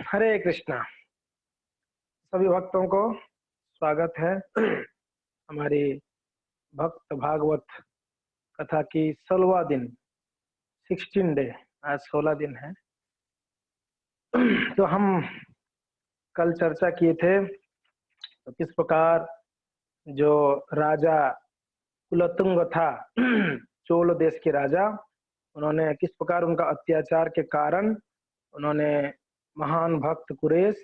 हरे कृष्णा। सभी भक्तों को स्वागत है हमारी भक्त भागवत कथा की 16वां दिन, 16 डे। आज 16 दिन है। तो हम कल चर्चा किए थे तो किस प्रकार जो राजा कुलोत्तुंग था चोल देश के राजा, उन्होंने किस प्रकार उनका अत्याचार के कारण उन्होंने महान भक्त कुरेश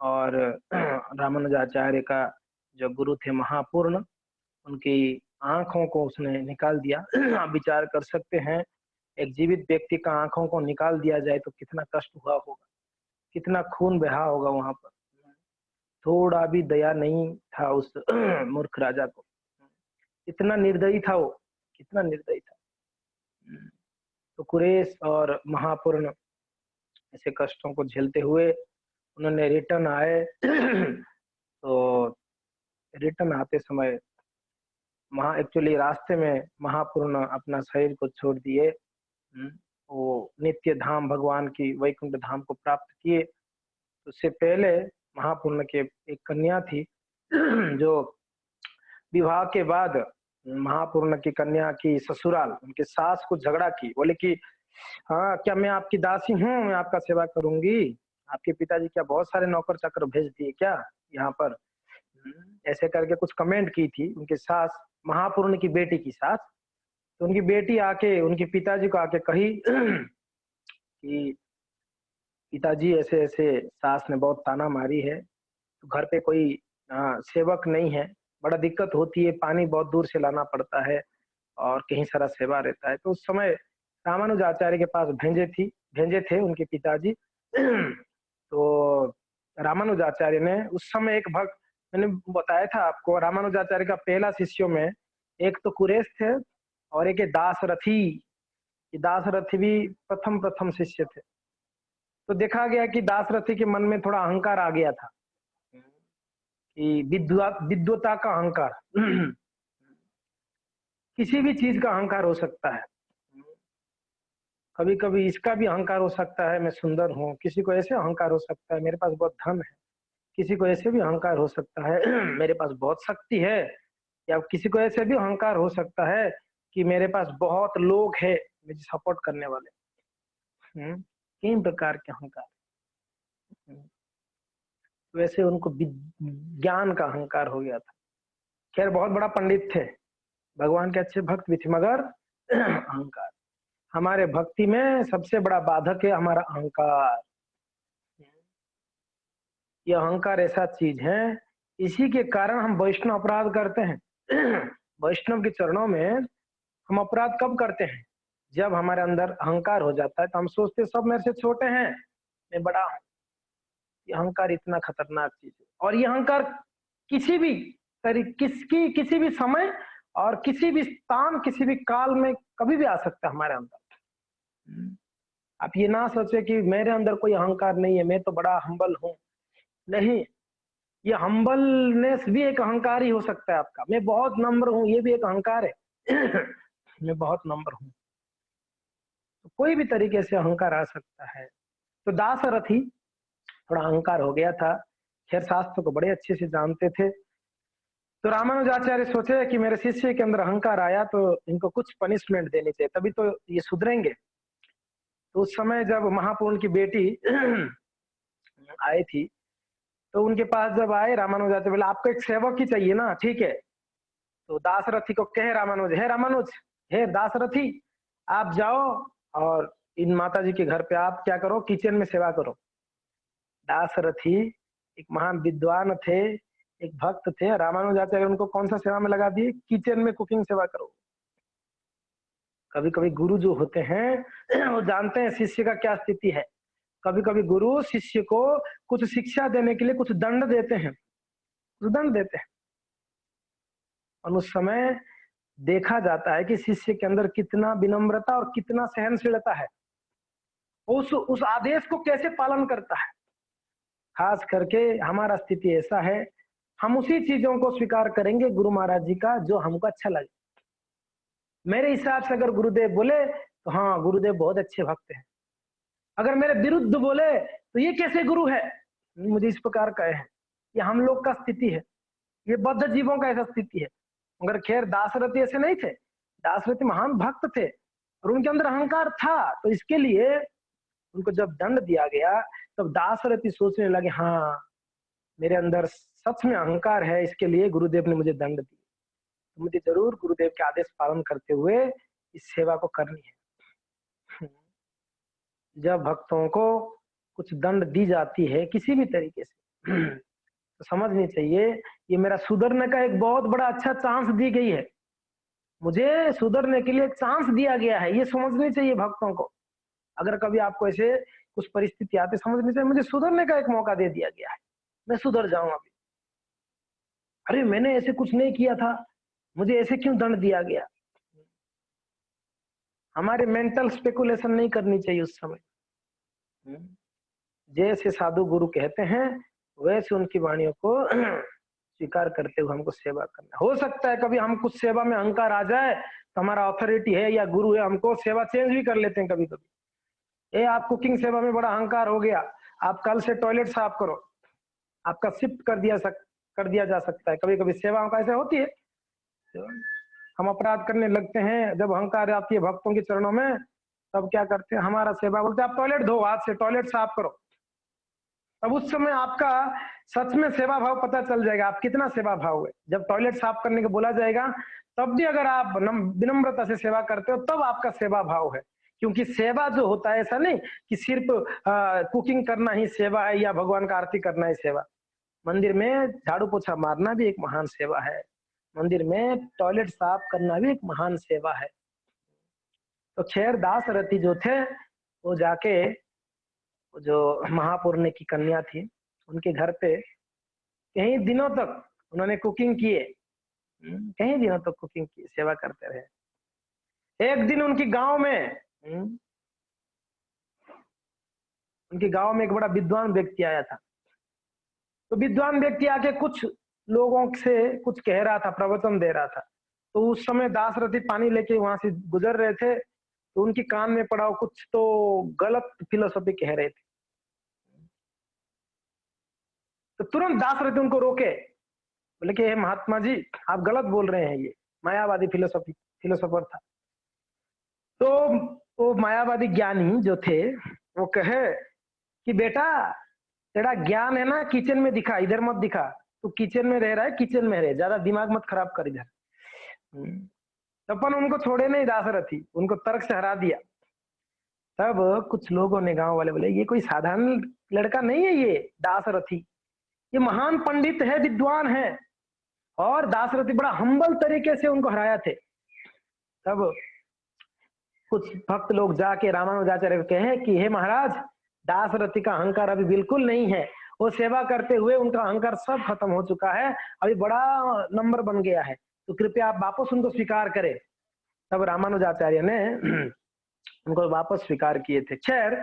और रामानुजाचार्य का जो गुरु थे महापूर्ण, उनकी आंखों को उसने निकाल दिया। आप विचार कर सकते हैं, एक जीवित व्यक्ति का आंखों को निकाल दिया जाए तो कितना कष्ट हुआ होगा, कितना खून बहा होगा वहां पर। थोड़ा भी दया नहीं था उस मूर्ख राजा को। इतना निर्दयी था वो, कितना निर्दयी था। तो कुरेश और महापूर्ण ऐसे कष्टों को झेलते हुए उन्होंने रिटर्न आए। तो रिटर्न आते समय एक्चुअली रास्ते में महापूर्ण अपना शरीर को छोड़ दिए। वो नित्य धाम भगवान की वैकुंठ धाम को प्राप्त किए। तो उससे पहले महापूर्ण के एक कन्या थी जो विवाह के बाद महापूर्ण की कन्या की ससुराल उनके सास को झगड़ा की, बोले कि हाँ, क्या मैं आपकी दासी हूँ, मैं आपका सेवा करूंगी। आपके पिताजी क्या बहुत सारे नौकर चाकर भेज दिए क्या यहाँ पर। ऐसे करके कुछ कमेंट की थी उनकी सास, महापूर्ण की बेटी की सास। तो उनकी बेटी आके उनके पिताजी को आके कही कि पिताजी ऐसे ऐसे सास ने बहुत ताना मारी है, तो घर पे कोई सेवक नहीं है, बड़ा दिक्कत होती है, पानी बहुत दूर से लाना पड़ता है और कहीं सारा सेवा रहता है। तो उस समय रामानुजाचार्य के पास भेजे थे उनके पिताजी। तो रामानुजाचार्य ने उस समय एक भक्त, मैंने बताया था आपको, रामानुजाचार्य का पहला शिष्यों में एक तो कुरेश थे और एक दासरथी। ये दासरथी भी प्रथम प्रथम शिष्य थे। तो देखा गया कि दासरथी के मन में थोड़ा अहंकार आ गया था कि विद्वता का अहंकार। किसी भी चीज का अहंकार हो सकता है। कभी कभी इसका भी अहंकार हो सकता है, मैं सुंदर हूँ। किसी को ऐसे अहंकार हो सकता है, मेरे पास बहुत धन है। किसी को ऐसे भी अहंकार हो सकता है मेरे पास बहुत शक्ति है। या किसी को ऐसे भी अहंकार हो सकता है कि मेरे पास बहुत लोग हैं मुझे सपोर्ट करने वाले। तीन प्रकार के अहंकार। वैसे उनको ज्ञान का अहंकार हो गया था। खैर, बहुत बड़ा पंडित थे, भगवान के अच्छे भक्त भी थे, मगर अहंकार। हमारे भक्ति में सबसे बड़ा बाधक है हमारा अहंकार। ये अहंकार ऐसा चीज है, इसी के कारण हम वैष्णव अपराध करते हैं। वैष्णव के चरणों में हम अपराध कब करते हैं? जब हमारे अंदर अहंकार हो जाता है तो हम सोचते हैं सब मेरे से छोटे हैं, मैं बड़ा हूं। ये अहंकार इतना खतरनाक चीज है। और ये अहंकार किसी भी किसी भी समय और किसी भी स्थान, किसी भी काल में कभी भी आ सकता है हमारे अंदर। आप ये ना सोचे कि मेरे अंदर कोई अहंकार नहीं है, मैं तो बड़ा हम्बल हूं। नहीं, ये हम्बलनेस भी एक अहंकार ही हो सकता है आपका। मैं बहुत नम्र हूं, ये भी एक अहंकार है। मैं बहुत नम्र हूं, तो कोई भी तरीके से अहंकार आ सकता है। तो दासरथी थोड़ा अहंकार हो गया था। खैर, शास्त्र को बड़े अच्छे से जानते थे। तो रामानुजाचार्य सोचे कि मेरे शिष्य के अंदर अहंकार आया तो इनको कुछ पनिशमेंट देनी चाहिए, तभी तो ये सुधरेंगे। तो उस समय जब महापूर्ण की बेटी आई थी, तो उनके पास जब आए रामानुजाचार्य, बोले आपको एक सेवक ही चाहिए ना, ठीक है। तो दासरथी को कहे रामानुज, हे दासरथी, आप जाओ और इन माताजी के घर पे आप क्या करो, किचन में सेवा करो। दासरथी एक महान विद्वान थे, एक भक्त थे। रामानुजाचार्य उनको कौन सा सेवा में लगा दिए? किचन में कुकिंग सेवा करो। कभी कभी गुरु जो होते हैं वो जानते हैं शिष्य का क्या स्थिति है। कभी कभी गुरु शिष्य को कुछ शिक्षा देने के लिए कुछ दंड देते हैं, और उस समय देखा जाता है कि शिष्य के अंदर कितना विनम्रता और कितना सहनशीलता है, उस आदेश को कैसे पालन करता है। खास करके हमारा स्थिति ऐसा है, हम उसी चीजों को स्वीकार करेंगे गुरु महाराज जी का जो हमको अच्छा लगे। मेरे हिसाब से अगर गुरुदेव बोले तो हाँ, गुरुदेव बहुत अच्छे भक्त हैं। अगर मेरे विरुद्ध बोले तो ये कैसे गुरु है? मुझे इस प्रकार कहे हैं, ये हम लोग का स्थिति है, ये बद्ध जीवों का ऐसा स्थिति है। मगर खैर दाशरथी ऐसे नहीं थे, दाशरथी महान भक्त थे और उनके अंदर अहंकार था, तो इसके लिए उनको जब दंड दिया गया तब दाशरथी सोचने लगे, हाँ मेरे अंदर सच में अहंकार है, इसके लिए गुरुदेव ने मुझे दंड दिया, तो मुझे जरूर गुरुदेव के आदेश पालन करते हुए इस सेवा को करनी है। जब भक्तों को कुछ दंड दी जाती है किसी भी तरीके से तो समझनी चाहिए ये मेरा सुधरने का एक बहुत बड़ा अच्छा चांस दी गई है, मुझे सुधरने के लिए एक चांस दिया गया है, ये समझनी चाहिए भक्तों को। अगर कभी आपको ऐसे कुछ परिस्थिति आते समझनी चाहिए मुझे सुधरने का एक मौका दे दिया गया है, मैं सुधर जाऊं अभी। अरे मैंने ऐसे कुछ नहीं किया था, मुझे ऐसे क्यों दंड दिया गया? हमारे मेंटल स्पेकुलेशन नहीं करनी चाहिए उस समय। जैसे साधु गुरु कहते हैं वैसे उनकी वाणियों को स्वीकार करते हुए हमको सेवा करना। हो सकता है कभी हम कुछ सेवा में अहंकार आ जाए तो हमारा अथॉरिटी है या गुरु है, हमको सेवा चेंज भी कर लेते हैं कभी कभी। आप कुकिंग सेवा में बड़ा अहंकार हो गया, आप कल से टॉयलेट साफ करो, आपका शिफ्ट कर दिया जा सकता है। कभी कभी सेवाओं का ऐसा होती है, हम अपराध करने लगते हैं जब अहंकार आती है भक्तों के चरणों में, तब क्या करते हैं हमारा सेवा बोलते आप टॉयलेट धो, आज से टॉयलेट साफ करो। तब उस समय आपका सच में सेवा भाव पता चल जाएगा, आप कितना सेवा भाव है। जब टॉयलेट साफ करने को बोला जाएगा तब भी अगर आप विनम्रता से सेवा करते हो तब आपका सेवा भाव है। क्योंकि सेवा जो होता है ऐसा नहीं कि सिर्फ कुकिंग करना ही सेवा है या भगवान का आरती करना ही सेवा। मंदिर में झाड़ू पोछा मारना भी एक महान सेवा है, मंदिर में टॉयलेट साफ करना भी एक महान सेवा है। तो खैर दाशरथी जो थे वो जाके जो महापूर्ण की कन्या थी उनके घर पे कई दिनों तक उन्होंने कुकिंग किए, कई दिनों तक कुकिंग की सेवा करते रहे। एक दिन उनकी गांव में एक बड़ा विद्वान व्यक्ति आया था। तो विद्वान व्यक्ति आके कुछ लोगों से कुछ कह रहा था, प्रवचन दे रहा था। तो उस समय दाशरथी पानी लेके वहां से गुजर रहे थे, तो उनके कान में पड़ा कुछ तो गलत फिलोसफी कह रहे थे। तो तुरंत दाशरथी उनको रोके, बोले कि महात्मा जी आप गलत बोल रहे हैं, ये मायावादी फिलोसोफर था। तो वो मायावादी ज्ञानी जो थे वो कहे कि बेटा तेरा ज्ञान है ना किचन में दिखा, इधर मत दिखा, तू किचन में रह रहा है, किचन में रहे, ज्यादा दिमाग मत खराब कर इधर। तपन उनको छोड़े नहीं दाशरथी, उनको तर्क से हरा दिया। तब कुछ लोगों ने, गांव वाले बोले ये कोई साधारण लड़का नहीं है, ये दाशरथी ये महान पंडित है, विद्वान है। और दाशरथी बड़ा हम्बल तरीके से उनको हराया थे। तब कुछ भक्त लोग जाके रामानुजाचार्य को कहे कि हे महाराज दाशरथी का अहंकार अभी बिल्कुल नहीं है, वो सेवा करते हुए उनका अहंकार सब खत्म हो चुका है, अभी बड़ा नंबर बन गया है, तो कृपया आप वापस उनको स्वीकार करें। तब रामानुजाचार्य ने उनको वापस स्वीकार किए थे। खैर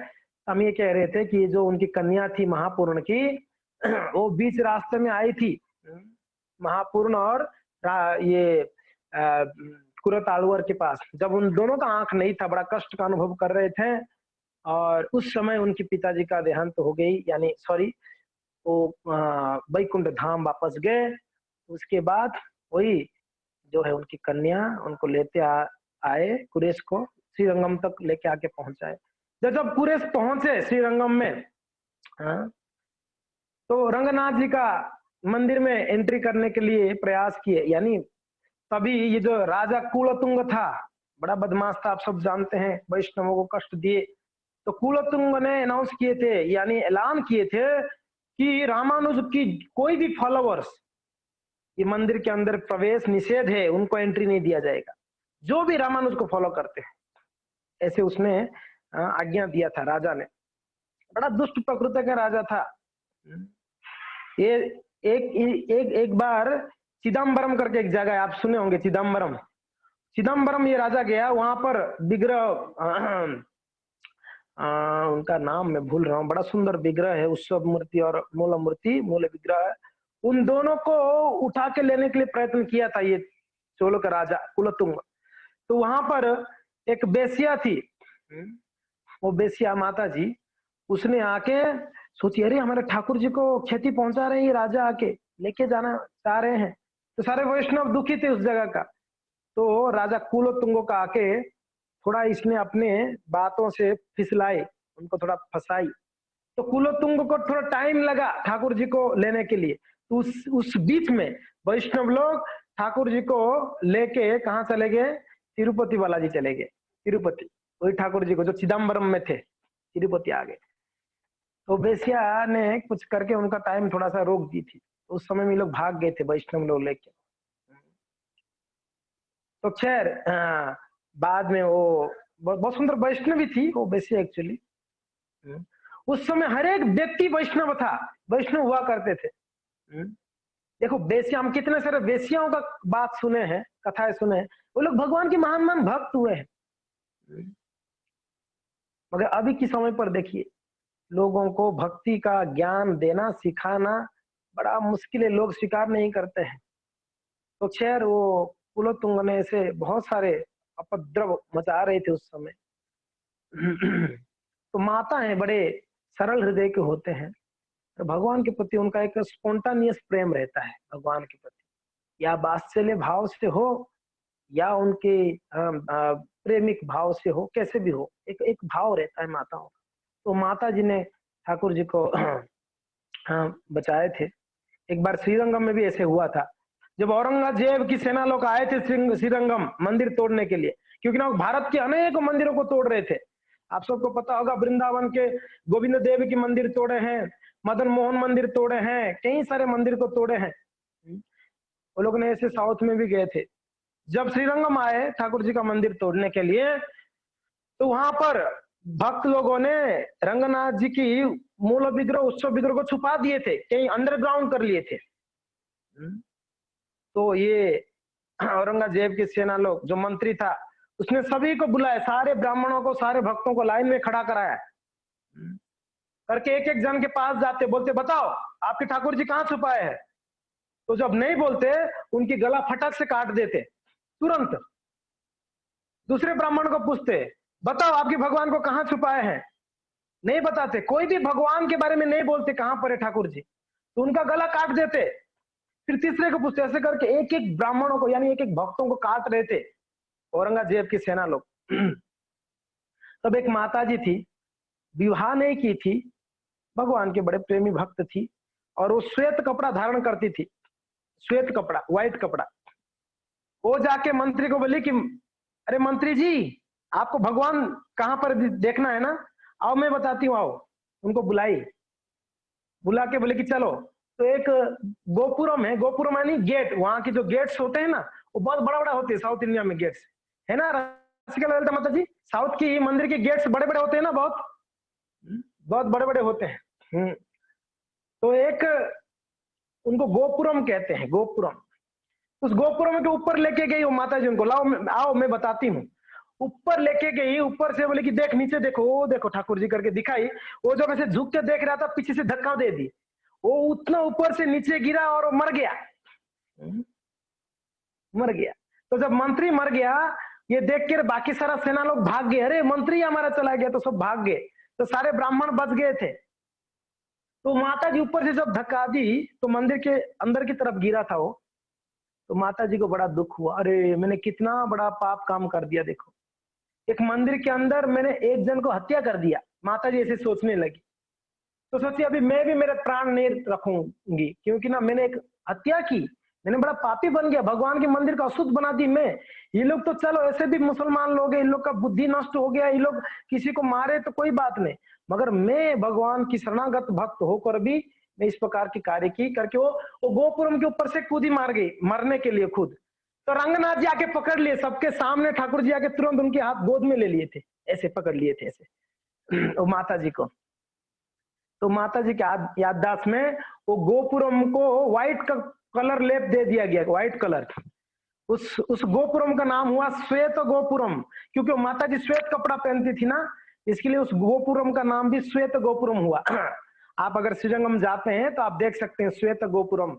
हम ये कह रहे थे कि जो उनकी कन्या थी महापूर्ण की वो बीच रास्ते में आई थी, महापूर्ण और ये कुरतालवर के पास। जब उन दोनों का आंख नहीं था, बड़ा कष्ट का अनुभव कर रहे थे, और उस समय उनके पिताजी का देहांत हो गई, यानी सॉरी वो वैकुंठ धाम वापस गए। उसके बाद वही जो है उनकी कन्या उनको लेते आए कुरेश को, श्रीरंगम तक लेके आके पहुंचाए। जब कुरेश पहुंचे श्रीरंगम में, तो रंगनाथ जी का मंदिर में एंट्री करने के लिए प्रयास किए, यानी तभी ये जो राजा कुलतुंग था बड़ा बदमाश था, आप सब जानते हैं, वैष्णवों को कष्ट दिए। तो कुलतुंग ने अनाउंस किए थे, यानी ऐलान किए थे कि रामानुज की कोई भी फॉलोअर्स ये मंदिर के अंदर प्रवेश निषेध है, उनको एंट्री नहीं दिया जाएगा, जो भी रामानुज को फॉलो करते हैं। ऐसे उसने आज्ञा दिया था राजा ने। बड़ा दुष्ट प्रकृति का राजा था ये। एक बार चिदम्बरम करके एक जगह है, आप सुने होंगे चिदम्बरम ये राजा गया, वहां पर विग्रह उनका नाम मैं भूल रहा हूँ, बड़ा सुंदर विग्रह है, उत्सव मूर्ति और मूल विग्रह है। उन दोनों को उठा के लेने के लिए प्रयत्न किया था ये चोलों का राजा कुलतुंग। तो वहां पर एक बेसिया थी, वो बेसिया माता जी, उसने आके सोचिए अरे हमारे ठाकुर जी को क्षति पहुंचा रहे हैं ये राजा, आके लेके जाना चाह रहे हैं। तो सारे वैष्णव दुखी थे उस जगह का। तो राजा कुलोत्तुंग का आके थोड़ा इसने अपने बातों से फिसलाई, उनको थोड़ा फंसाई। तो कुलोत्तुंग को थोड़ा टाइम लगा ठाकुर जी को लेने के लिए। तो उस बीच में वैष्णव लोग ठाकुर जी को लेके कहाँ चले गए? तिरुपति बालाजी चले गए। तिरुपति, वही ठाकुर जी को जो चिदम्बरम में थे, तिरुपति आ गए। तो बेसिया ने कुछ करके उनका टाइम थोड़ा सा रोक दी थी। उस समय में लोग भाग गए थे वैष्णव लोग लेके। तो खैर बाद में वो बहुत सुंदर वैष्णवी थी वो बेसिया एक्चुअली। उस समय हर एक व्यक्ति वैष्णव था, वैष्णव हुआ करते थे। देखो बेसिया, हम कितने सारे वेश्याओं का बात सुने हैं, कथाएं सुने हैं, वो लोग भगवान के महान महान भक्त हुए हैं। मगर अभी के समय पर देखिए, लोगों को भक्ति का ज्ञान देना, सिखाना बड़ा मुश्किल है, लोग स्वीकार नहीं करते हैं। तो खैर वो कुलोत्तुंग ने ऐसे बहुत सारे उपद्रव मचा रहे थे उस समय। तो माता है बड़े सरल हृदय के होते हैं, तो भगवान के प्रति उनका एक स्पॉन्टानियस प्रेम रहता है भगवान के प्रति, या वात्सल्य भाव से हो या उनके प्रेमिक भाव से हो, कैसे भी हो, एक एक भाव रहता है माताओं का। तो माता जी ने ठाकुर जी को बचाए थे। एक बार श्रीरंगम में भी ऐसे हुआ था, जब औरंगजेब की सेना लोग आए थे श्रीरंगम मंदिर तोड़ने के लिए, क्योंकि ना भारत के अनेक मंदिरों को तोड़ रहे थे। आप सबको पता होगा, वृंदावन के गोविंद देव की मंदिर तोड़े हैं, मदन मोहन मंदिर तोड़े हैं, कई सारे मंदिर को तोड़े हैं। वो लोग ने ऐसे साउथ में भी गए थे। जब श्रीरंगम आए ठाकुर जी का मंदिर तोड़ने के लिए, तो वहां पर भक्त लोगों ने रंगनाथ जी की मूल विग्रह, उत्सव विग्रह को छुपा दिए थे, कहीं अंडरग्राउंड कर लिए थे। तो ये औरंगजेब की सेना लोग, जो मंत्री था, उसने सभी को बुलाया, सारे ब्राह्मणों को, सारे भक्तों को लाइन में खड़ा कराया करके, एक एक जन के पास जाते, बोलते बताओ आपके ठाकुर जी कहाँ छुपाए हैं। तो जब नहीं बोलते, उनकी गला फटक से काट देते तुरंत। दूसरे ब्राह्मण को पूछते, बताओ आपके भगवान को कहाँ छुपाए हैं, नहीं बताते, कोई भी भगवान के बारे में नहीं बोलते कहाँ पर है ठाकुर जी, तो उनका गला काट देते। फिर तीसरे को पूछते, ऐसे करके एक एक ब्राह्मणों को, यानी एक एक भक्तों को काट रहे थे औरंगजेब की सेना लोग। तब एक माता जी थी, विवाह नहीं की थी, भगवान के बड़े प्रेमी भक्त थी, और वो श्वेत कपड़ा धारण करती थी, श्वेत कपड़ा, व्हाइट कपड़ा। वो जाके मंत्री को बोली कि अरे मंत्री जी, आपको भगवान कहाँ पर देखना है ना, आओ मैं बताती हूँ, आओ। उनको बुलाई, बुला के बोले कि चलो। तो एक गोपुरम है, गोपुरम यानी गेट, वहां के जो गेट्स होते हैं ना, वो बहुत बड़ा बड़ा होते हैं, साउथ इंडिया में गेट्स है ना रसिका ललिता माता जी, साउथ की मंदिर के गेट्स बड़े बड़े होते हैं ना, बहुत बहुत बड़े बड़े होते हैं। तो एक उनको गोपुरम कहते हैं, गोपुरम। उस गोपुरम के ऊपर लेके गई वो माता जी उनको, लाओ आओ मैं बताती हूँ। ऊपर लेके गई, ऊपर से बोले कि देख नीचे देखो, वो देखो ठाकुर जी करके दिखाई। वो जब ऐसे झुक के देख रहा था, पीछे से धक्का दे दी, वो उतना ऊपर से नीचे गिरा और वो मर गया, मर गया। तो जब मंत्री मर गया, ये देख कर बाकी सारा सेना लोग भाग गए, अरे मंत्री हमारा चला गया, तो सब भाग गए। तो सारे ब्राह्मण बच गए थे। तो माता जी ऊपर से जब धक्का दी, तो मंदिर के अंदर की तरफ गिरा था वो। तो माता जी को बड़ा दुख हुआ, अरे मैंने कितना बड़ा पाप काम कर दिया, देखो एक मंदिर के अंदर मैंने एक जन को हत्या कर दिया। माता जी ऐसे सोचने लगी। तो सोची अभी मैं भी मेरे प्राण नहीं रखूंगी, क्योंकि ना मैंने एक हत्या की, मैंने बड़ा पापी बन गया, भगवान के मंदिर का अशुद्ध बना दी मैं। ये लोग तो चलो ऐसे भी मुसलमान लोग हैं, इन लोग का बुद्धि नष्ट हो गया, ये लोग किसी को मारे तो कोई बात नहीं, मगर मैं भगवान की शरणागत भक्त होकर भी मैं इस प्रकार की कार्य की करके वो गोपुरम के ऊपर से कूदी मार गई, मरने के लिए खुद। तो रंगनाथ जी आके पकड़ लिए सबके सामने, ठाकुर जी आके तुरंत उनके हाथ गोद में ले लिए थे, ऐसे पकड़ लिए थे ऐसे वो माता जी को। तो माता जी के याददाश्त में वो गोपुरम को व्हाइट का कलर लेप दे दिया गया, व्हाइट कलर। उस गोपुरम का नाम हुआ श्वेत गोपुरम, क्योंकि वो माता जी श्वेत कपड़ा पहनती थी ना, इसके लिए उस गोपुरम का नाम भी श्वेत गोपुरम हुआ। आप अगर श्रीरंगम जाते हैं तो आप देख सकते हैं श्वेत गोपुरम,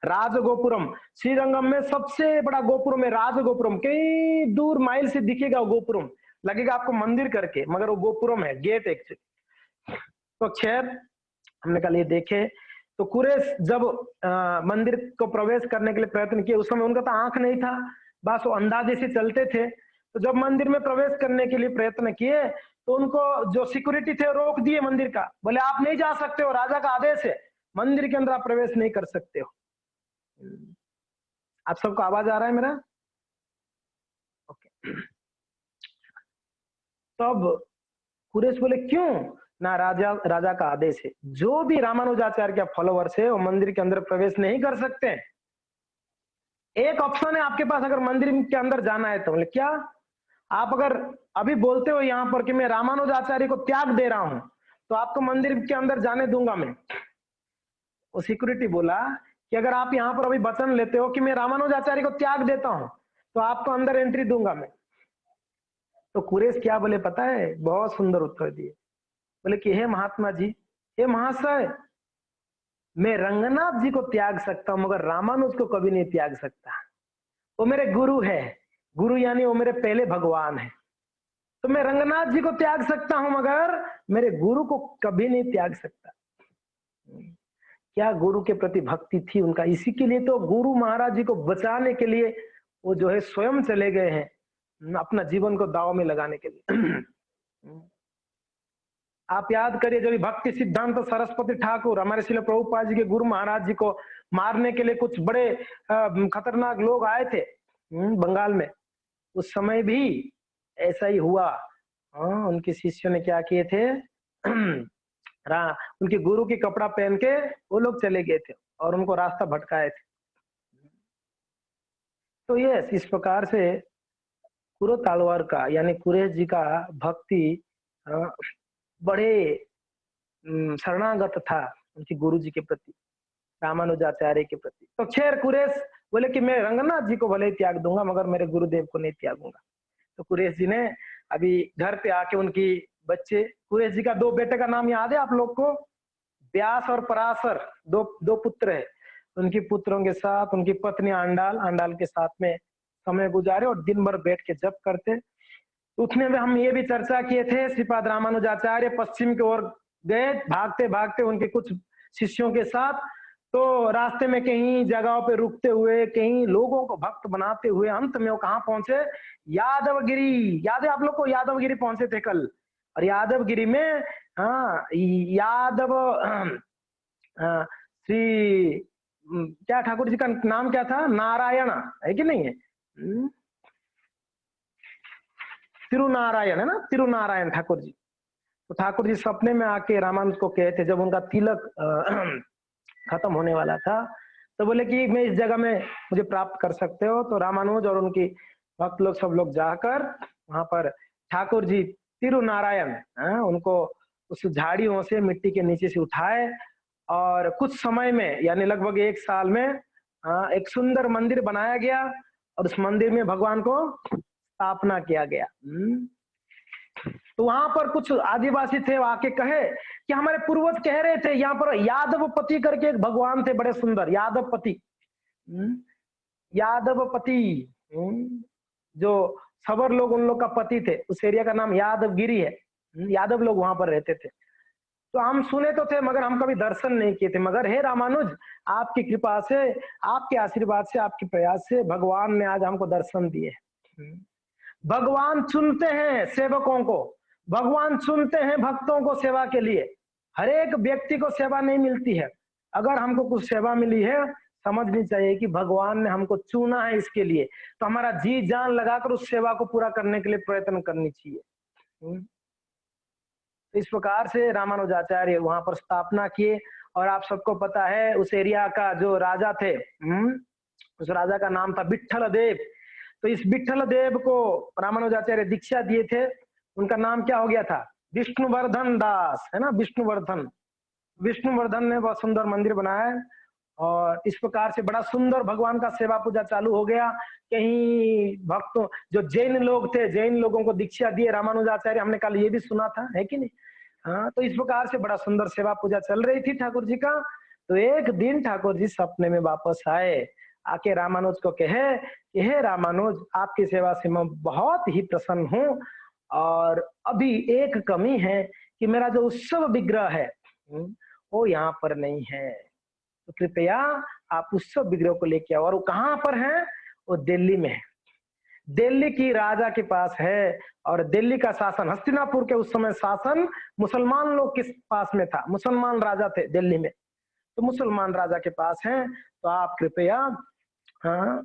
राज गोपुरम। श्रीरंगम में सबसे बड़ा गोपुरम है राज गोपुरम, कई दूर माइल से दिखेगा वो गोपुरम, लगेगा आपको मंदिर करके, मगर वो गोपुरम है, गेट एक्चुअली। तो खैर हमने कल ये देखे। तो कुरैश जब मंदिर को प्रवेश करने के लिए प्रयत्न किए, उस समय उनका तो आंख नहीं था, बस वो अंदाजे से चलते थे। तो जब मंदिर में प्रवेश करने के लिए प्रयत्न किए तो उनको जो सिक्योरिटी थे रोक दिए मंदिर का, बोले आप नहीं जा सकते हो, राजा का आदेश है, मंदिर के अंदर आप प्रवेश नहीं कर सकते हो। आप सबको आवाज आ रहा है मेरा? ओके। तब कुरैश बोले क्यों? ना, राजा का आदेश है, जो भी रामानुजाचार्य के फॉलोवर्स है वो मंदिर के अंदर प्रवेश नहीं कर सकते। एक ऑप्शन है आपके पास अगर मंदिर के अंदर जाना है तो। बोले क्या? आप अगर अभी बोलते हो यहाँ पर कि मैं रामानुजाचार्य को त्याग दे रहा हूं तो आपको मंदिर के अंदर जाने दूंगा मैं। वो सिक्योरिटी बोला कि अगर आप यहाँ पर अभी वचन लेते हो कि मैं रामानुजाचार्य को त्याग देता हूं तो आपको अंदर एंट्री दूंगा मैं। तो कुरैश क्या बोले पता है? बहुत सुंदर उत्तर दिए। बोले कि हे महात्मा जी, हे महाशय, मैं रंगनाथ जी को त्याग सकता हूं मगर रामानुज को कभी नहीं त्याग सकता। वो मेरे गुरु है, गुरु यानी वो मेरे पहले भगवान है। तो मैं रंगनाथ जी को त्याग सकता हूं मगर मेरे गुरु को कभी नहीं त्याग सकता। क्या गुरु के प्रति भक्ति थी उनका! इसी के लिए तो गुरु महाराज जी को बचाने के लिए वो जो है स्वयं चले गए हैं अपना जीवन को दांव में लगाने के लिए। आप याद करिए जब भक्ति सिद्धांत सरस्वती ठाकुर हमारे श्रील प्रभुपाद जी के गुरु महाराज जी को मारने के लिए कुछ बड़े खतरनाक लोग आए थे बंगाल में, उस समय भी ऐसा ही हुआ। उनके शिष्यों ने क्या किए थे? उनके गुरु की कपड़ा पहन के वो लोग चले गए थे और उनको रास्ता भटकाए थे। तो ये इस प्रकार से कुरो तालवार का यानी कुरैश जी का भक्ति बड़े शरणागत था उनके गुरु जी के प्रति, रामानुजाचार्य के प्रति। तो खैर कुरैश बोले कि मैं रंगनाथ जी को भले ही त्याग दूंगा मगर मेरे गुरुदेव को नहीं त्यागूंगा। तो कुरैश जी ने अभी घर पे आके उनकी बच्चे, कुरैश जी का 2 बेटे का नाम याद है आप लोग को? व्यास और पराशर, दो पुत्र है। उनके पुत्रों के साथ उनकी पत्नी आंडाल के साथ में समय गुजारे और दिन भर बैठ के जप करते। उठने में हम ये भी चर्चा किए थे, श्रीपाद रामानुजाचार्य पश्चिम की ओर गए भागते भागते उनके कुछ शिष्यों के साथ। तो रास्ते में कहीं जगहों पे रुकते हुए, कहीं लोगों को भक्त बनाते हुए अंत में वो कहाँ पहुंचे? यादवगिरी। याद है आप लोग को? यादवगिरी पहुंचे थे कल। और यादवगिरी में यादव श्री क्या ठाकुर जी का नाम क्या था? नारायण है कि नहीं है? तिरुनारायण है ना, तिरुनारायण ठाकुर जी। तो ठाकुर जी सपने में आके रामानुज को कहे थे, जब उनका तिलक खत्म होने वाला था तो बोले कि मैं इस जगह में मुझे प्राप्त कर सकते हो। तो रामानुज और उनकी भक्त लोग सब लोग जाकर वहां पर ठाकुर जी तिरुनारायण उनको उस झाड़ियों से मिट्टी के नीचे से उठाए और कुछ समय में यानी लगभग 1 साल में एक सुंदर मंदिर बनाया गया और उस मंदिर में भगवान को स्थापना किया गया। तो वहां पर कुछ आदिवासी थे, आके कहे कि हमारे पूर्वज कह रहे थे यहाँ पर यादवपति करके एक भगवान थे बड़े सुंदर, यादवपति। यादवपति जो सबर लोग उन लोग का पति थे, उस एरिया का नाम यादवगिरी है। यादव लोग वहां पर रहते थे। तो हम सुने तो थे मगर हम कभी दर्शन नहीं किए थे। मगर हे रामानुज, आपकी कृपा से, आपके आशीर्वाद से, आपके प्रयास से भगवान ने आज हमको दर्शन दिए। भगवान चुनते हैं सेवकों को, भगवान चुनते हैं भक्तों को सेवा के लिए। हर एक व्यक्ति को सेवा नहीं मिलती है। अगर हमको कुछ सेवा मिली है, समझनी चाहिए कि भगवान ने हमको चुना है इसके लिए, तो हमारा जी जान लगाकर उस सेवा को पूरा करने के लिए प्रयत्न करनी चाहिए। इस प्रकार से रामानुजाचार्य वहां पर स्थापना किए। और आप सबको पता है उस एरिया का जो राजा थे, उस राजा का नाम था विठल देव। तो इस विठल देव को रामानुजाचार्य दीक्षा दिए थे। उनका नाम क्या हो गया था? विष्णुवर्धन दास, है ना, विष्णुवर्धन। विष्णुवर्धन ने बहुत सुंदर मंदिर बनाया और इस प्रकार से बड़ा सुंदर भगवान का सेवा पूजा चालू हो गया। कहीं भक्तों जो जैन लोग थे, जैन लोगों को दीक्षा दिए रामानुजाचार्य, हमने कल ये भी सुना था, है कि नहीं? हाँ, तो इस प्रकार से बड़ा सुंदर सेवा पूजा चल रही थी ठाकुर जी का। तो एक दिन ठाकुर जी सपने में वापस आए, आके रामानुज को कहे कि हे रामानुज, आपकी सेवा से मैं बहुत ही प्रसन्न हूँ और अभी एक कमी है कि मेरा जो उत्सव विग्रह है वो यहाँ पर नहीं है, तो कृपया आप उत्सव विग्रह को लेके आओ। और वो कहाँ पर है? वो दिल्ली में है, दिल्ली की राजा के पास है। और दिल्ली का शासन, हस्तिनापुर के उस समय शासन मुसलमान लोग किस पास में था? मुसलमान राजा थे दिल्ली में, तो मुसलमान राजा के पास है। तो आप कृपया हाँ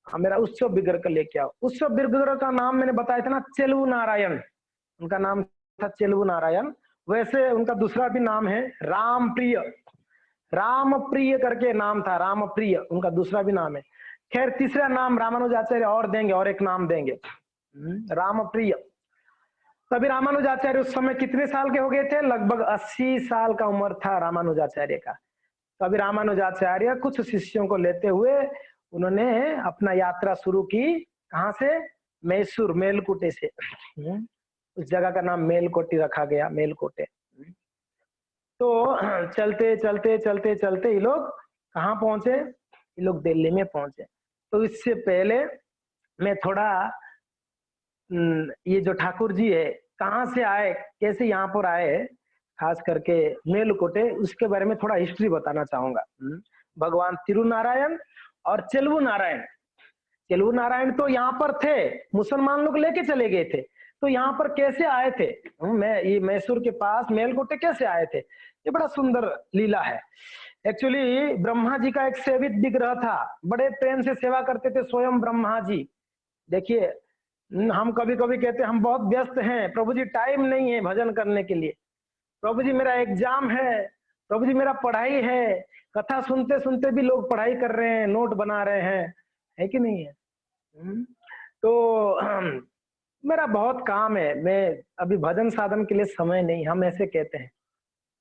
मेरा उत्सव विग्रह का लेके आओ। उत्सव विग्रह का नाम मैंने बताया था ना, चेलू नारायण, उनका नाम था चेलू नारायण। वैसे उनका दूसरा भी नाम है राम प्रिय, राम प्रिय करके नाम था, राम प्रिय उनका दूसरा भी नाम है। खैर तीसरा नाम रामानुजाचार्य और देंगे, और एक नाम देंगे राम प्रिय। तभी रामानुजाचार्य उस समय कितने साल के हो गए थे? लगभग 80 साल का उम्र था रामानुजाचार्य का। तभी रामानुजाचार्य कुछ शिष्यों को लेते हुए उन्होंने अपना यात्रा शुरू की। कहां से? मैसूर, मेलकोटे से। उस जगह का नाम मेलकोटी रखा गया, मेलकोटे। तो चलते चलते चलते चलते ये लोग कहाँ पहुंचे? ये लोग दिल्ली में पहुंचे। तो इससे पहले मैं थोड़ा ये जो ठाकुर जी है कहाँ से आए, कैसे यहाँ पर आए, खास करके मेलकोटे, उसके बारे में थोड़ा हिस्ट्री बताना चाहूंगा। भगवान तिरुनारायण और चेलू नारायण, चेलू नारायण तो यहाँ पर थे, मुसलमान लोग लेके चले गए थे। तो यहाँ पर कैसे आए थे? मैं ये मैसूर के पास मेलकोटे कैसे आए थे? ये बड़ा सुंदर लीला है। एक्चुअली ब्रह्मा जी का एक सेवित विग्रह था, बड़े प्रेम से सेवा करते थे स्वयं ब्रह्मा जी। देखिए हम कभी कभी कहते हैं हम बहुत व्यस्त हैं, प्रभु जी टाइम नहीं है भजन करने के लिए, प्रभु जी मेरा एग्जाम है, प्रभु जी मेरा पढ़ाई है। कथा सुनते सुनते भी लोग पढ़ाई कर रहे हैं, नोट बना रहे हैं, है कि नहीं है? तो मेरा बहुत काम है, मैं अभी भजन साधन के लिए समय नहीं, हम ऐसे कहते हैं।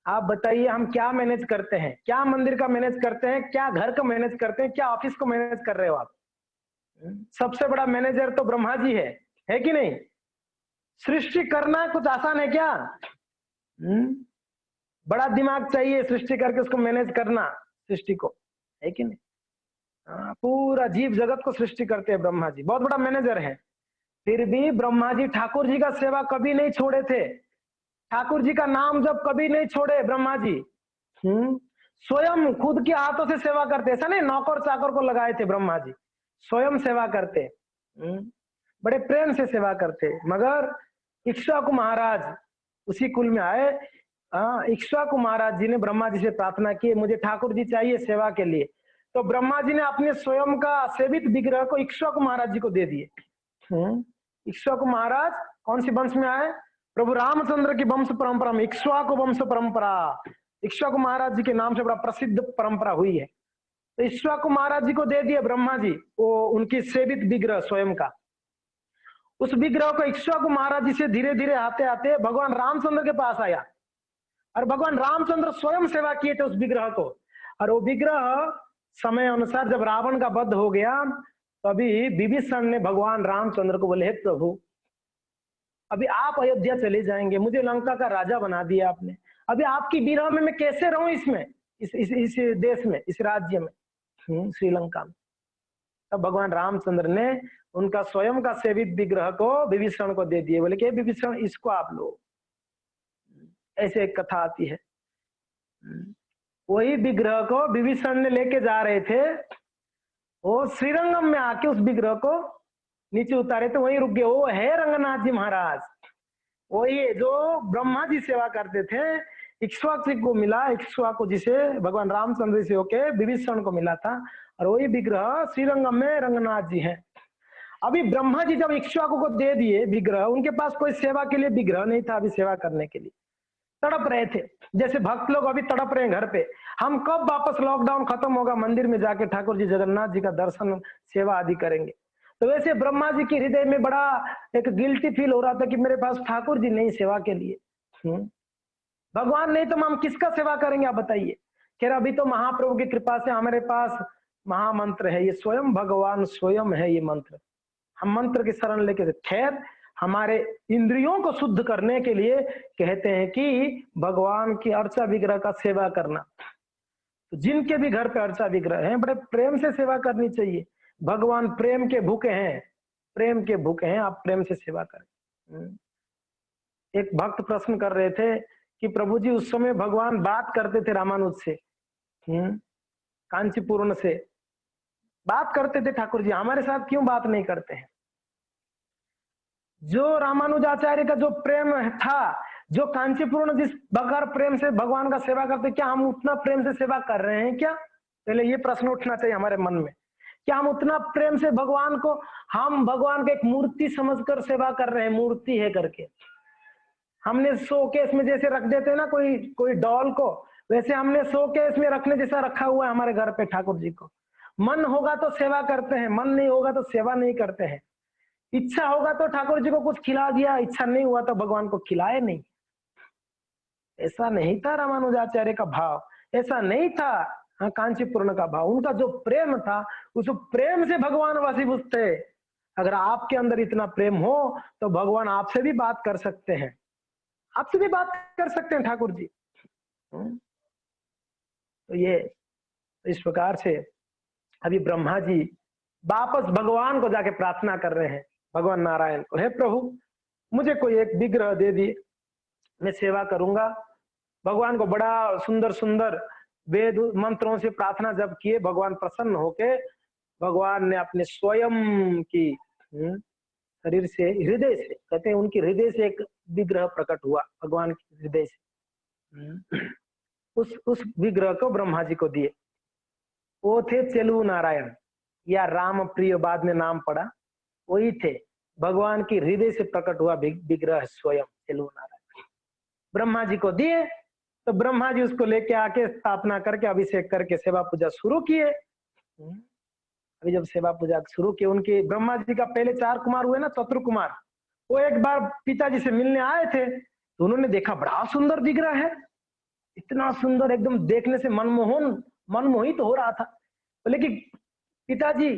आप बताइए हम क्या मैनेज करते हैं? क्या मंदिर का मैनेज करते हैं, क्या घर का मैनेज करते हैं, क्या ऑफिस को मैनेज कर रहे हो आप? सबसे बड़ा मैनेजर तो ब्रह्मा जी है कि नहीं? सृष्टि करना कुछ आसान है क्या? बड़ा दिमाग चाहिए सृष्टि करके उसको मैनेज करना, सृष्टि को, है कि नहीं? पूरा जीव जगत को सृष्टि करते हैं ब्रह्मा जी, बहुत बड़ा मैनेजर है। फिर भी ब्रह्मा जी ठाकुर जी का सेवा कभी नहीं छोड़े थे, ठाकुर जी का नाम जब कभी नहीं छोड़े ब्रह्मा जी। स्वयं खुद के हाथों से सेवा करते, ऐसा नहीं नौकर चाकर को लगाए थे ब्रह्मा जी, स्वयं सेवा करते, बड़े प्रेम से सेवा करते। मगर इक्ष्वाकु महाराज उसी कुल में आए, इक्ष्वाकु महाराज जी ने ब्रह्मा जी से प्रार्थना की मुझे ठाकुर जी चाहिए सेवा के लिए। तो ब्रह्मा जी ने अपने स्वयं का सेवित विग्रह को इक्ष्वाकु महाराज जी को दे दिए। इक्ष्वाकु महाराज कौन सी वंश में आए? प्रभु रामचंद्र की वंश परंपरा में इक्ष्वाकु वंश परंपरा, इक्ष्वाकु महाराज जी के नाम से बड़ा प्रसिद्ध परंपरा हुई है। तो इक्ष्वाकु महाराज जी को दे दिए ब्रह्मा जी, वो उनकी सेवित विग्रह स्वयं का। उस विग्रह को इक्ष्वाकु महाराज जी से धीरे धीरे आते आते भगवान रामचंद्र के पास आया, और भगवान रामचंद्र स्वयं सेवा किए थे उस विग्रह को। और वो विग्रह समय अनुसार जब रावण का वध हो गया, तभी विभीषण ने भगवान रामचंद्र को बोले हे प्रभु अभी आप अयोध्या चले जाएंगे, मुझे लंका का राजा बना दिया आपने, अभी आपकी विरह में मैं कैसे रहूं इसमें, इस देश में, इस राज्य में, श्रीलंका में। तब भगवान रामचंद्र ने उनका स्वयं का सेवित विग्रह को विभीषण को दे दिए, बोले कि विभीषण इसको आप लो। ऐसे एक कथा आती है। वही विग्रह को विभीषण ने लेके जा रहे थे, वो श्रीरंगम में आके उस विग्रह को नीचे उतारे तो वहीं रुक गए। वो है रंगनाथ जी महाराज, वही जो ब्रह्मा जी सेवा करते थे, इक्ष्वाकु जी को मिला, इक्ष्वाकु जी से भगवान रामचंद्र से होके विभीषण को मिला था, और वही विग्रह श्रीरंगम में रंगनाथ जी हैं। अभी ब्रह्मा जी जब इक्ष्वाकु को दे दिए विग्रह, उनके पास कोई सेवा के लिए विग्रह नहीं था अभी सेवा करने के लिए, तड़प रहे थे जैसे भक्त लोग अभी तड़प रहे हैं घर पे, हम कब वापस लॉकडाउन खत्म होगा मंदिर में जाके ठाकुर जी जगन्नाथ जी का दर्शन सेवा आदि करेंगे। तो वैसे ब्रह्मा जी के हृदय में बड़ा एक गिल्टी फील हो रहा था कि मेरे पास ठाकुर जी नहीं सेवा के लिए, भगवान नहीं तो हम किसका सेवा करेंगे आप बताइए। खैर अभी तो महाप्रभु की कृपा से हमारे पास महामंत्र है, ये स्वयं भगवान स्वयं है ये मंत्र, हम मंत्र की शरण लेके। खैर हमारे इंद्रियों को शुद्ध करने के लिए कहते हैं कि भगवान की अर्चा विग्रह का सेवा करना। तो जिनके भी घर पे अर्चा विग्रह है बड़े प्रेम से सेवा करनी चाहिए, भगवान प्रेम के भूखे हैं, प्रेम के भूखे हैं, आप प्रेम से सेवा करें। एक भक्त प्रश्न कर रहे थे कि प्रभु जी उस समय भगवान बात करते थे रामानुज से, कांचीपुरम से बात करते थे ठाकुर जी, हमारे साथ क्यों बात नहीं करते हैं? जो रामानुजाचार्य का जो प्रेम था, जो कांचीपुरम जिस प्रकार प्रेम से भगवान का सेवा करते, क्या हम उतना प्रेम से सेवा कर रहे हैं क्या? पहले ये प्रश्न उठना चाहिए हमारे मन में, क्या हम उतना प्रेम से भगवान को, हम भगवान को एक मूर्ति समझकर सेवा कर रहे हैं, मूर्ति है करके? हमने शोकेस में जैसे रख देते हैं ना कोई डॉल को, वैसे हमने शोकेस में रखने जैसा रखा हुआ है हमारे घर पे ठाकुर जी को। मन होगा तो सेवा करते हैं, मन नहीं होगा तो सेवा नहीं करते हैं। इच्छा होगा तो ठाकुर जी को कुछ खिला दिया, इच्छा नहीं हुआ तो भगवान को खिलाए नहीं। ऐसा नहीं था रामानुजाचार्य का भाव, ऐसा नहीं था कांचीपुरम का भाव। उनका जो प्रेम था, उस प्रेम से भगवान वशीभूत थे। अगर आपके अंदर इतना प्रेम हो तो भगवान आपसे भी बात कर सकते हैं, आपसे भी बात कर सकते हैं ठाकुर जी। तो ये इस प्रकार से अभी ब्रह्मा जी वापस भगवान को जाके प्रार्थना कर रहे हैं, भगवान नारायण को, हे प्रभु मुझे कोई एक विग्रह दे दिए, मैं सेवा करूंगा। भगवान को बड़ा सुंदर सुंदर वेद मंत्रों से प्रार्थना जब किए, भगवान प्रसन्न होके भगवान ने अपने स्वयं की शरीर से, हृदय से, कहते हैं उनकी हृदय से एक विग्रह प्रकट हुआ, भगवान के हृदय से। उस विग्रह को ब्रह्मा जी को दिए। वो थे चेलु नारायण या राम प्रिय, बाद में नाम पड़ा, वही थे। भगवान की हृदय से प्रकट हुआ विग्रह स्वयं चेलु नारायण ब्रह्मा जी को दिए। तो ब्रह्मा जी उसको लेके आके स्थापना करके अभिषेक करके सेवा पूजा शुरू किए। अभी जब सेवा पूजा शुरू किए, उनके ब्रह्मा जी का पहले 4 कुमार हुए ना, चतुर कुमार, वो एक बार पिताजी से मिलने आए थे, तो उन्होंने देखा बड़ा सुंदर विग्रह है, इतना सुंदर, एकदम देखने से मनमोहित हो रहा था। बोले कि पिताजी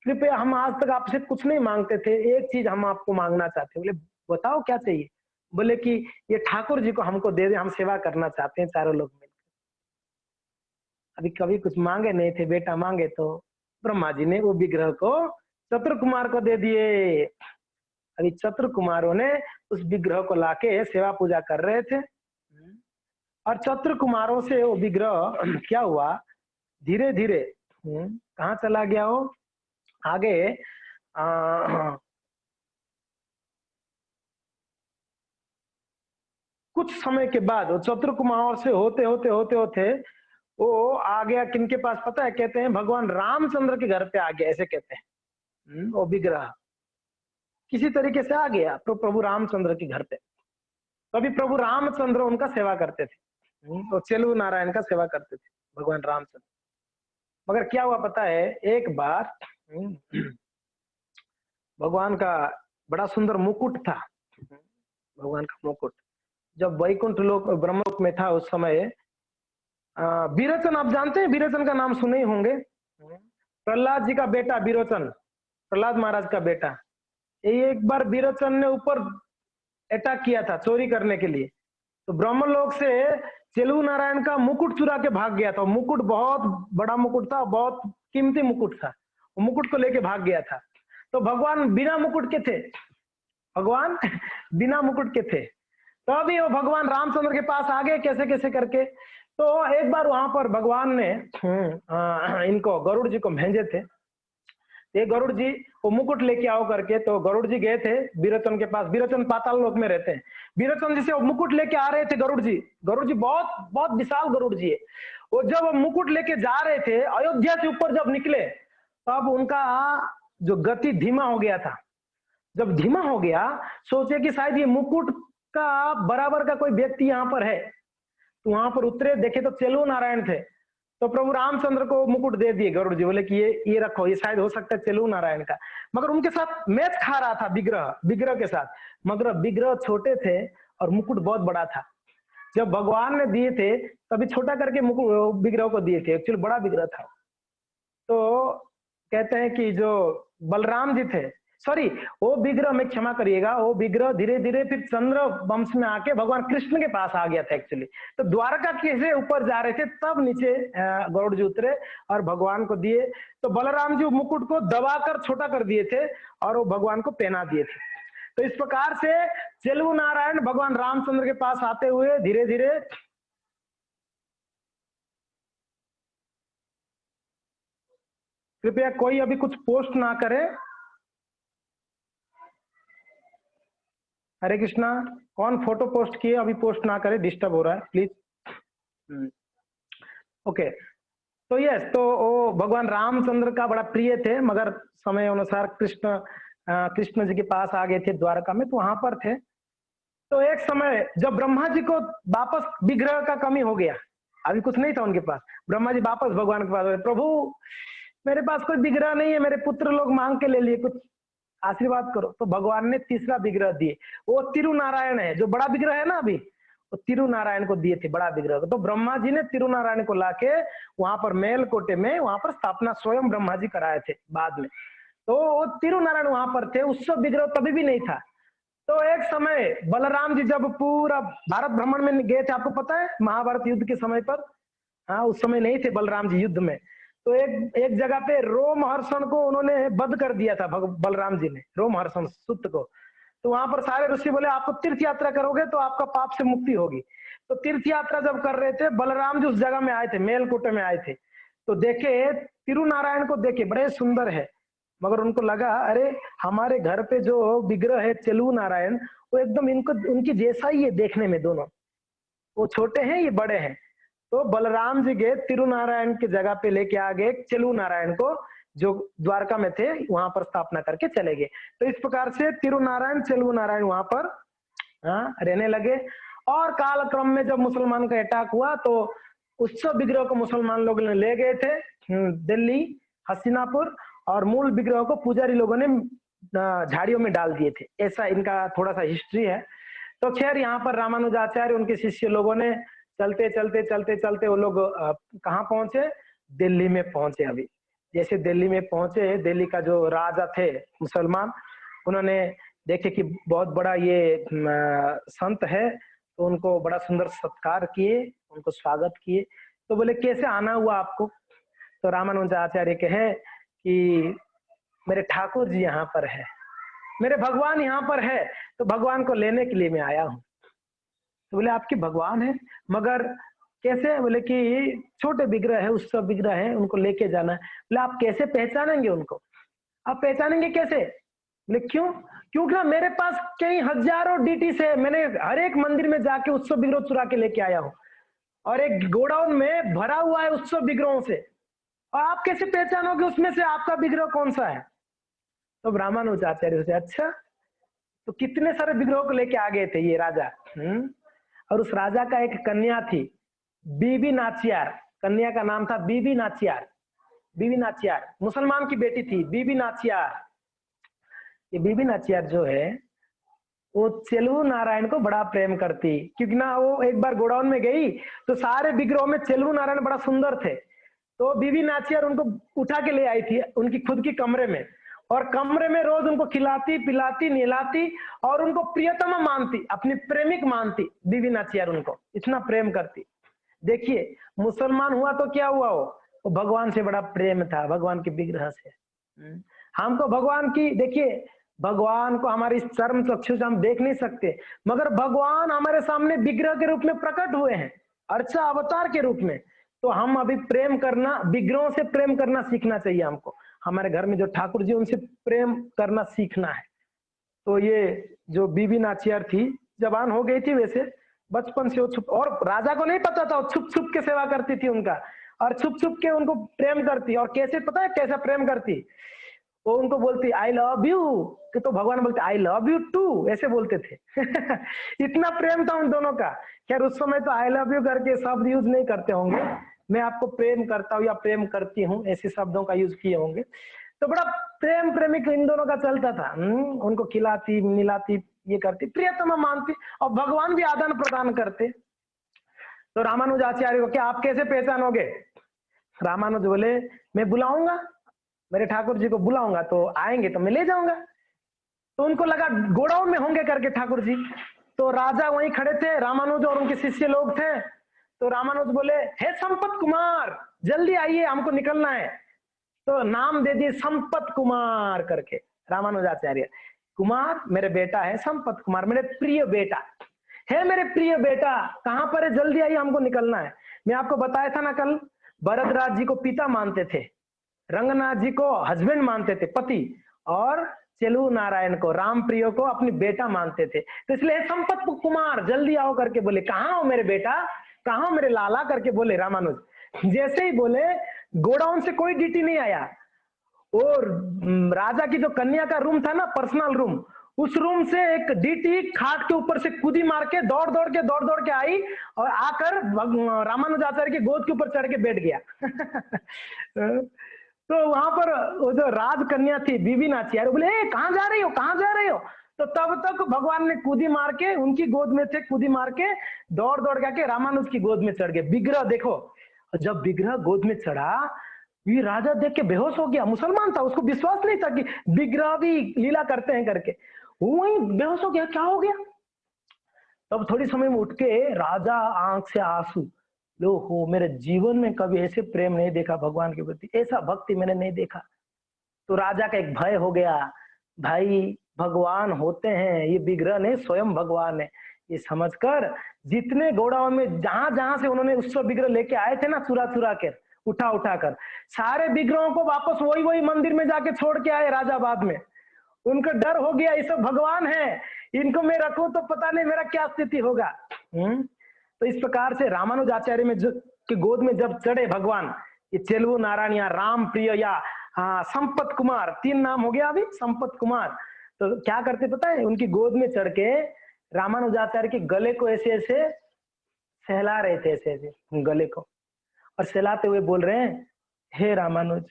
कृपया, हम आज तक आपसे कुछ नहीं मांगते थे, एक चीज हम आपको मांगना चाहते हैं। बोले बताओ क्या चाहिए? बोले कि ये ठाकुर जी को हमको दे दे, हम सेवा करना चाहते हैं चारों लोग मिलकर। अभी कभी कुछ मांगे नहीं थे, बेटा मांगे तो ब्रह्मा जी ने वो विग्रह को चतुर कुमार को दे दिए। अभी चतुर कुमारों ने उस विग्रह को लाके सेवा पूजा कर रहे थे, और चतुर कुमारों से वो विग्रह क्या हुआ, धीरे धीरे कहाँ चला गया वो आगे। कुछ समय के बाद वो चतुर कुमार से होते होते होते होते वो आ गया किनके पास पता है? कहते हैं भगवान रामचंद्र के घर पे आ गया, ऐसे कहते हैं। वो विग्रह किसी तरीके से आ गया तो प्रभु रामचंद्र के घर पे। तो अभी प्रभु रामचंद्र उनका सेवा करते थे, तो चेलु नारायण का सेवा करते थे भगवान रामचंद्र। मगर क्या हुआ पता है, एक बार भगवान का बड़ा सुंदर मुकुट था, भगवान का मुकुट जब वैकुंठ लोक ब्रह्मलोक में था उस समय। विरोचन, आप जानते हैं विरोचन का नाम सुने ही होंगे, प्रहलाद जी का बेटा विरोचन, प्रहलाद महाराज का बेटा। एक बार विरोचन ने ऊपर अटैक किया था चोरी करने के लिए, तो ब्रह्मलोक से चेलु नारायण का मुकुट चुरा के भाग गया था। मुकुट बहुत बड़ा मुकुट था, बहुत कीमती मुकुट था, वो मुकुट को लेके भाग गया था। तो भगवान बिना मुकुट के थे, भगवान बिना मुकुट के थे। तो अभी वो भगवान रामचंद्र के पास आ गए कैसे कैसे करके। तो एक बार वहां पर भगवान ने इनको गरुड़ जी को भेजे थे, ये गरुड़ जी वो मुकुट लेके आओ करके। तो गरुड़ जी गए थे विरोचन के पास, विरोचन पाताल लोक में रहते हैं। विरोचन जी से वो मुकुट लेके आ रहे थे गरुड़ जी, गरुड़ जी बहुत बहुत विशाल गरुड़ जी है। वो जब मुकुट लेके जा रहे थे, अयोध्या से ऊपर जब निकले, तब उनका जो गति धीमा हो गया था। जब धीमा हो गया, सोचे कि शायद ये मुकुट का बराबर का कोई व्यक्ति यहाँ पर है, तो वहां पर उतरे, देखे तो चेलु नारायण थे। तो प्रभु रामचंद्र को मुकुट दे दिए गरुड़ जी, बोले कि ये रखो, ये शायद हो सकता है चेलु नारायण का। मगर उनके साथ मैच खा रहा था विग्रह के साथ, मगर विग्रह छोटे थे और मुकुट बहुत बड़ा था। जब भगवान ने दिए थे तभी छोटा करके मुकुट विग्रह को दिए थे, एक्चुअली बड़ा विग्रह था। तो कहते हैं कि जो बलराम जी थे, सॉरी वो विग्रह में क्षमा करिएगा, वो विग्रह धीरे धीरे फिर चंद्र वंश में आके भगवान कृष्ण के पास आ गया था एक्चुअली। तो द्वारका के ऊपर जा रहे थे, तब नीचे गरुड़ जी उतरे और भगवान को दिए। तो बलराम जी मुकुट को दबाकर छोटा कर दिए थे और वो भगवान को पहना दिए थे। तो इस प्रकार से चेलु नारायण भगवान रामचंद्र के पास आते हुए धीरे धीरे कृपया कोई अभी कुछ पोस्ट ना करे। हरे कृष्णा, कौन फोटो पोस्ट किए अभी पोस्ट ना करे, डिस्टर्ब हो रहा है प्लीज। ओके, तो यस, तो वो भगवान रामचंद्र का बड़ा प्रिय थे, मगर समय अनुसार कृष्ण जी के पास आ गए थे द्वारका में, तो वहां पर थे। तो एक समय जब ब्रह्मा जी को वापस विग्रह का कमी हो गया, अभी कुछ नहीं था उनके पास, ब्रह्मा जी वापस भगवान के पास गए, प्रभु मेरे पास कोई विग्रह नहीं है, मेरे पुत्र लोग मांग के ले लिए, कुछ आशीर्वाद करो। तो भगवान ने तीसरा विग्रह दिए, वो तिरुनारायण है, जो बड़ा विग्रह है ना अभी, वो तिरुनारायण को दिए थे बड़ा विग्रह। तो ब्रह्मा जी ने तिरुनारायण को लाके वहां पर मेलकोटे में वहां पर स्थापना स्वयं ब्रह्मा जी कराए थे बाद में। तो वो तिरुनारायण वहां पर थे, उससे विग्रह तभी भी नहीं था। तो एक समय बलराम जी जब पूरा भारत भ्रमण में गए थे, आपको पता है महाभारत युद्ध के समय पर, हाँ उस समय नहीं थे बलराम जी युद्ध में, तो एक जगह पे रोमहर्षण को उन्होंने वध कर दिया था बलराम जी ने, रोमहर्षण सुत को। तो वहां पर सारे ऋषि बोले आपको तीर्थ यात्रा करोगे तो आपका पाप से मुक्ति होगी। तो तीर्थ यात्रा जब कर रहे थे, बलराम जी उस जगह में आए थे, मेलकोटे में आए थे, तो देखे तिरुनारायण को, देखे बड़े सुंदर है, मगर उनको लगा अरे हमारे घर पे जो विग्रह है चेलु नारायण, वो एकदम इनको उनकी जैसा ही है देखने में, दोनों वो छोटे हैं ये बड़े हैं। तो बलराम जी गए तिरुनारायण की जगह पे लेके आ गए चेलु नारायण को, जो द्वारका में थे, वहां पर स्थापना करके चले गए। तो इस प्रकार से तिरुनारायण चेलु नारायण वहां पर रहने लगे। और कालक्रम में जब मुसलमान का अटैक हुआ तो उत्सव विग्रह को मुसलमान लोग ले गए थे दिल्ली हस्तिनापुर, और मूल विग्रह को पुजारी लोगों ने झाड़ियों में डाल दिए थे। ऐसा इनका थोड़ा सा हिस्ट्री है। तो खैर यहाँ पर रामानुजाचार्य उनके शिष्य लोगों ने चलते चलते चलते चलते वो लोग कहाँ पहुंचे, दिल्ली में पहुंचे। अभी जैसे दिल्ली में पहुंचे, दिल्ली का जो राजा थे मुसलमान, उन्होंने देखे कि बहुत बड़ा ये संत है, तो उनको बड़ा सुंदर सत्कार किए, उनको स्वागत किए। तो बोले कैसे आना हुआ आपको? तो रामानुजाचार्य कहे कि मेरे ठाकुर जी यहाँ पर है, मेरे भगवान यहाँ पर है, तो भगवान को लेने के लिए मैं आया हूँ। तो बोले आपके भगवान है, मगर कैसे? बोले कि छोटे विग्रह है, उत्सव विग्रह है, उनको लेके जाना है। बोले आप कैसे पहचानेंगे उनको? आप पहचानेंगे कैसे? बोले क्यों? क्योंकि ना मेरे पास कई हजारों डीटी से, मैंने हर एक मंदिर में जाके उत्सव विग्रह चुरा के लेके आया हूँ, और एक गोडाउन में भरा हुआ है उत्सव विग्रहों से, और आप कैसे पहचानोगे उसमें से आपका विग्रह कौन सा है? तो ब्राह्मणोचार्य से अच्छा, तो कितने सारे विग्रहों को लेके आ गए थे ये राजा। और उस राजा का एक कन्या थी, बीबी नाचियार, कन्या का नाम था बीबी नाचियार। बीबी नाचियार मुसलमान की बेटी थी, बीबी नाचियार। ये बीबी नाचियार जो है वो चेलु नारायण को बड़ा प्रेम करती, क्योंकि ना वो एक बार गोडाउन में गई तो सारे विग्रहों में चेलु नारायण बड़ा सुंदर थे। तो बीबी नाचियार उनको उठा के ले आई थी उनकी खुद की कमरे में, और कमरे में रोज उनको खिलाती पिलाती नहलाती, और उनको प्रियतमा मानती, अपनी प्रेमिक मानती। बीबी नाचियार उनको इतना प्रेम करती। देखिए मुसलमान हुआ तो क्या हुआ, वो भगवान से बड़ा प्रेम था, भगवान के विग्रह से। हमको भगवान की, देखिए भगवान को हमारी चर्म चक्षु से हम देख नहीं सकते, मगर भगवान हमारे सामने विग्रह के रूप में प्रकट हुए हैं, अर्चा अवतार के रूप में। तो हम अभी प्रेम करना, विग्रहों से प्रेम करना सीखना चाहिए हमको। हमारे घर में जो ठाकुर जी, उनसे प्रेम करना सीखना है। तो ये जो बीबी नाचियार थी, जवान हो गई थी वैसे, बचपन से वो छुप, और राजा को नहीं पता था, वो छुप छुप के सेवा करती थी उनका, और छुप छुप के उनको प्रेम करती। और कैसे पता है कैसा प्रेम करती? वो उनको बोलती आई लव यू, कि तो भगवान बोलते आई लव यू टू, ऐसे बोलते थे। इतना प्रेम था उन दोनों का। खैर उस समय तो आई लव यू करके शब्द यूज नहीं करते होंगे, मैं आपको प्रेम करता हूँ या प्रेम करती हूँ, ऐसे शब्दों का यूज किए होंगे। तो बड़ा प्रेम प्रेमिक इन दोनों का चलता था। उनको खिलाती मिलाती, ये करती, प्रियतमा मानती, और भगवान भी आदान प्रदान करते। तो रामानुजाचार्य को क्या आप कैसे पहचानोगे? रामानुज बोले मैं बुलाऊंगा, मेरे ठाकुर जी को बुलाऊंगा, तो आएंगे तो मैं ले जाऊंगा। तो उनको लगा गोडाउन में होंगे करके ठाकुर जी। तो राजा वहीं खड़े थे, रामानुज और उनके शिष्य लोग थे। तो रामानुज बोले हे संपत कुमार जल्दी आइए, हमको निकलना है। तो नाम दे दिए संपत कुमार करके रामानुजाचार्य। कुमार मेरे बेटा है, संपत कुमार मेरे प्रिय बेटा है, मेरे प्रिय बेटा कहां पर है, जल्दी आइए हमको निकलना है। मैं आपको बताया था ना कल, भरतराज जी को पिता मानते थे, रंगनाथ जी को हस्बैंड मानते थे, पति, और चेलू नारायण को, राम प्रिय को अपनी बेटा मानते थे। तो इसलिए संपत कुमार जल्दी आओ करके बोले, कहाँ हो मेरे बेटा, कहाँ हो मेरे लाला करके बोले रामानुज। जैसे ही बोले, गोडाउन से कोई डीटी नहीं आया, और राजा की जो कन्या का रूम था ना, पर्सनल रूम, उस रूम से एक डीटी खाट के ऊपर से कूदी मार के दौड़ दौड़ के आई और आकर रामानुजाचार्य की गोद के ऊपर चढ़ के बैठ गया। तो वहां पर वो जो राजकन्या थी बीबी नाचियार, बोले कहाँ जा रही हो, कहाँ जा रही हो। तो तब तक भगवान ने कूदी मार के, उनकी गोद में थे, कूदी मार के दौड़ के रामानुज की गोद में चढ़ गए। विग्रह देखो, जब विग्रह गोद में चढ़ा, ये राजा देख के बेहोश हो गया। मुसलमान था, उसको विश्वास नहीं था कि विग्रह भी लीला करते हैं करके, वही बेहोश हो गया। क्या हो गया? तब थोड़ी समय में उठ के राजा आंख से आंसू, लो हो, मेरे जीवन में कभी ऐसे प्रेम नहीं देखा भगवान के प्रति, ऐसा भक्ति मैंने नहीं देखा। तो राजा का एक भय हो गया, भाई भगवान होते हैं, ये विग्रह नहीं स्वयं भगवान है, ये समझकर जितने गोड़ाओं में जहां जहां से उन्होंने उसको विग्रह लेके आए थे ना, चुरा के उठा कर, सारे विग्रहों को वापस वही मंदिर में जाके छोड़ के आए राजाबाद में। उनको डर हो गया, ये सब भगवान है, इनको मैं रखूं तो पता नहीं मेरा क्या स्थिति होगा। तो इस प्रकार से रामानुजाचार्य में की गोद में जब चढ़े भगवान, ये चेलू नारायण या राम प्रिय या संपत कुमार, 3 नाम हो गया अभी, संपत कुमार। तो क्या करते पता है, उनकी गोद में चढ़ के रामानुजाचार्य के गले को ऐसे ऐसे सहला रहे थे, ऐसे ऐसे गले को, और सहलाते हुए बोल रहे हैं, हे रामानुज,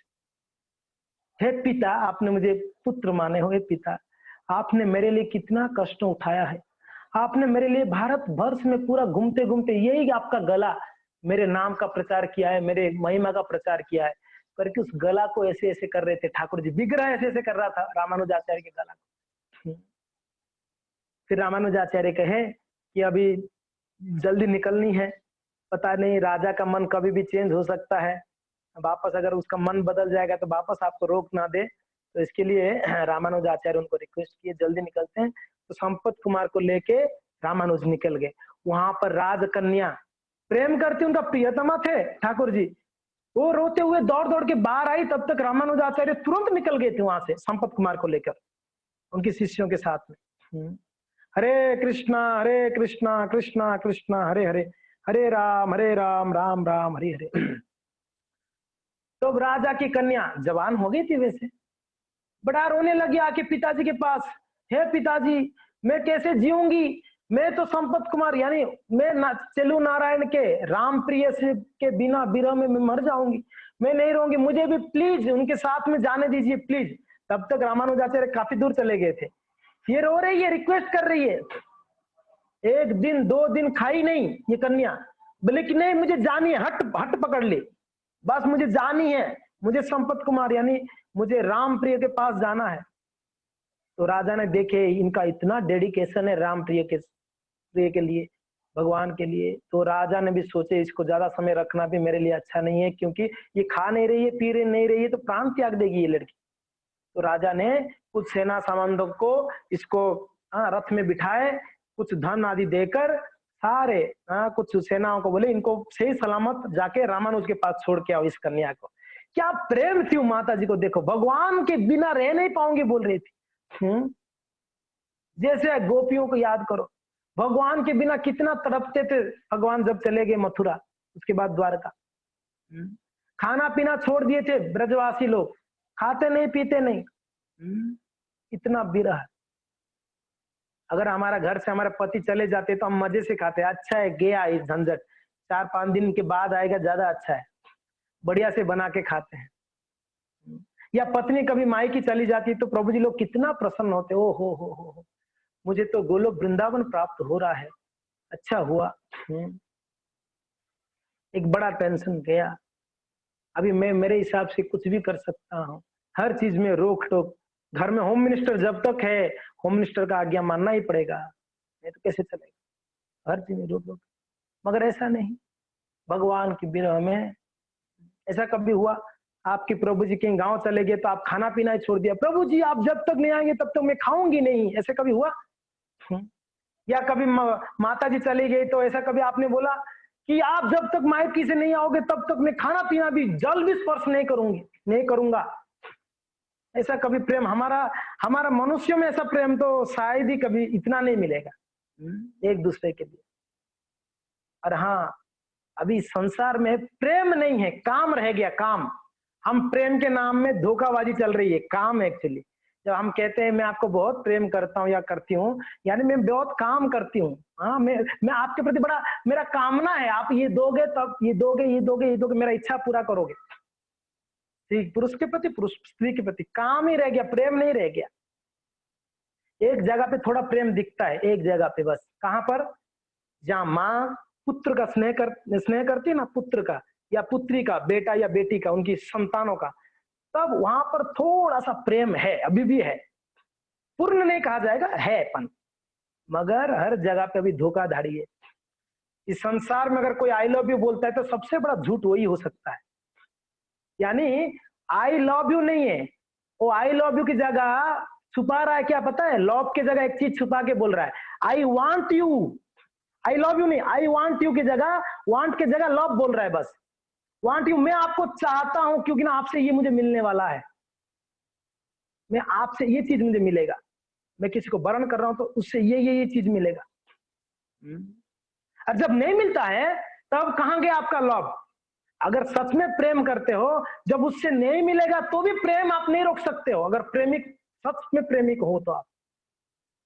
हे पिता, आपने मुझे पुत्र माने हो, हे पिता, आपने मेरे लिए कितना कष्ट उठाया है, आपने मेरे लिए भारत वर्ष में पूरा घूमते घूमते यही आपका गला मेरे नाम का प्रचार किया है, मेरे महिमा का प्रचार किया है करके उस गला को ऐसे ऐसे कर रहे थे ठाकुर जी। विग्रह ऐसे ऐसे कर रहा था रामानुजाचार्य के गला को। फिर रामानुजाचार्य कहे कि अभी जल्दी निकलनी है, पता नहीं राजा का मन कभी भी चेंज हो सकता है, वापस अगर उसका मन बदल जाएगा तो वापस आपको रोक ना दे। तो इसके लिए रामानुजाचार्य उनको रिक्वेस्ट किए जल्दी निकलते हैं। तो संपत कुमार को लेके रामानुज निकल गए। वहां पर राजकन्या प्रेम करती, उनका प्रियतमा थे ठाकुर जी, वो रोते हुए दौड़ के बाहर आई, तब तक रामानुजाचार्य तुरंत निकल गए थे वहां से संपत कुमार को लेकर उनके शिष्यों के साथ में। हरे कृष्णा कृष्णा कृष्णा हरे हरे, हरे राम राम राम हरे हरे। तो राजा की कन्या जवान हो गई थी, वैसे बड़ा रोने लगी आके पिताजी के पास, हे पिताजी मैं कैसे जीऊंगी, मैं तो संपत कुमार यानी मैं चेलू नारायण के राम प्रिय से के बिना विरह में मैं मर जाऊंगी, मैं नहीं रहूंगी, मुझे भी प्लीज उनके साथ में जाने दीजिए प्लीज। तब तक रामानुजाचार्य काफी दूर चले गए थे। ये रो रही है, रिक्वेस्ट कर रही है, 1 दिन 2 दिन खाई नहीं ये कन्या, बोले कि नहीं मुझे जानी है, हट पकड़ ली, बस मुझे जानी है, मुझे संपत कुमार यानी मुझे राम प्रिय के पास जाना है। तो राजा ने देखे इनका इतना डेडिकेशन है राम प्रिय के लिए, भगवान के लिए, तो राजा ने भी सोचे इसको ज्यादा समय रखना भी मेरे लिए अच्छा नहीं है, क्योंकि ये खा नहीं रही है, पी नहीं रही है, तो प्राण त्याग देगी ये लड़की। तो राजा ने कुछ सेना सामंतों को इसको रथ में बिठाए, कुछ धन आदि देकर सारे कुछ सेनाओं को बोले इनको सही सलामत जाके रामानुज के पास छोड़ के आओ इस कन्या को। क्या प्रेम थी माता जी को, देखो भगवान के बिना रह नहीं पाऊंगी बोल रही थी। जैसे गोपियों को याद करो, भगवान के बिना कितना तड़पते थे भगवान जब चले गए मथुरा, उसके बाद द्वारका। खाना पीना छोड़ दिए थे ब्रजवासी लोग, खाते नहीं पीते नहीं, इतना विरह। अगर हमारा घर से हमारे पति चले जाते तो हम मजे से खाते, अच्छा है गया इस झंझट, 4-5 दिन के बाद आएगा ज्यादा अच्छा है, बढ़िया से बना के खाते हैं। या पत्नी कभी माई की चली जाती तो प्रभु जी लोग कितना प्रसन्न होते, ओ हो मुझे तो गोलोक वृंदावन प्राप्त हो रहा है, अच्छा हुआ। एक बड़ा टेंशन गया, अभी मैं मेरे हिसाब से कुछ भी कर सकता हूँ, हर चीज में रोक टोक, घर में होम मिनिस्टर जब तक है होम मिनिस्टर का आज्ञा मानना ही पड़ेगा, नहीं तो कैसे चलेगा, हर चीज में रोक टोक। मगर ऐसा नहीं, भगवान की विरह में ऐसा कभी हुआ आपके प्रभु जी कहीं गांव चले गए तो आप खाना पीना ही छोड़ दिया, प्रभु जी आप जब तक नहीं आएंगे तब तक मैं खाऊंगी नहीं, ऐसे कभी हुआ? या कभी माता जी चली गई तो ऐसा कभी आपने बोला कि आप जब तक मायके से नहीं आओगे तब तक मैं खाना पीना भी जल भी स्पर्श नहीं करूंगी, नहीं करूंगा? ऐसा कभी प्रेम हमारा हमारा मनुष्य में ऐसा प्रेम तो शायद ही कभी इतना नहीं मिलेगा एक दूसरे के लिए। और हाँ, अभी संसार में प्रेम नहीं है, काम रह गया, काम। हम प्रेम के नाम में धोखाबाजी चल रही है, काम एक्चुअली। जब हम कहते हैं मैं आपको बहुत प्रेम करता हूँ या करती हूँ, यानी मैं बहुत काम करती हूँ। हाँ, मैं आपके प्रति बड़ा मेरा कामना है, आप ये दोगे तब ये दोगे, ये दोगे, ये दोगे, मेरा इच्छा पूरा करोगे। ठीक, पुरुष के प्रति पुरुष, स्त्री के प्रति काम ही रह गया, प्रेम नहीं रह गया। एक जगह पे थोड़ा प्रेम दिखता है, एक जगह पे बस। कहां पर? जहां माँ पुत्र का स्नेह करती है ना, पुत्र का या पुत्री का, बेटा या बेटी का, उनकी संतानों का, तब वहां पर थोड़ा सा प्रेम है, अभी भी है। पूर्ण नहीं कहा जाएगा, है पन, मगर हर जगह पे अभी धोखाधड़ी है। इस संसार में अगर कोई आई लव यू बोलता है तो सबसे बड़ा झूठ वही हो सकता है। यानी आई लव यू नहीं है, वो आई लव यू की जगह छुपा रहा है, क्या पता है? लव की जगह एक चीज छुपा के बोल रहा है, I want you. I love you नहीं, आई वांट यू की जगह, वांट की जगह लव बोल रहा है बस। वांट यू, मैं आपको चाहता हूं क्योंकि ना आपसे ये मुझे मिलने वाला है, मैं आपसे ये चीज मुझे मिलेगा, मैं किसी को वर्ण कर रहा हूं तो उससे ये चीज मिलेगा। और जब नहीं मिलता है तब कहां गया आपका लव? अगर सच में प्रेम करते हो, जब उससे नहीं मिलेगा तो भी प्रेम आप नहीं रोक सकते हो, अगर प्रेमिक सच में प्रेमिक हो तो आप।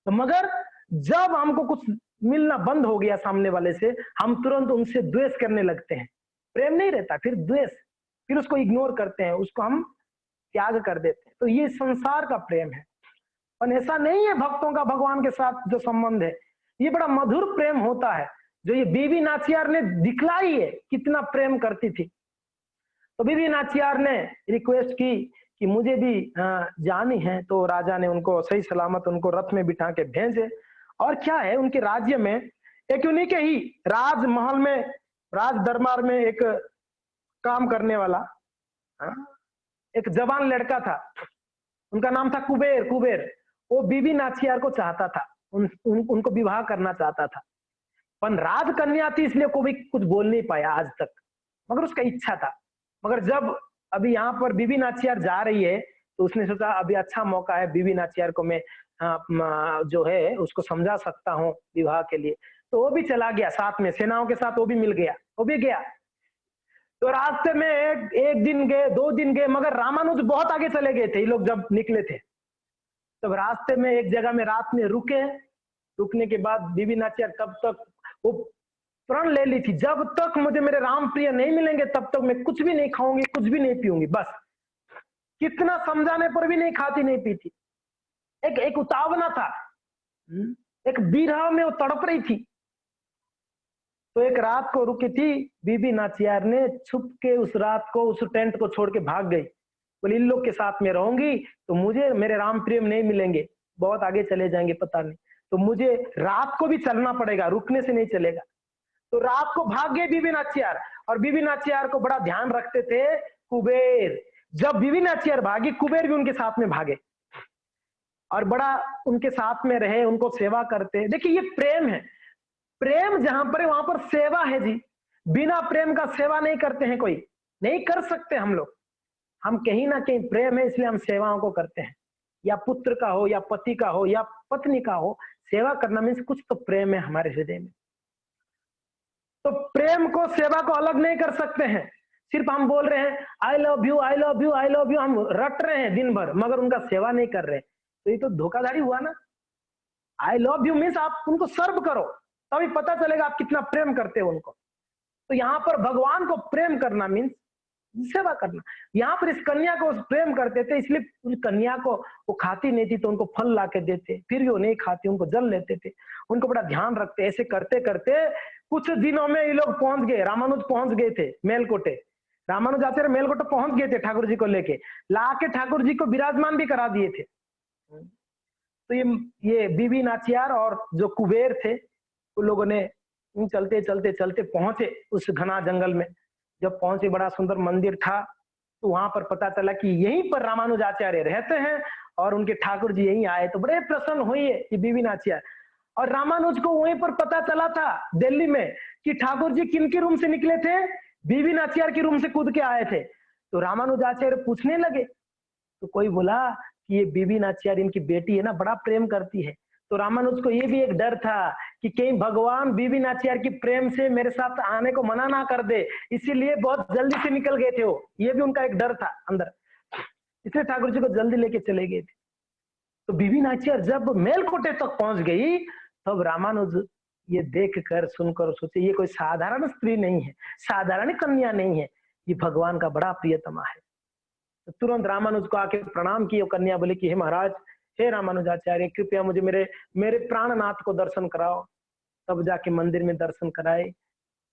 तो मगर जब हमको कुछ मिलना बंद हो गया सामने वाले से, हम तुरंत उनसे द्वेष करने लगते हैं। प्रेम नहीं रहता, फिर द्वेष, फिर उसको इग्नोर करते हैं, उसको हम त्याग कर देते हैं। तो ये संसार का प्रेम है, और ऐसा नहीं है भक्तों का भगवान के साथ जो संबंध है, ये बड़ा मधुर प्रेम होता है, जो ये बीबी नाचियार ने दिखलाई है कितना प्रेम करती थी। तो बीबी नाचियार ने रिक्वेस्ट की कि मुझे भी जानी है, तो राजा ने उनको सही सलामत उनको रथ में बिठा के भेजे। और क्या है, उनके राज्य में एक उन्हीं के ही राजमहल में, राज दरबार में एक काम करने वाला एक जवान लड़का था, उनका नाम था कुबेर। कुबेर वो बीबी नाचियार को चाहता था, उनको विवाह करना चाहता था, पर राजकन्या थी इसलिए कोई कुछ बोल नहीं पाया आज तक, मगर उसका इच्छा था। मगर जब अभी यहाँ पर बीबी नाचियार जा रही है तो उसने सोचा अभी अच्छा मौका है, बीबी नाचियार को मैं जो है उसको समझा सकता हूँ विवाह के लिए। तो वो भी चला गया साथ में, सेनाओं के साथ वो भी मिल गया, वो भी गया। तो रास्ते में एक दिन गए, 2 दिन गए, मगर रामानुज बहुत आगे चले गए थे ये लोग जब निकले थे। तब रास्ते में एक जगह में रात में रुके, रुकने के बाद बीबी नाचियार तब तक वो प्रण ले ली थी, जब तक मुझे मेरे राम प्रिय नहीं मिलेंगे तब तक मैं कुछ भी नहीं खाऊंगी, कुछ भी नहीं पीऊंगी। बस कितना समझाने पर भी नहीं खाती नहीं पीती, एक उतावना था, एक विरह में वो तड़प रही थी। तो एक रात को रुकी थी, बीबी नाचियार ने छुप के उस रात को उस टेंट को छोड़ के भाग गई, बोले इन लोग के साथ में रहूंगी तो मुझे मेरे राम प्रेम नहीं मिलेंगे, बहुत आगे चले जाएंगे पता नहीं, तो मुझे रात को भी चलना पड़ेगा, रुकने से नहीं चलेगा। तो रात को भाग गए बीबी नाचियार, और बीबी नाचियार को बड़ा ध्यान रखते थे कुबेर। जब बीबी नाचियार भागी, कुबेर भी उनके साथ में भागे और बड़ा उनके साथ में रहे, उनको सेवा करते। देखिए ये प्रेम है, प्रेम जहां पर है वहां पर सेवा है जी। बिना प्रेम का सेवा नहीं करते हैं, कोई नहीं कर सकते हम लोग। हम कहीं ना कहीं प्रेम है इसलिए हम सेवाओं को करते हैं, या पुत्र का हो या पति का हो या पत्नी का हो, सेवा करना मीन्स कुछ तो प्रेम है हमारे हृदय में। तो प्रेम को सेवा को अलग नहीं कर सकते हैं। सिर्फ हम बोल रहे हैं I love you I love you I love you, हम रट रहे हैं दिन भर मगर उनका सेवा नहीं कर रहे, तो ये तो धोखाधड़ी हुआ ना। आई लव यू मीन्स आप उनको सर्व करो, तभी पता चलेगा आप कितना प्रेम करते हो उनको। तो यहाँ पर भगवान को प्रेम करना मीन्स सेवा करना। यहाँ पर इस कन्या को प्रेम करते थे इसलिए उस कन्या को वो खाती नहीं थी तो उनको फल ला के देते, फिर भी वो नहीं खाती, उनको जल लेते थे, उनको बड़ा ध्यान रखते। ऐसे करते करते कुछ दिनों में ये लोग पहुंच गए, रामानुज पहुंच गए थे मेलकोटे। रामानुज आचार्य मेलकोटे पहुंच गए थे ठाकुर जी को लेके, ला के ठाकुर जी को विराजमान भी करा दिए थे। तो ये बीबी नाचियार और जो कुबेर थे उन लोगों ने चलते चलते चलते पहुंचे उस घना जंगल में। जब पहुंचे बड़ा सुंदर मंदिर था, तो वहां पर पता चला कि यहीं पर रामानुजाचार्य रहते हैं और उनके ठाकुर जी यहीं आए, तो बड़े प्रसन्न हुए कि बीबी नाचियार। और रामानुज को वहीं पर पता चला था दिल्ली में कि ठाकुर जी किन के रूम से निकले थे, बीबी नाचियार के रूम से कूद के आए थे। तो रामानुजाचार्य पूछने लगे, तो कोई बोला कि ये बीबी नाचियार इनकी बेटी है ना, बड़ा प्रेम करती है। तो रामानुज को ये भी एक डर था कि कहीं भगवान बीबी नाचियार की प्रेम से मेरे साथ आने को मना ना कर दे, इसीलिए बहुत जल्दी से निकल गए थे वो, ये भी उनका एक डर था अंदर, इसलिए ठाकुर जी को जल्दी लेके चले गए थे। तो बीबी नाचियार जब मेलकोटे तक पहुंच गई, तब रामानुज ये देख कर सुनकर सोचे ये कोई साधारण स्त्री नहीं है, साधारण कन्या नहीं है, ये भगवान का बड़ा प्रियतमा है। तो तुरंत रामानुज को आके प्रणाम किए। कन्या बोले कि हे महाराज, हे रामानुजाचार्य, कृपया मुझे मेरे मेरे प्राणनाथ को दर्शन कराओ। तब जाके मंदिर में दर्शन कराए।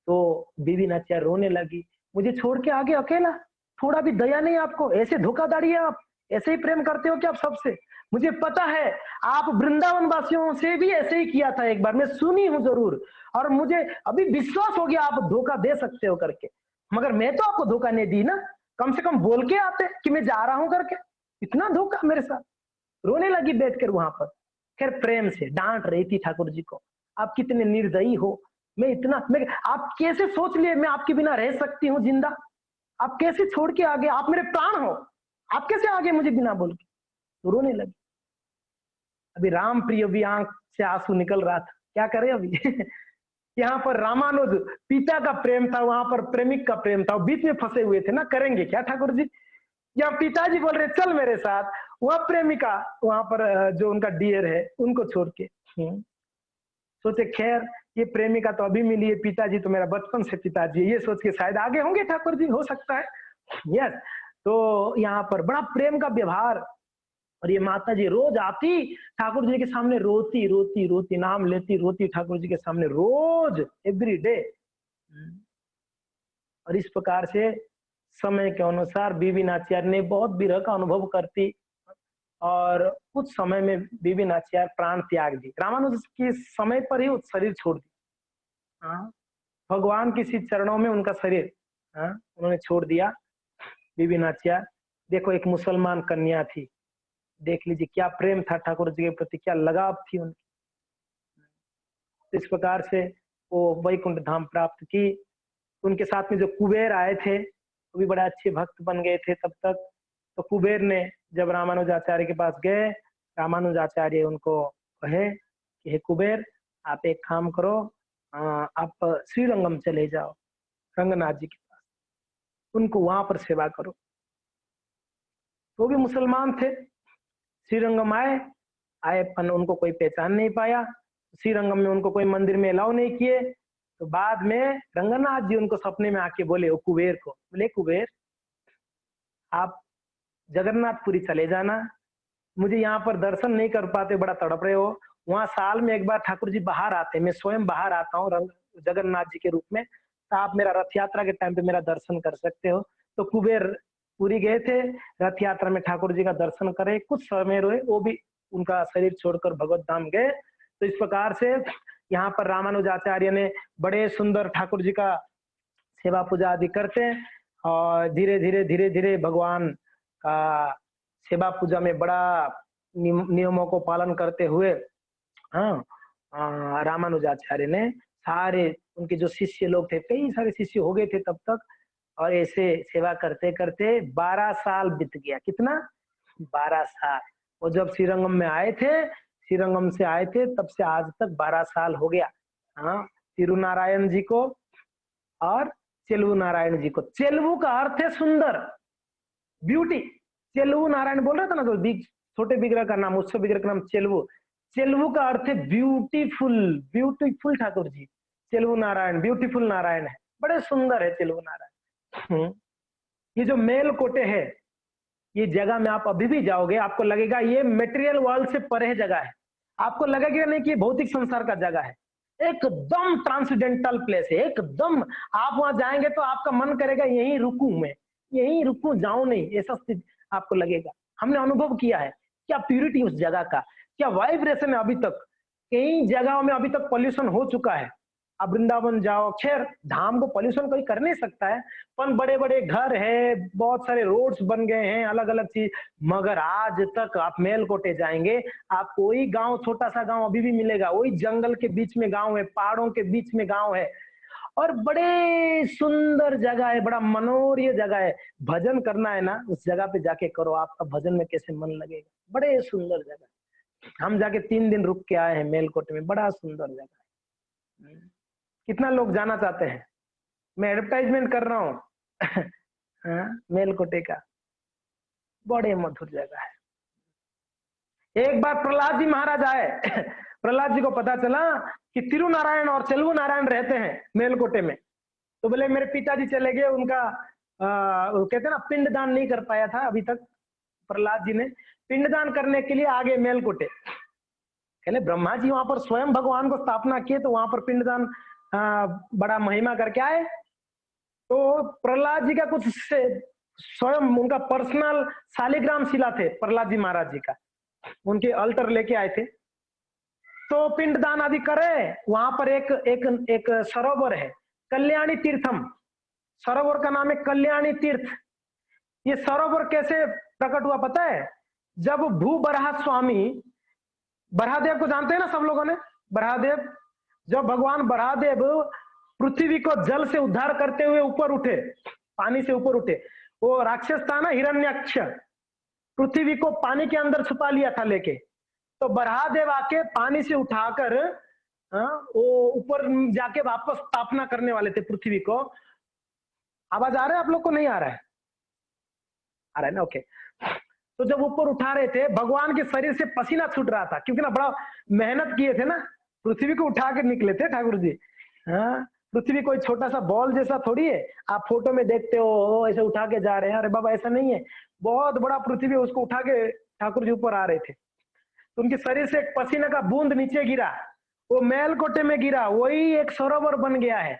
तो बीबी नाचियार रोने लगी, मुझे छोड़ के आगे अकेला, थोड़ा भी दया नहीं आपको, ऐसे धोखाधड़ी है आप, ऐसे ही प्रेम करते हो क्या आप सबसे? मुझे पता है आप वृंदावन वासियों से भी ऐसे ही किया था एक बार, मैं सुनी हूं जरूर, और मुझे अभी विश्वास हो गया आप धोखा दे सकते हो करके, मगर मैं तो आपको धोखा नहीं दी ना, कम से कम बोल के आते कि मैं जा रहा हूं करके, इतना धोखा मेरे साथ। रोने लगी बैठकर वहां पर। खैर प्रेम से डांट रही थी ठाकुर जी को, आप कितने निर्दयी हो, मैं आप कैसे सोच लिए मैं आपके बिना रह सकती हूँ जिंदा, आप कैसे छोड़ के आगे, आप मेरे प्राण हो, आप कैसे आगे मुझे बिना बोल के? तो रोने लगी। अभी राम प्रिय भी आंख से आंसू निकल रहा था, क्या करे अभी यहाँ पर रामानुज पिता का प्रेम था, वहां पर प्रेमिक का प्रेम था, बीच में फंसे हुए थे ना, करेंगे क्या ठाकुर जी? या पिताजी बोल रहे चल मेरे साथ, वह प्रेमिका वहां पर जो उनका डियर है उनको छोड़ के। सोचे खैर ये प्रेमिका तो अभी मिली है, पिताजी तो मेरा बचपन से पिताजी है, ये सोच के शायद आगे होंगे ठाकुर जी, हो सकता है। यस, तो यहाँ पर बड़ा प्रेम का व्यवहार। और ये माता जी रोज आती ठाकुर जी के सामने, रोती रोती रोती नाम लेती, रोती ठाकुर जी के सामने रोज, एवरी डे। और इस प्रकार से समय के अनुसार बीबी नाचियार ने बहुत विरह का अनुभव करती, और कुछ समय में बीबी नाचियार प्राण त्याग दी, रामानुज के समय पर ही उस शरीर छोड़ दी। हाँ, भगवान किसी चरणों में उनका शरीर उन्होंने छोड़ दिया। बीबी नाचियार देखो एक मुसलमान कन्या थी, देख लीजिए क्या प्रेम था ठाकुर जी के प्रति, क्या लगाव थी उनकी। इस प्रकार से वो वैकुंठ धाम प्राप्त की। उनके साथ में जो कुबेर आए थे वो भी बड़े अच्छे भक्त बन गए थे तब तक। तो कुबेर ने जब रामानुजाचार्य के पास गए, रामानुजाचार्य उनको कहे कि हे कुबेर, आप एक काम करो, आप श्रीरंगम चले जाओ रंगनाथ जी के पास, उनको वहां पर सेवा करो। वो भी मुसलमान थे, श्रीरंगम आए पर उनको कोई पहचान नहीं पाया, श्रीरंगम में उनको कोई मंदिर में अलाउ नहीं किए। तो बाद में रंगनाथ जी उनको सपने में आके बोले, वो कुबेर को बोले, कुबेर आप जगन्नाथपुरी चले जाना, मुझे यहाँ पर दर्शन नहीं कर पाते, बड़ा तड़प रहे हो, वहां साल में एक बार ठाकुर जी बाहर आते, मैं स्वयं बाहर आता हूँ रंग जगन्नाथ जी के रूप में, तो आप मेरा रथ यात्रा के टाइम पे मेरा दर्शन कर सकते हो। तो कुबेर पूरी गए थे, रथ यात्रा में ठाकुर जी का दर्शन करे, कुछ समय रहे, वो भी उनका शरीर छोड़कर भगवत धाम गए। तो इस प्रकार से यहाँ पर रामानुजाचार्य ने बड़े सुंदर ठाकुर जी का सेवा पूजा आदि करते हैं, और धीरे धीरे धीरे धीरे भगवान का सेवा पूजा में बड़ा नियमों को पालन करते हुए रामानुजाचार्य ने सारे उनके जो शिष्य लोग थे, कई सारे शिष्य हो गए थे तब तक, और ऐसे सेवा करते करते 12 साल बीत गया। कितना? 12 साल। वो जब श्रीरंगम में आए थे, श्रीरंगम से आए थे, तब से आज तक 12 साल हो गया। तिरुनारायण जी को और चेलू नारायण जी को। चेलू का अर्थ है सुंदर, ब्यूटी। चेलू नारायण बोल रहा था ना, तो छोटे विग्रह का नाम, उत्सव विग्रह का नाम चेलू। चेलू का अर्थ है beautiful, beautiful Thakur ji. चेलू Narayan beautiful Narayan है, बड़े सुंदर है चेलू नारायण। ये जो मेल कोटे है, ये जगह में आप अभी भी जाओगे, आपको लगेगा ये मेटेरियल वर्ल्ड से परे जगह है, आपको लगेगा नहीं कि भौतिक संसार का जगह है, एकदम ट्रांसडेंटल प्लेस है, एकदम। आप वहां जाएंगे तो आपका मन करेगा यहीं रुकूं मैं, यहीं रुकूं, जाऊं नहीं, ऐसा स्थिति आपको लगेगा। हमने अनुभव किया है क्या प्यूरिटी उस जगह का, क्या वाइब्रेशन है। अभी तक कई जगहों में अभी तक पॉल्यूशन हो चुका है, आप वृंदावन जाओ, खैर धाम को पॉल्यूशन कोई कर नहीं सकता है, पर बड़े बड़े घर है, बहुत सारे रोड्स बन गए हैं, अलग अलग चीज, मगर आज तक आप मेलकोटे जाएंगे, आपको वही गांव, छोटा सा गांव अभी भी मिलेगा, वही जंगल के बीच में गांव है, पहाड़ों के बीच में गांव है, और बड़े सुंदर जगह है, बड़ा मनोहर जगह है। भजन करना है ना, उस जगह पे जाके करो, आपका भजन में कैसे मन लगेगा, बड़े सुंदर जगह। हम जाके 3 दिन रुक के आए हैं मेलकोटे में, बड़ा सुंदर जगह है। कितना लोग जाना चाहते हैं, मैं एडवर्टाइजमेंट कर रहा हूँ हाँ, मेलकोटे का बड़े मधुर जगह है। एक बार प्रहलाद जी महाराज आए प्रहलाद जी को पता चला कि तिरुनारायण और चलू नारायण रहते हैं मेलकोटे में, तो बोले मेरे पिताजी चले गए, उनका कहते हैं ना पिंडदान नहीं कर पाया था अभी तक, प्रहलाद जी ने पिंडदान करने के लिए आगे मेलकोटे। कहले ब्रह्मा जी वहां पर स्वयं भगवान को स्थापना किए, तो वहां पर पिंडदान बड़ा महिमा करके आए। तो प्रहलाद जी का कुछ स्वयं उनका पर्सनल शालिग्राम शिला थे प्रहलाद जी महाराज जी का, उनके अल्टर लेके आए थे, तो पिंडदान आदि करे। वहां पर एक सरोवर है, कल्याणी तीर्थम, सरोवर का नाम है कल्याणी तीर्थ। ये सरोवर कैसे प्रकट हुआ पता है? जब भू बराह स्वामी, बराहदेव को जानते हैं ना सब लोगों ने, बराहदेव, जब भगवान बराहदेव पृथ्वी को जल से उद्धार करते हुए ऊपर उठे, पानी से ऊपर उठे, वो राक्षस था ना हिरण्याक्ष, पृथ्वी को पानी के अंदर छुपा लिया था लेके, तो बराहदेव आके पानी से उठाकर वो ऊपर जाके वापस स्थापना करने वाले थे पृथ्वी को। आवाज आ रहा है आप लोग को? नहीं आ रहा है? आ रहा है ना, ओके। तो जब ऊपर उठा रहे थे, भगवान के शरीर से पसीना छूट रहा था, क्योंकि ना बड़ा मेहनत किए थे ना, पृथ्वी को उठा के निकले थे ठाकुर जी। हाँ, पृथ्वी कोई छोटा सा बॉल जैसा थोड़ी है, आप फोटो में देखते हो ऐसे उठा के जा रहे हैं, अरे बाबा ऐसा नहीं है, बहुत बड़ा पृथ्वी, उसको उठा के ठाकुर जी ऊपर आ रहे थे। तो उनके शरीर से एक पसीने का बूंद नीचे गिरा, वो मेलकोटे में गिरा, वही एक सरोवर बन गया है,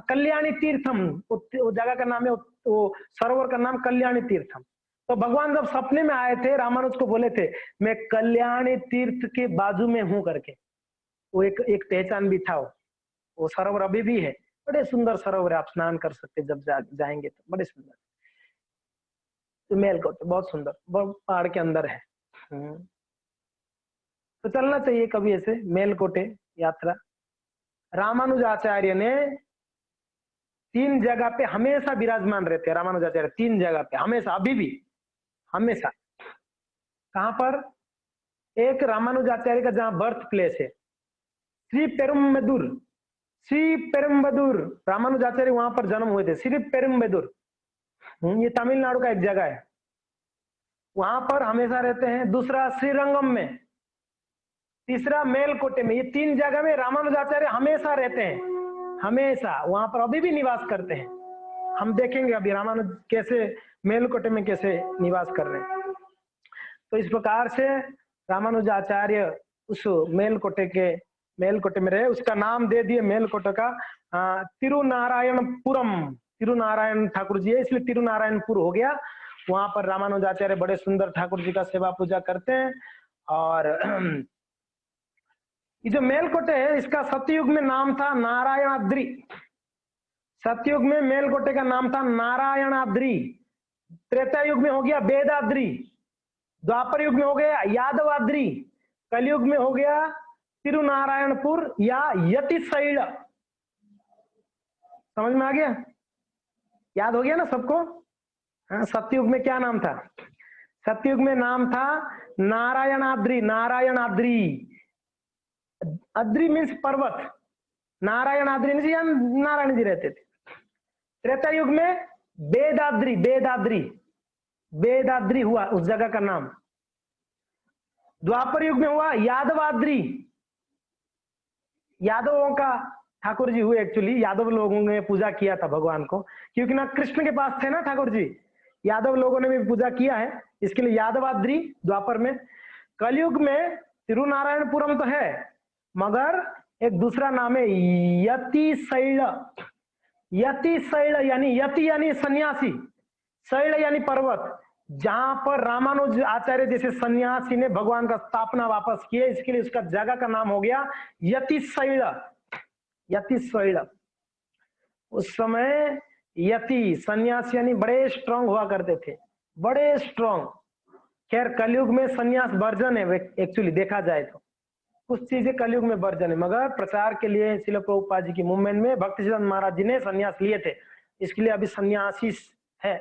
कल्याणी तीर्थम, वो जगह का नाम है, वो सरोवर का नाम कल्याणी तीर्थम। तो भगवान जब सपने में आए थे, रामानुज को बोले थे मैं कल्याणी तीर्थ के बाजू में हूं करके, वो एक पहचान भी था। वो सरोवर अभी भी है, बड़े सुंदर सरोवर है, आप स्नान कर सकते जब जाएंगे तो, बड़े सुंदर। तो मेलकोटे बहुत सुंदर, पहाड़ के अंदर है। तो चलना चाहिए कभी ऐसे मेलकोटे यात्रा। रामानुजाचार्य ने 3 जगह पे हमेशा विराजमान रहते हैं, रामानुजाचार्य 3 जगह पे हमेशा, अभी भी हमेशा। कहां पर? एक रामानुजाचार्य का जहां बर्थ प्लेस है, श्री पेरुम्बदूर, श्री पेरुम्बदूर, रामानुजाचार्य वहां पर जन्म हुए थे, श्री पेरुम्बदूर, ये तमिलनाडु का एक जगह है, वहां पर हमेशा रहते हैं। दूसरा श्रीरंगम में, तीसरा मेलकोटे में, ये 3 जगह में रामानुजाचार्य हमेशा रहते हैं, हमेशा वहां पर अभी भी निवास करते हैं। हम देखेंगे अभी रामानुज कैसे मेलकोटे में कैसे निवास कर रहे हैं। तो इस प्रकार से रामानुजाचार्य उस मेलकोटे में रहे, उसका नाम दे दिए मेलकोटे का तिरुनारायणपुरम, तिरुनारायण ठाकुर जी है इसलिए तिरुनारायणपुर हो गया। वहां पर रामानुजाचार्य बड़े सुंदर ठाकुर जी का सेवा पूजा करते हैं। और ये जो मेलकोटे है, इसका सतयुग में नाम था नारायणाद्रि, सतयुग में मेलकोटे का नाम था नारायणाद्रि, त्रेता युग में हो गया वेदाद्रि, द्वापर युग में हो गया यादवाद्रि, कलयुग में हो गया तिरुनारायणपुर या यतिशैल। समझ में आ गया? याद हो गया ना सबको? हाँ, सतयुग में क्या नाम था? सतयुग में नाम था नारायणाद्रि, नारायणाद्रि, अद्रि मीन्स पर्वत, नारायणाद्रि मीन्स यहाँ नारायण जी रहते थे। त्रेता युग में वेदाद्रि, वेदाद्रि, वेदाद्रि हुआ उस जगह का नाम। द्वापर युग में हुआ यादवाद्रि, यादवों का ठाकुर जी हुए, एक्चुअली यादव लोगों ने पूजा किया था भगवान को, क्योंकि ना कृष्ण के पास थे ना ठाकुर जी, यादव लोगों ने भी पूजा किया है, इसके लिए यादवाद्रि द्वापर में। कलयुग में तिरुनारायणपुरम तो है, मगर एक दूसरा नाम है यतिशैल, यतिशैल यानी यति यानी सन्यासी, शैल यानी पर्वत, जहां पर रामानुज आचार्य जैसे सन्यासी ने भगवान का स्थापना वापस किए, इसके लिए उसका जगह का नाम हो गया यतिशैल। यति शैल। उस समय यति सन्यासी यानी बड़े स्ट्रांग हुआ करते थे, बड़े स्ट्रांग। खैर कलयुग में सन्यास वर्जन है एक्चुअली देखा जाए तो, कुछ चीजें कलयुग में वर्जन है, मगर प्रचार के लिए श्रील प्रभुपाद जी की मूवमेंट में भक्ति सिद्धांत महाराज जी ने सन्यास लिए थे, इसके लिए अभी सन्यासी है।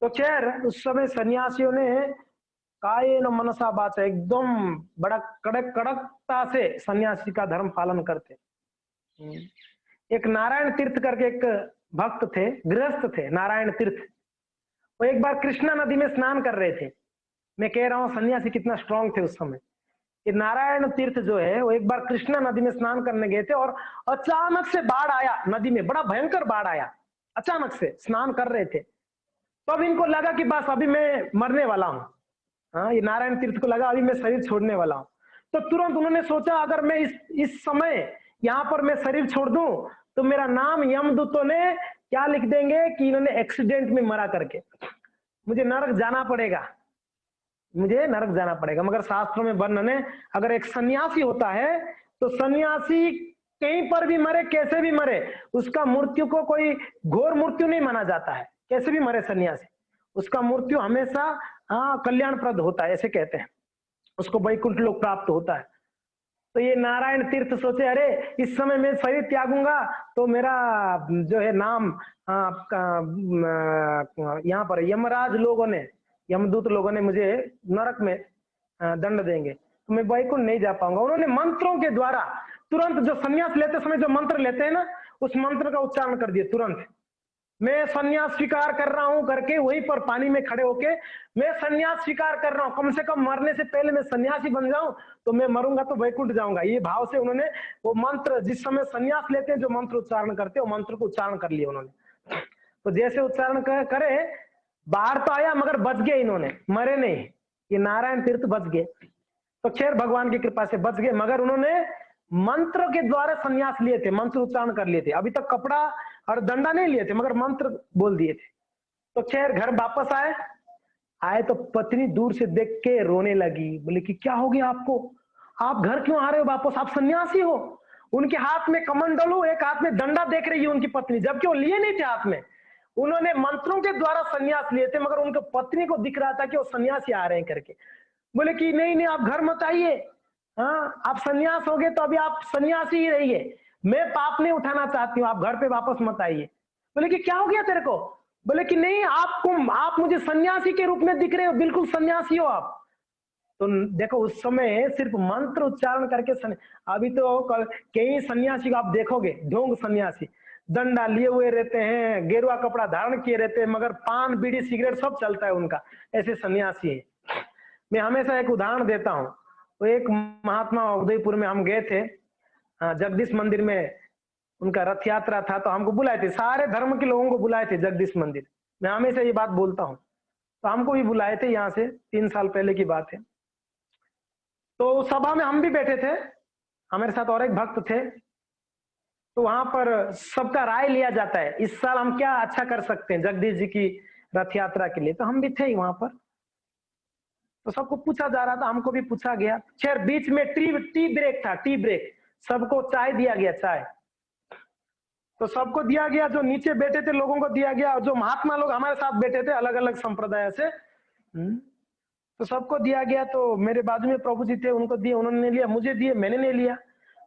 तो खैर उस समय सन्यासियों ने कायेन मनसा वाचा एकदम बड़ा कड़कता से सन्यासी का धर्म पालन करते। एक नारायण तीर्थ करके एक भक्त थे, गृहस्थ थे नारायण तीर्थ, वो एक बार कृष्णा नदी में स्नान कर रहे थे। मैं कह रहा हूँ सन्यासी कितना स्ट्रांग थे उस समय। ये नारायण तीर्थ जो है वो एक बार कृष्णा नदी में स्नान करने गए थे और अचानक से बाढ़ आया नदी में, बड़ा भयंकर बाढ़ आया अचानक से, स्नान कर रहे थे। तो अब इनको लगा कि बस अभी मैं मरने वाला हूँ। हाँ, ये नारायण तीर्थ को लगा अभी मैं शरीर छोड़ने वाला हूँ। तो तुरंत उन्होंने सोचा अगर मैं इस समय यहाँ पर मैं शरीर छोड़ दूं तो मेरा नाम यमदूतों ने क्या लिख देंगे कि इन्होंने एक्सीडेंट में मरा करके, मुझे नरक जाना पड़ेगा, मुझे नरक जाना पड़ेगा। मगर शास्त्रों में वर्णन है अगर एक सन्यासी होता है तो सन्यासी कहीं पर भी मरे, कैसे भी मरे, उसका मृत्यु को कोई घोर मृत्यु नहीं माना जाता है। कैसे भी मरे सन्यासी, उसका मृत्यु हमेशा कल्याणप्रद होता है, ऐसे कहते हैं, उसको वैकुंठ लोक प्राप्त होता है। तो ये नारायण तीर्थ सोचे अरे इस समय मैं शरीर त्यागूंगा तो मेरा जो है नाम यहाँ पर यमराज लोगों ने, यमदूत लोगों ने मुझे नरक में दंड देंगे, तो मैं वैकुंठ नहीं जा पाऊंगा। उन्होंने मंत्रों के द्वारा तुरंत, जो सन्यास लेते समय जो मंत्र लेते हैं ना, उस मंत्र का उच्चारण कर दिए तुरंत, मैं सन्यास स्वीकार कर रहा हूं करके, वहीं पर पानी में खड़े होके मैं सन्यास स्वीकार कर रहा हूं, कम से कम मरने से पहले मैं सन्यासी बन जाऊं तो मैं मरूंगा तो वैकुंठ जाऊंगा, ये भाव से उन्होंने वो मंत्र, जिस समय सन्यास लेते हैं जो मंत्र उच्चारण करते हैं, वो मंत्र को उच्चारण कर लिया उन्होंने। तो जैसे उच्चारण करे बाहर तो आया मगर बच गए, इन्होंने मरे नहीं, ये नारायण तीर्थ बच गए। तो खैर भगवान की कृपा से बच गए, मगर उन्होंने मंत्र के द्वारा सन्यास लिए थे, मंत्र उच्चारण कर लिए थे, अभी तक कपड़ा और दंडा नहीं लिए थे मगर मंत्र बोल दिए थे। तो खैर घर वापस आए तो पत्नी दूर से देख के रोने लगी, बोले कि क्या हो गया आपको, आप घर क्यों आ रहे हो वापस, आप सन्यासी हो। उनके हाथ में कमंडलू, एक हाथ में डंडा देख रही है उनकी पत्नी, जबकि वो लिए नहीं थे हाथ में, उन्होंने मंत्रों के द्वारा सन्यास लिए थे, मगर उनके पत्नी को दिख रहा था कि वो सन्यासी आ रहे हैं करके। बोले कि नहीं नहीं आप घर मत आइए, हाँ आप सन्यास हो गए तो अभी आप सन्यासी ही रहिए, मैं पाप नहीं उठाना चाहती हूँ, आप घर पे वापस मत आइए। बोले कि क्या हो गया तेरे को, बोले कि नहीं आप मुझे सन्यासी के रूप में दिख रहे हो, बिल्कुल सन्यासी हो आप। तो देखो उस समय सिर्फ मंत्र उच्चारण करके अभी तो कई सन्यासी को आप देखोगे, ढोंग सन्यासी डंडा लिए हुए रहते हैं, गेरुआ कपड़ा धारण किए रहते हैं, मगर पान बीड़ी सिगरेट सब चलता है उनका, ऐसे सन्यासी है। मैं हमेशा एक उदाहरण देता हूँ, तो एक महात्मा उदयपुर में हम गए थे, जगदीश मंदिर में उनका रथ यात्रा था, तो हमको बुलाए थे, सारे धर्म के लोगों को बुलाए थे जगदीश मंदिर। मैं हमेशा ये बात बोलता हूँ, तो हमको भी बुलाए थे, यहाँ से 3 साल पहले की बात है। तो सभा में हम भी बैठे थे, हमारे साथ और एक भक्त थे, तो वहां पर सबका राय लिया जाता है, इस साल हम क्या अच्छा कर सकते हैं जगदीश जी की रथ यात्रा के लिए। तो हम भी थे वहां पर, तो सबको पूछा जा रहा था, हमको भी पूछा गया। खैर बीच में टी ब्रेक था, टी ब्रेक, सबको चाय दिया गया, चाय तो सबको दिया गया, जो नीचे बैठे थे लोगों को दिया गया, और जो महात्मा लोग हमारे साथ बैठे थे अलग अलग संप्रदाय से, तो सबको दिया गया। तो मेरे बाजू में प्रभु जी थे, उनको दिए, उन्होंने लिया, मुझे दिए, मैंने नहीं लिया।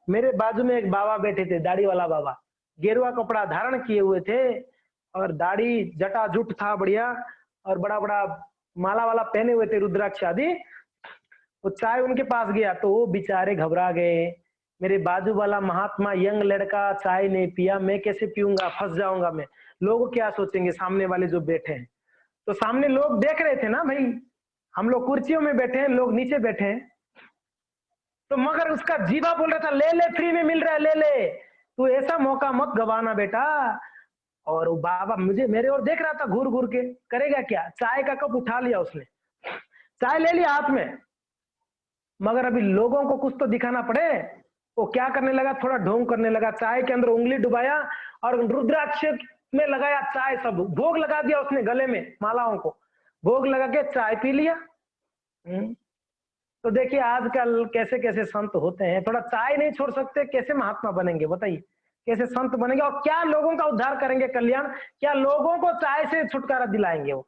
मेरे बाजू में एक बाबा बैठे थे, दाढ़ी वाला बाबा, गेरुआ कपड़ा धारण किए हुए थे और दाढ़ी जटाजुट था बढ़िया, और बड़ा बड़ा माला वाला पहने हुए थे, रुद्राक्ष आदि। वो चाय उनके पास गया तो वो बेचारे घबरा गए, मेरे बाजू वाला महात्मा यंग लड़का चाय नहीं पिया, मैं कैसे पीऊंगा, फंस जाऊंगा मैं, लोग क्या सोचेंगे सामने वाले जो बैठे हैं। तो सामने लोग देख रहे थे ना भाई, हम लोग कुर्सियों में बैठे हैं, लोग नीचे बैठे हैं, तो मगर उसका जीवा बोल रहा था ले ले, फ्री में मिल रहा है, ले ले, तू ऐसा मौका मत गवाना बेटा। और वो बाबा मुझे मेरे और देख रहा था घूर घूर के, करेगा क्या, चाय का कप उठा लिया उसने, चाय ले लिया हाथ में, मगर अभी लोगों को कुछ तो दिखाना पड़े, वो क्या करने लगा, थोड़ा ढोंग करने लगा, चाय के अंदर उंगली डुबाया और रुद्राक्ष में लगाया चाय, सब भोग लगा दिया उसने गले में, मालाओं को भोग लगा के चाय पी लिया। तो देखिए आजकल कैसे कैसे संत होते हैं, थोड़ा चाय नहीं छोड़ सकते, कैसे महात्मा बनेंगे बताइए, कैसे संत बनेंगे और क्या लोगों का उद्धार करेंगे, कल्याण, क्या लोगों को चाय से छुटकारा दिलाएंगे वो।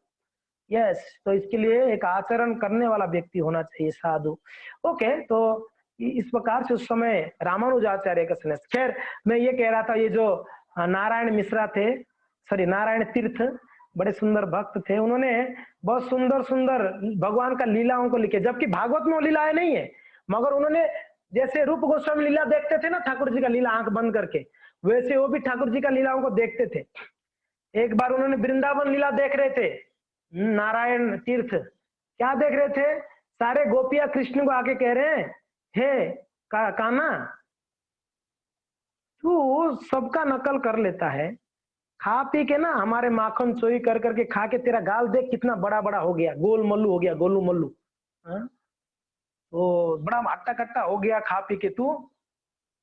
यस, तो इसके लिए एक आचरण करने वाला व्यक्ति होना चाहिए, साधु। ओके, तो इस प्रकार से उस समय रामानुजाचार्य का सन्यास। खैर, मैं ये कह रहा था, ये जो नारायण मिश्रा थे, सॉरी नारायण तीर्थ, बड़े सुंदर भक्त थे, उन्होंने बहुत सुंदर सुंदर भगवान का लीलाओं को लिखे, जबकि भागवत में वो लीलाएं नहीं है, मगर उन्होंने जैसे रूप गोस्वामी लीला देखते थे ना, ठाकुर जी का लीला आंख बंद करके, वैसे वो भी ठाकुर जी का लीलाओं को देखते थे। एक बार उन्होंने वृंदावन लीला देख रहे थे, नारायण तीर्थ क्या देख रहे थे, सारे गोपियां कृष्ण को आके कह रहे हैं, हे काना, तू सबका नकल कर लेता है, खा पी के ना हमारे माखन चोरी कर करके खा के तेरा गाल देख कितना बड़ा बड़ा हो गया, गोल मल्लू हो गया, गोलू मल्लू। हाँ? तो बड़ा हट्टा कट्टा हो गया खा पी के तू।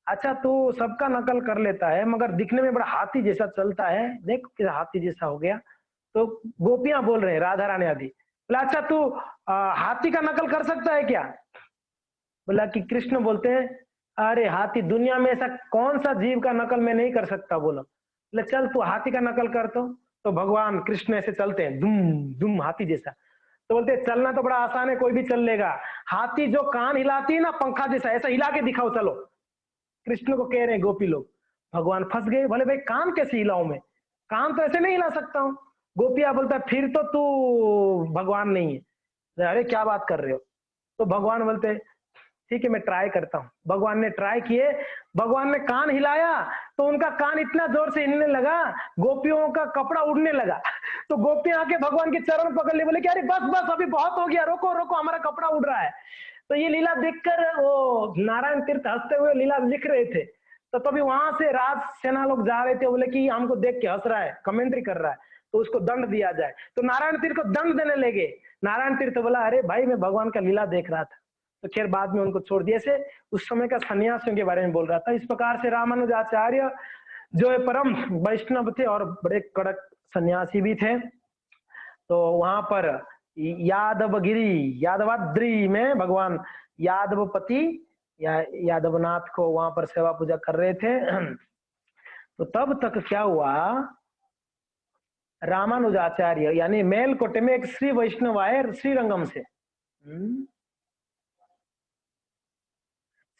अच्छा, तू सबका नकल कर लेता है मगर दिखने में बड़ा हाथी जैसा चलता है, देख कितना हाथी जैसा हो गया। तो गोपियां बोल रहे हैं, राधा रानी आदि, बोला अच्छा तू हाथी का नकल कर सकता है क्या? बोला कि कृष्ण बोलते हैं, अरे हाथी, दुनिया में ऐसा कौन सा जीव का नकल मैं नहीं कर सकता। बोला, बोले चल तू हाथी का नकल कर। तो भगवान कृष्ण ऐसे चलते हैं दुम दुम हाथी जैसा। तो बोलते हैं चलना तो बड़ा आसान है, कोई भी चल लेगा, हाथी जो कान हिलाती है ना पंखा जैसा, ऐसा हिला के दिखाओ चलो। कृष्ण को कह रहे हैं गोपी लोग। भगवान फंस गए, बोले भाई कान कैसे हिलाऊं मैं, कान तो ऐसे नहीं हिला सकता हूँ। गोपिया बोलता है फिर तो तू भगवान नहीं है। अरे क्या बात कर रहे हो? तो भगवान बोलते ठीक है मैं ट्राई करता हूँ। भगवान ने ट्राई किए, भगवान ने कान हिलाया तो उनका कान इतना जोर से हिलने लगा, गोपियों का कपड़ा उड़ने लगा। तो गोपियां आके भगवान के चरण पकड़ ले, बोले कि अरे बस बस अभी बहुत हो गया, रोको रोको हमारा कपड़ा उड़ रहा है। तो ये लीला देखकर वो नारायण तीर्थ हंसते हुए लीला लिख रहे थे। तो तभी वहां से राज सेना लोग जा रहे थे, बोले कि हमको देख के हंस रहा है, कमेंट्री कर रहा है, तो उसको दंड दिया जाए। तो नारायण तीर्थ को दंड देने लगे। नारायण तीर्थ बोला अरे भाई मैं भगवान का लीला देख रहा था। तो खैर बाद में उनको छोड़ दिया। ऐसे उस समय का सन्यासियों के बारे में बोल रहा था। इस प्रकार से रामानुजाचार्य जो है परम वैष्णव थे और बड़े कड़क सन्यासी भी थे। तो वहां पर यादवगिरी यादवाद्री में भगवान यादवपति या यादवनाथ को वहां पर सेवा पूजा कर रहे थे। तो तब तक क्या हुआ, रामानुजाचार्य यानी मेलकोटे में एक श्री वैष्णव आए श्रीरंगम से।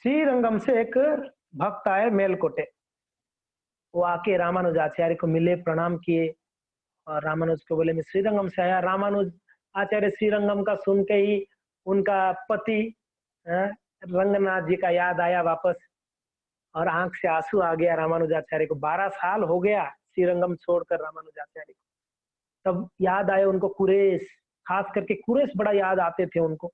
श्रीरंगम से एक भक्त आए मेलकोटे, वो आके रामानुजाचार्य को मिले, प्रणाम किए और रामानुज को बोले मैं श्रीरंगम से आया। रामानुज आचार्य श्रीरंगम का सुन के ही उनका पति रंगनाथ जी का याद आया वापस, और आंख से आंसू आ गया रामानुजाचार्य को। 12 साल हो गया श्रीरंगम छोड़कर रामानुजाचार्य को। तब याद आए उनको कुरेश, खास करके कुरेश बड़ा याद आते थे उनको।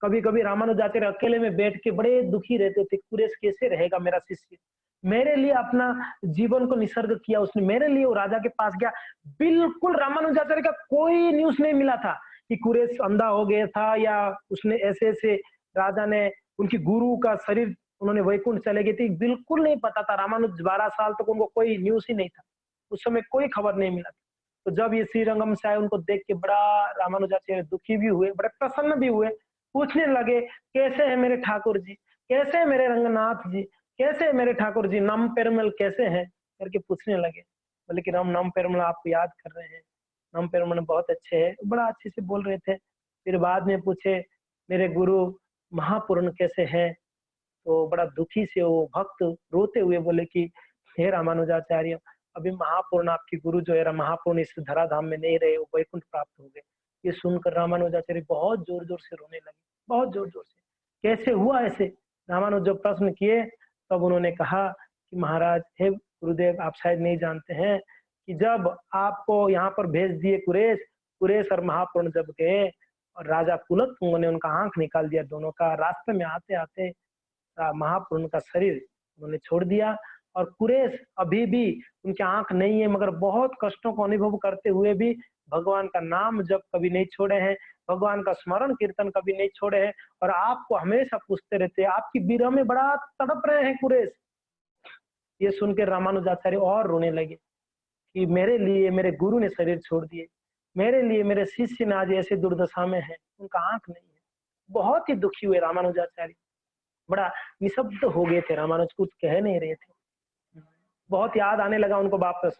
कभी कभी रामानुजाचार्य अकेले में बैठ के बड़े दुखी रहते थे, कुरेश कैसे रहेगा मेरा शिष्य, मेरे लिए अपना जीवन को निसर्ग किया उसने, मेरे लिए वो राजा के पास गया। बिल्कुल रामानुजाचार्य का कोई न्यूज नहीं मिला था कि कुरेश अंधा हो गया था या उसने ऐसे ऐसे राजा ने उनकी गुरु का शरीर उन्होंने वैकुंठ चले गए थे, बिल्कुल नहीं पता था। रामानुज 12 साल तक उनको कोई न्यूज ही नहीं था, उस समय कोई खबर नहीं मिला था। तो जब ये श्रीरंगम से आए उनको देख के बड़ा रामानुजाचार्य दुखी भी हुए, बड़े प्रसन्न भी हुए। पूछने लगे कैसे है मेरे ठाकुर जी, कैसे है मेरे रंगनाथ जी, कैसे है मेरे ठाकुर जी, नम पेरमल कैसे हैं करके पूछने लगे। बोले कि राम नम पेरमल आपको याद कर रहे हैं, नम पेरमल बहुत अच्छे है, बड़ा अच्छे से बोल रहे थे। फिर बाद में पूछे मेरे गुरु महापूर्ण कैसे हैं, तो बड़ा दुखी से वो भक्त रोते हुए बोले कि हे रामानुजाचार्य, अभी महापूर्ण आपके गुरु जो है महापूर्ण इस धराधाम में नहीं रहे, वो वैकुंठ प्राप्त हो गए। ये सुनकर रामानुजाचार्य बहुत जोर जोर से रोने लगे, बहुत जोर जोर से। कैसे हुआ ऐसे? रामानुज जब प्रश्न किए तब उन्होंने कहा कि महाराज, हे गुरुदेव, आप शायद नहीं जानते हैं कि जब आपको यहाँ पर भेज दिए कुरेश, कुरेश और महापूर्ण जब गए और राजा कुलत्तुंग ने उनका आंख निकाल दिया दोनों का, रास्ते में आते आते महापूर्ण का शरीर उन्होंने छोड़ दिया। और कुरेश अभी भी उनकी आंख नहीं है, मगर बहुत कष्टों को अनुभव करते हुए भी भगवान का नाम जब कभी नहीं छोड़े हैं, भगवान का स्मरण कीर्तन कभी नहीं छोड़े हैं, और आपको हमेशा पूछते रहते हैं, आपकी विरह में बड़ा तड़प रहे हैं कुरेश। ये सुनकर रामानुजाचार्य और रोने लगे कि मेरे लिए मेरे गुरु ने शरीर छोड़ दिए, मेरे लिए मेरे शिष्य ने आज ऐसे दुर्दशा में है, उनका आंख नहीं है। बहुत ही दुखी हुए रामानुजाचार्य, बड़ा निशब्द हो गए थे रामानुज, कुछ कह नहीं रहे थे। बहुत याद आने लगा उनको वापस।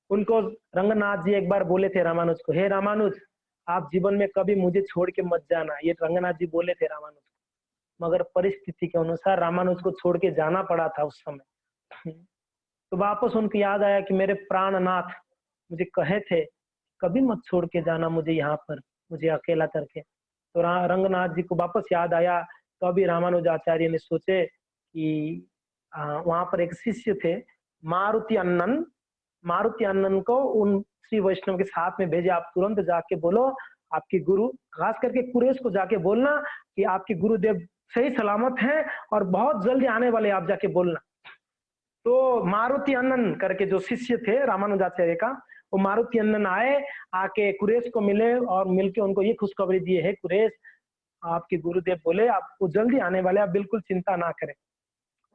उनको रंगनाथ जी एक बार बोले थे रामानुज को, हे रामानुज, आप जीवन में कभी मुझे छोड़ के मत जाना, ये रंगनाथ जी बोले थे रामानुज को। मगर परिस्थिति के अनुसार रामानुज को छोड़ के जाना पड़ा था उस समय। तो वापस उनको याद आया कि मेरे प्राणनाथ मुझे कहे थे कभी मत छोड़ के जाना मुझे यहाँ पर, मुझे अकेला करके। तो रंगनाथ जी को वापस याद आया। तो अभी रामानुजाचार्य ने सोचे कि वहां पर एक शिष्य थे मारुति अन्नन, मारुति अन्नन को उन श्री वैष्णव के साथ में भेजे, आप तुरंत जाके बोलो आपके गुरु, खास करके कुरेश को जाके बोलना कि आपके गुरुदेव सही सलामत हैं और बहुत जल्दी आने वाले, आप जाके बोलना। तो मारुति अन्नन करके जो शिष्य थे रामानुजाचार्य का, वो मारुति अन्नन आए, आके कुरेश को मिले और मिलके उनको ये खुशखबरी दिए, है कुरेश, आपके गुरुदेव बोले आपको जल्दी आने वाले, आप बिल्कुल चिंता ना करें।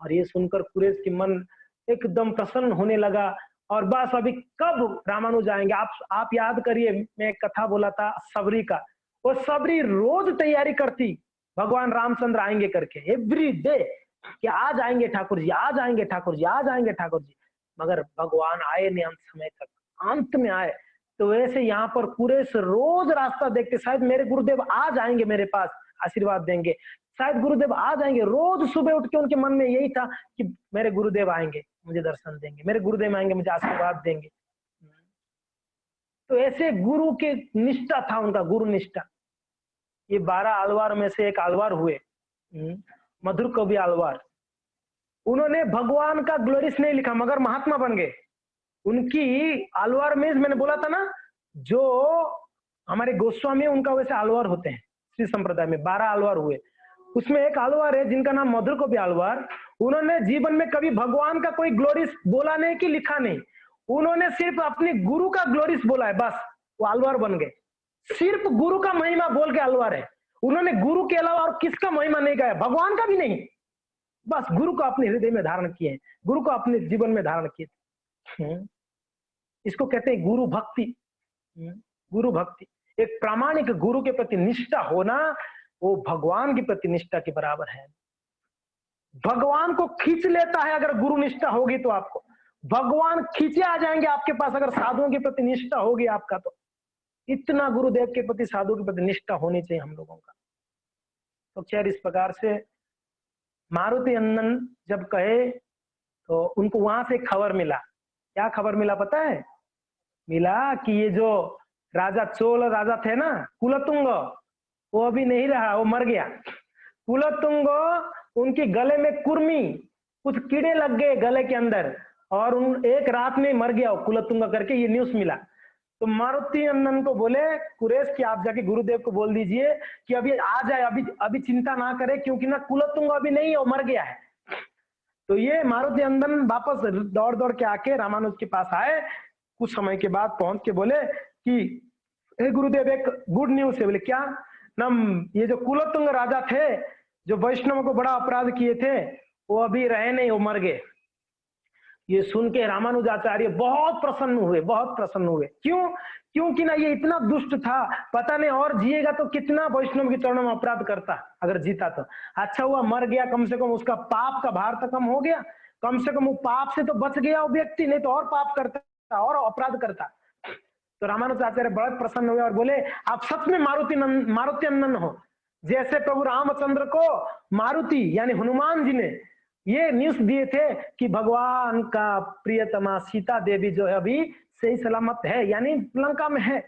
और ये सुनकर कुरेश की मन एकदम प्रसन्न होने लगा। और बस अभी कब रामानुज आएंगे, आप याद करिए, मैं एक कथा बोला था सबरी का, वो सबरी रोज तैयारी करती भगवान रामचंद्र आएंगे करके, एवरी डे कि आज आएंगे ठाकुर जी, आज आएंगे ठाकुर जी, आज आएंगे ठाकुर जी। मगर भगवान आए नहीं अंत समय तक, अंत में आए। तो वैसे यहाँ पर कुरेश रोज रास्ता देखते, शायद मेरे गुरुदेव आज आएंगे मेरे पास आशीर्वाद देंगे, शायद गुरुदेव आ जाएंगे। रोज सुबह उठ के उनके मन में यही था कि मेरे गुरुदेव आएंगे मुझे दर्शन देंगे, मेरे गुरुदेव आएंगे मुझे आशीर्वाद देंगे। तो ऐसे गुरु के निष्ठा था उनका, गुरु निष्ठा। ये 12 आलवार में से एक आलवार हुए मधुर कवि आलवार। उन्होंने भगवान का ग्लोरिस नहीं लिखा मगर महात्मा बन गए। उनकी आलवार में मैंने बोला था ना, जो हमारे गोस्वामी उनका वैसे आलवार होते हैं, श्री संप्रदाय में 12 आलवार हुए। उसमें एक आलवार है जिनका नाम मधुर कवि आलवार। उन्होंने जीवन में कभी भगवान का कोई ग्लोरिस बोला नहीं कि लिखा नहीं, उन्होंने सिर्फ अपने गुरु का ग्लोरिस बोला है, बस वो आलवार बन गए। सिर्फ गुरु का महिमा बोल के आलवार है। उन्होंने गुरु के अलावा और किसका महिमा नहीं गाया, भगवान का भी नहीं, बस गुरु को अपने हृदय में धारण किए, गुरु को अपने जीवन में धारण किए। इसको कहते हैं गुरु भक्ति। गुरु भक्ति, एक प्रामाणिक गुरु के प्रति निष्ठा होना, वो भगवान के प्रति निष्ठा के बराबर है। भगवान को खींच लेता है अगर गुरु निष्ठा होगी तो, आपको भगवान खींचे आ जाएंगे आपके पास अगर साधुओं के प्रति निष्ठा होगी आपका। तो इतना गुरुदेव के प्रति, साधु के प्रति निष्ठा होनी चाहिए हम लोगों का। तो खैर इस प्रकार से मारुति अन्नन जब कहे तो उनको वहां से खबर मिला। क्या खबर मिला पता है? मिला कि ये जो राजा चोल राजा थे ना कुलतुंग, वो अभी नहीं रहा, वो मर गया। कुलतुंग, उनके गले में कुर्मी, कुछ कीड़े लग गए गले के अंदर और उन एक रात में मर गया कुलतुंग करके ये न्यूज मिला। तो मारुति अन्नन को बोले कुरेश कि आप जाके गुरुदेव को बोल दीजिए कि अभी आ जाए, अभी चिंता ना करे क्योंकि ना कुलतुंग अभी नहीं है, वो मर गया है। तो ये मारुति अन्नन वापस दौड़ दौड़ के आके रामानुज के पास आए। कुछ समय के बाद पहुंच के बोले कि हे गुरुदेव एक गुड न्यूज है। बोले क्या? नम ये जो कुलतुंग राजा थे जो वैष्णव को बड़ा अपराध किए थे, वो अभी रहे नहीं, वो मर गए। ये सुन के रामानुजाचार्य बहुत प्रसन्न हुए, बहुत प्रसन्न हुए। क्यों? क्योंकि ना ये इतना दुष्ट था, पता नहीं और जिएगा तो कितना वैष्णव के चरणों में अपराध करता अगर जीता तो। अच्छा हुआ मर गया, कम से कम उसका पाप का भार तो कम हो गया, कम से कम वो पाप से तो बच गया वो व्यक्ति, नहीं तो और पाप करता और अपराध करता। तो रामानुजाचार्य बहुत प्रसन्न हुए और बोले आप सच में मारुति अन्नन हो। जैसे प्रभु रामचंद्र को मारुति यानी हनुमान जी ने ये न्यूज दिए थे कि भगवान का प्रियतमा सीता देवी जो है अभी सही सलामत है यानी लंका में है,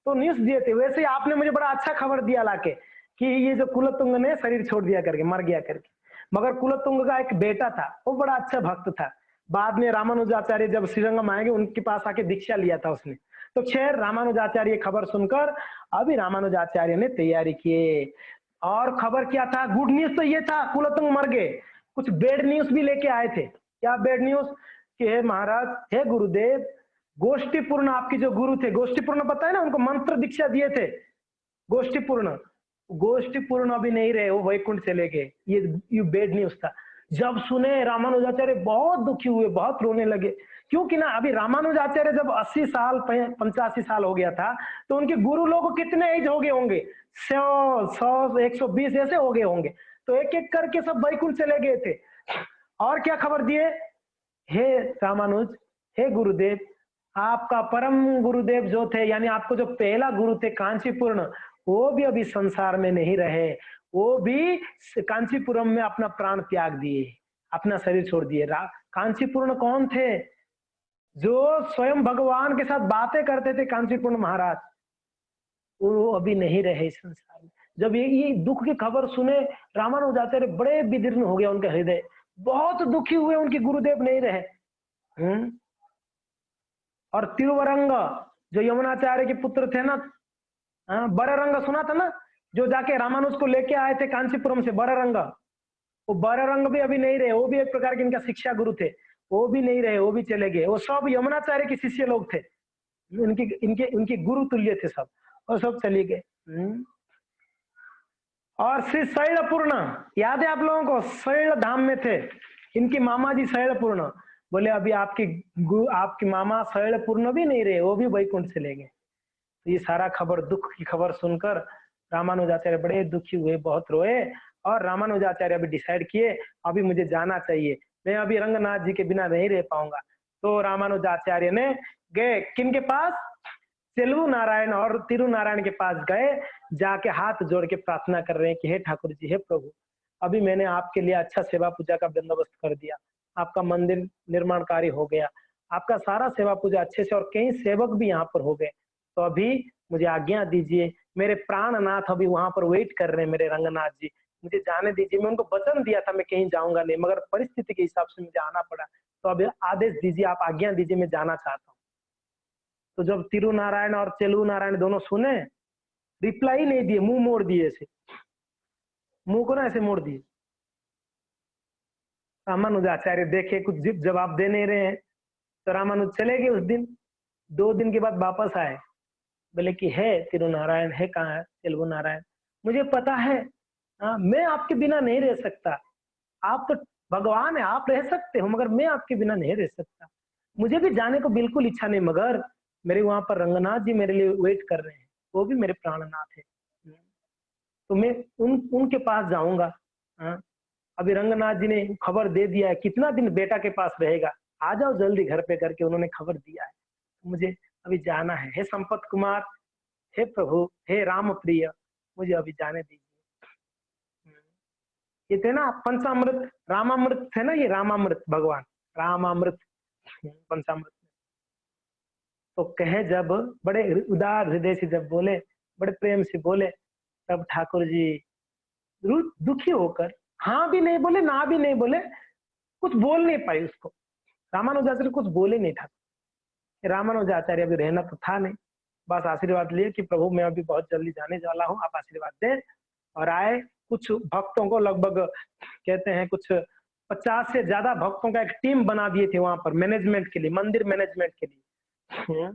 तो न्यूज दिए थे, वैसे आपने मुझे बड़ा अच्छा खबर दिया लाके कि ये जो कुलतुंग ने शरीर छोड़ दिया करके, मर गया करके। मगर कुलतुंग का एक बेटा था, वो बड़ा अच्छा भक्त था। बाद में रामानुजाचार्य जब श्रीरंगम आएंगे उनके पास आके दीक्षा लिया था उसने। तो खैर रामानुजाचार्य खबर सुनकर अभी रामानुजाचार्य ने तैयारी किए। और खबर क्या था? गुड न्यूज तो ये था कुलतुंग मर गए, कुछ बेड न्यूज भी लेके आए थे। क्या बेड न्यूज? कि हे महाराज, हे गुरुदेव, गोष्ठीपूर्ण आपके जो गुरु थे, गोष्ठीपूर्ण पता है ना, उनको मंत्र दीक्षा दिए थे, गोष्ठीपूर्ण अभी नहीं रहे, वो वैकुंठ चले गए। ये बेड न्यूज था। जब सुने रामानुजाचार्य बहुत दुखी हुए, बहुत रोने लगे। क्योंकि ना अभी रामानुजाचार्य जब 80 साल 85 साल हो गया था, तो उनके गुरु लोग कितने एज हो गए होंगे? 100 120 ऐसे हो गए होंगे। तो एक एक करके सब वैकुंठ चले गए थे। और क्या खबर दिए हे रामानुज, हे गुरुदेव, आपका परम गुरुदेव जो थे, यानी आपको जो पहला गुरु थे कांचीपुरम, वो भी अभी संसार में नहीं रहे। वो भी कांचीपुरम में अपना प्राण त्याग दिए, अपना शरीर छोड़ दिए। कांचीपुरम कौन थे? जो स्वयं भगवान के साथ बातें करते थे, कांचीपुरम महाराज, वो अभी नहीं रहे इस संसार में। जब ये दुख की खबर सुने, रामानुजाचार्य बड़े विदीर्ण हो गया उनका हृदय, बहुत दुखी हुए, उनके गुरुदेव नहीं रहे। और तिरुवरंग, जो यमुनाचार्य के पुत्र थे ना, बररंग सुना था ना, जो जाके रामानुज को लेके आए थे कांचीपुरम से, बररंग, वो बररंग भी अभी नहीं रहे। वो भी एक प्रकार के इनका शिक्षा गुरु थे, वो भी नहीं रहे, वो भी चले गए। वो सब यमुनाचार्य के शिष्य लोग थे, इनके इनके इनके गुरु तुल्य थे सब, और सब चले गए। और श्री शैलपूर्ण, याद है आप लोगों को? शैल धाम में थे इनकी मामा जी शैलपूर्ण। बोले अभी आपकी मामा शैलपूर्ण भी नहीं रहे, वो भी वैकुंठ चले गए। तो ये सारा खबर, दुख की खबर सुनकर रामानुजाचार्य बड़े दुखी हुए, बहुत रोए। और रामानुजाचार्य अभी डिसाइड किए, अभी मुझे जाना चाहिए, मैं अभी रंगनाथ जी के बिना नहीं रह पाऊंगा। तो रामानुजाचार्य ने गए किन के पास? चेलू नारायण और तिरु नारायण के पास गए, जाके हाथ जोड़ के प्रार्थना कर रहे हैं कि हे ठाकुर जी, हे प्रभु, अभी मैंने आपके लिए अच्छा सेवा पूजा का बंदोबस्त कर दिया, आपका मंदिर निर्माण कार्य हो गया, आपका सारा सेवा पूजा अच्छे से, और कई सेवक भी यहाँ पर हो गए, तो अभी मुझे आज्ञा दीजिए, मेरे प्राणनाथ अभी वहां पर वेट कर रहे हैं, मेरे रंगनाथ जी, मुझे जाने दीजिए। मैं उनको वचन दिया था मैं कहीं जाऊंगा नहीं, मगर परिस्थिति के हिसाब से मुझे आना पड़ा, तो अभी आदेश दीजिए, आप आज्ञा दीजिए, मैं जाना चाहता हूँ। तो जब तिरु नारायण और चेलू नारायण दोनों सुने, रिप्लाई नहीं दिए, मुंह मोड़ दिए, ऐसे मुंह को ना ऐसे मोड़ दिए। रामानुजाचार्य देखे कुछ जवाब दे नहीं रहे हैं, तो रामानुज चले गए उस दिन। 2 दिन के बाद वापस आए, बोले कि है तिरु नारायण, है कहाँ है चेलू नारायण, मुझे पता है, मैं आपके बिना नहीं रह सकता, आप तो भगवान है, आप रह सकते हो, मगर मैं आपके बिना नहीं रह सकता, मुझे भी जाने को बिल्कुल इच्छा नहीं, मगर मेरे वहां पर रंगनाथ जी मेरे लिए वेट कर रहे हैं, वो भी मेरे प्राणनाथ है, तो मैं उनके पास जाऊंगा। अभी रंगनाथ जी ने खबर दे दिया है, कितना दिन बेटा के पास रहेगा, आ जाओ जल्दी घर पे करके उन्होंने खबर दिया है, मुझे अभी जाना है। हे संपत कुमार, हे प्रभु, हे राम प्रिय, मुझे अभी जाने दीजिए। ये थे ना पंचामृत, रामामृत थे ना, ये रामामृत, भगवान रामामृत पंचामृत। तो कहे जब, बड़े उदार हृदय से जब बोले, बड़े प्रेम से बोले, तब ठाकुर जी दुखी होकर हाँ भी नहीं बोले, ना भी नहीं बोले, कुछ बोल नहीं पाए उसको। रामानुजाचार्य कुछ बोले नहीं था। रामानुजाचार्य अभी रहना तो था नहीं, बस आशीर्वाद लिए कि प्रभु मैं अभी बहुत जल्दी जाने वाला हूँ, आप आशीर्वाद दें। और आए, कुछ भक्तों को, लगभग कहते हैं कुछ 50 से ज्यादा भक्तों का एक टीम बना दिए थे वहां पर मैनेजमेंट के लिए, मंदिर मैनेजमेंट के लिए।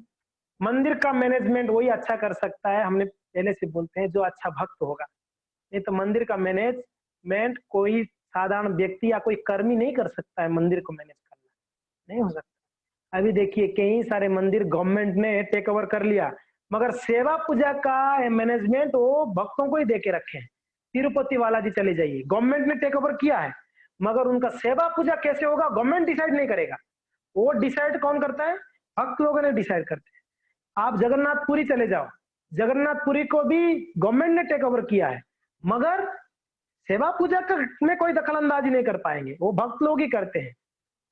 मंदिर का मैनेजमेंट वही अच्छा कर सकता है, हमने पहले से बोलते हैं, जो अच्छा भक्त होगा। नहीं तो मंदिर का मैनेजमेंट कोई साधारण व्यक्ति या कोई कर्मी नहीं कर सकता है, मंदिर को मैनेज करना नहीं हो सकता। अभी देखिए कई सारे मंदिर गवर्नमेंट ने टेक ओवर कर लिया, मगर सेवा पूजा का मैनेजमेंट वो भक्तों को ही दे के रखे हैं। तिरुपति बालाजी चले जाइए, गवर्नमेंट ने टेक ओवर किया है, मगर उनका सेवा पूजा कैसे होगा गवर्नमेंट डिसाइड नहीं करेगा, वो डिसाइड कौन करता है? भक्त लोगों ने डिसाइड करते हैं। आप जगन्नाथपुरी चले जाओ, जगन्नाथपुरी को भी गवर्नमेंट ने टेक ओवर किया है, मगर सेवा पूजा में कोई दखल अंदाजी नहीं कर पाएंगे, वो भक्त लोग ही करते हैं।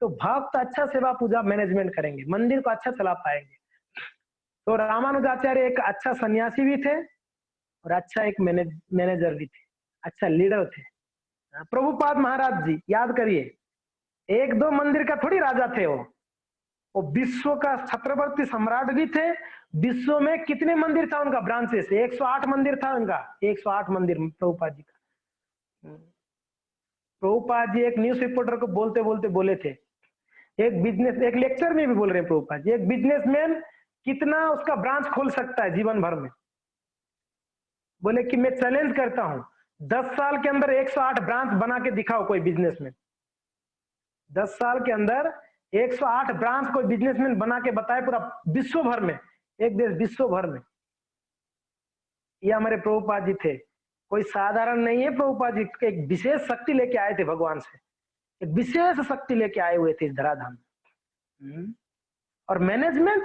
तो भक्त अच्छा सेवा पूजा मैनेजमेंट करेंगे, मंदिर को अच्छा चला पाएंगे। तो रामानुजाचार्य एक अच्छा सन्यासी भी थे और अच्छा एक मैनेजर भी थे, अच्छा लीडर थे। प्रभुपाद महाराज जी याद करिए, 1-2 मंदिर का थोड़ी राजा थे वो विश्व का छत्रवर्ती सम्राट भी थे। विश्व में कितने मंदिर था उनका ब्रांचेस? 108 मंदिर था उनका, 108 मंदिर प्रभुपाद जी का। प्रभुपाद जी एक न्यूज रिपोर्टर को बोलते बोलते बोले थे, एक लेक्चर में भी बोल रहे हैं प्रभुपाद जी, एक बिजनेसमैन कितना उसका ब्रांच खोल सकता है जीवन भर में? बोले कि मैं चैलेंज करता हूं, 10 साल के अंदर 108 ब्रांच बना के दिखाओ कोई बिजनेसमैन। 10 साल के अंदर 108 ब्रांच कोई बिजनेसमैन बना के बताए पूरा विश्व भर में, एक देश विश्व भर में। ये हमारे प्रभुपाद जी थे, कोई साधारण नहीं है। प्रभुपाद जी एक विशेष शक्ति लेके आए थे भगवान से, एक विशेष शक्ति लेके आए हुए थे इस धराधाम में। और मैनेजमेंट,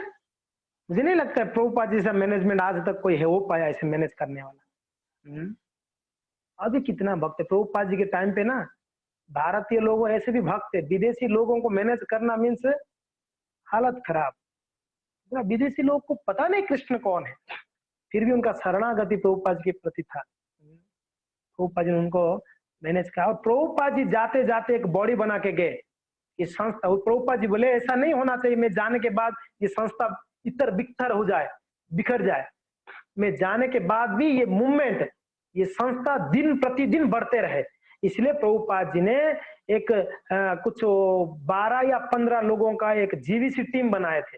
मुझे नहीं लगता है प्रभुपाद जी से मैनेजमेंट आज तक कोई है वो पाया इसे मैनेज करने वाला। अभी कितना भक्त है प्रभुपाद जी के टाइम पे ना, भारतीय लोग ऐसे भी भक्त है, विदेशी लोगों को मैनेज करना मीन्स हालत खराब। विदेशी लोग को पता नहीं कृष्ण कौन है, फिर भी उनका शरणागति प्रभुपाद जी के प्रति था। प्रभुपाद जी ने उनको मैनेज किया, और प्रभुपाद जी जाते जाते एक बॉडी बना के गए ये संस्था। प्रभुपाद जी बोले ऐसा नहीं होना चाहिए मैं जाने के बाद ये संस्था इतर बिखर हो जाए, बिखर जाए। मैं जाने के बाद भी ये मूवमेंट, ये संस्था दिन प्रतिदिन बढ़ते रहे। इसलिए प्रभुपाद जी ने एक कुछ 12 या 15 लोगों का एक जीवीसी टीम बनाए थे,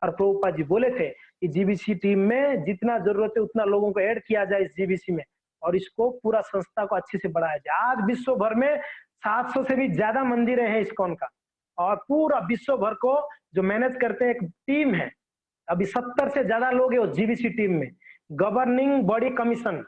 और प्रभुपाद जी बोले थे कि जीवीसी टीम में जितना जरूरत है उतना लोगों को ऐड किया जाए इस जीवीसी में, और इसको पूरा संस्था को अच्छे से बढ़ाया जाए। आज विश्व भर में 700 से भी ज्यादा मंदिर हैं इस्कॉन का, और पूरा विश्व भर को जो मैनेज करते हैं एक टीम है। अभी 70 से ज्यादा लोग हैं उस जीवीसी टीम में। Governing body commission,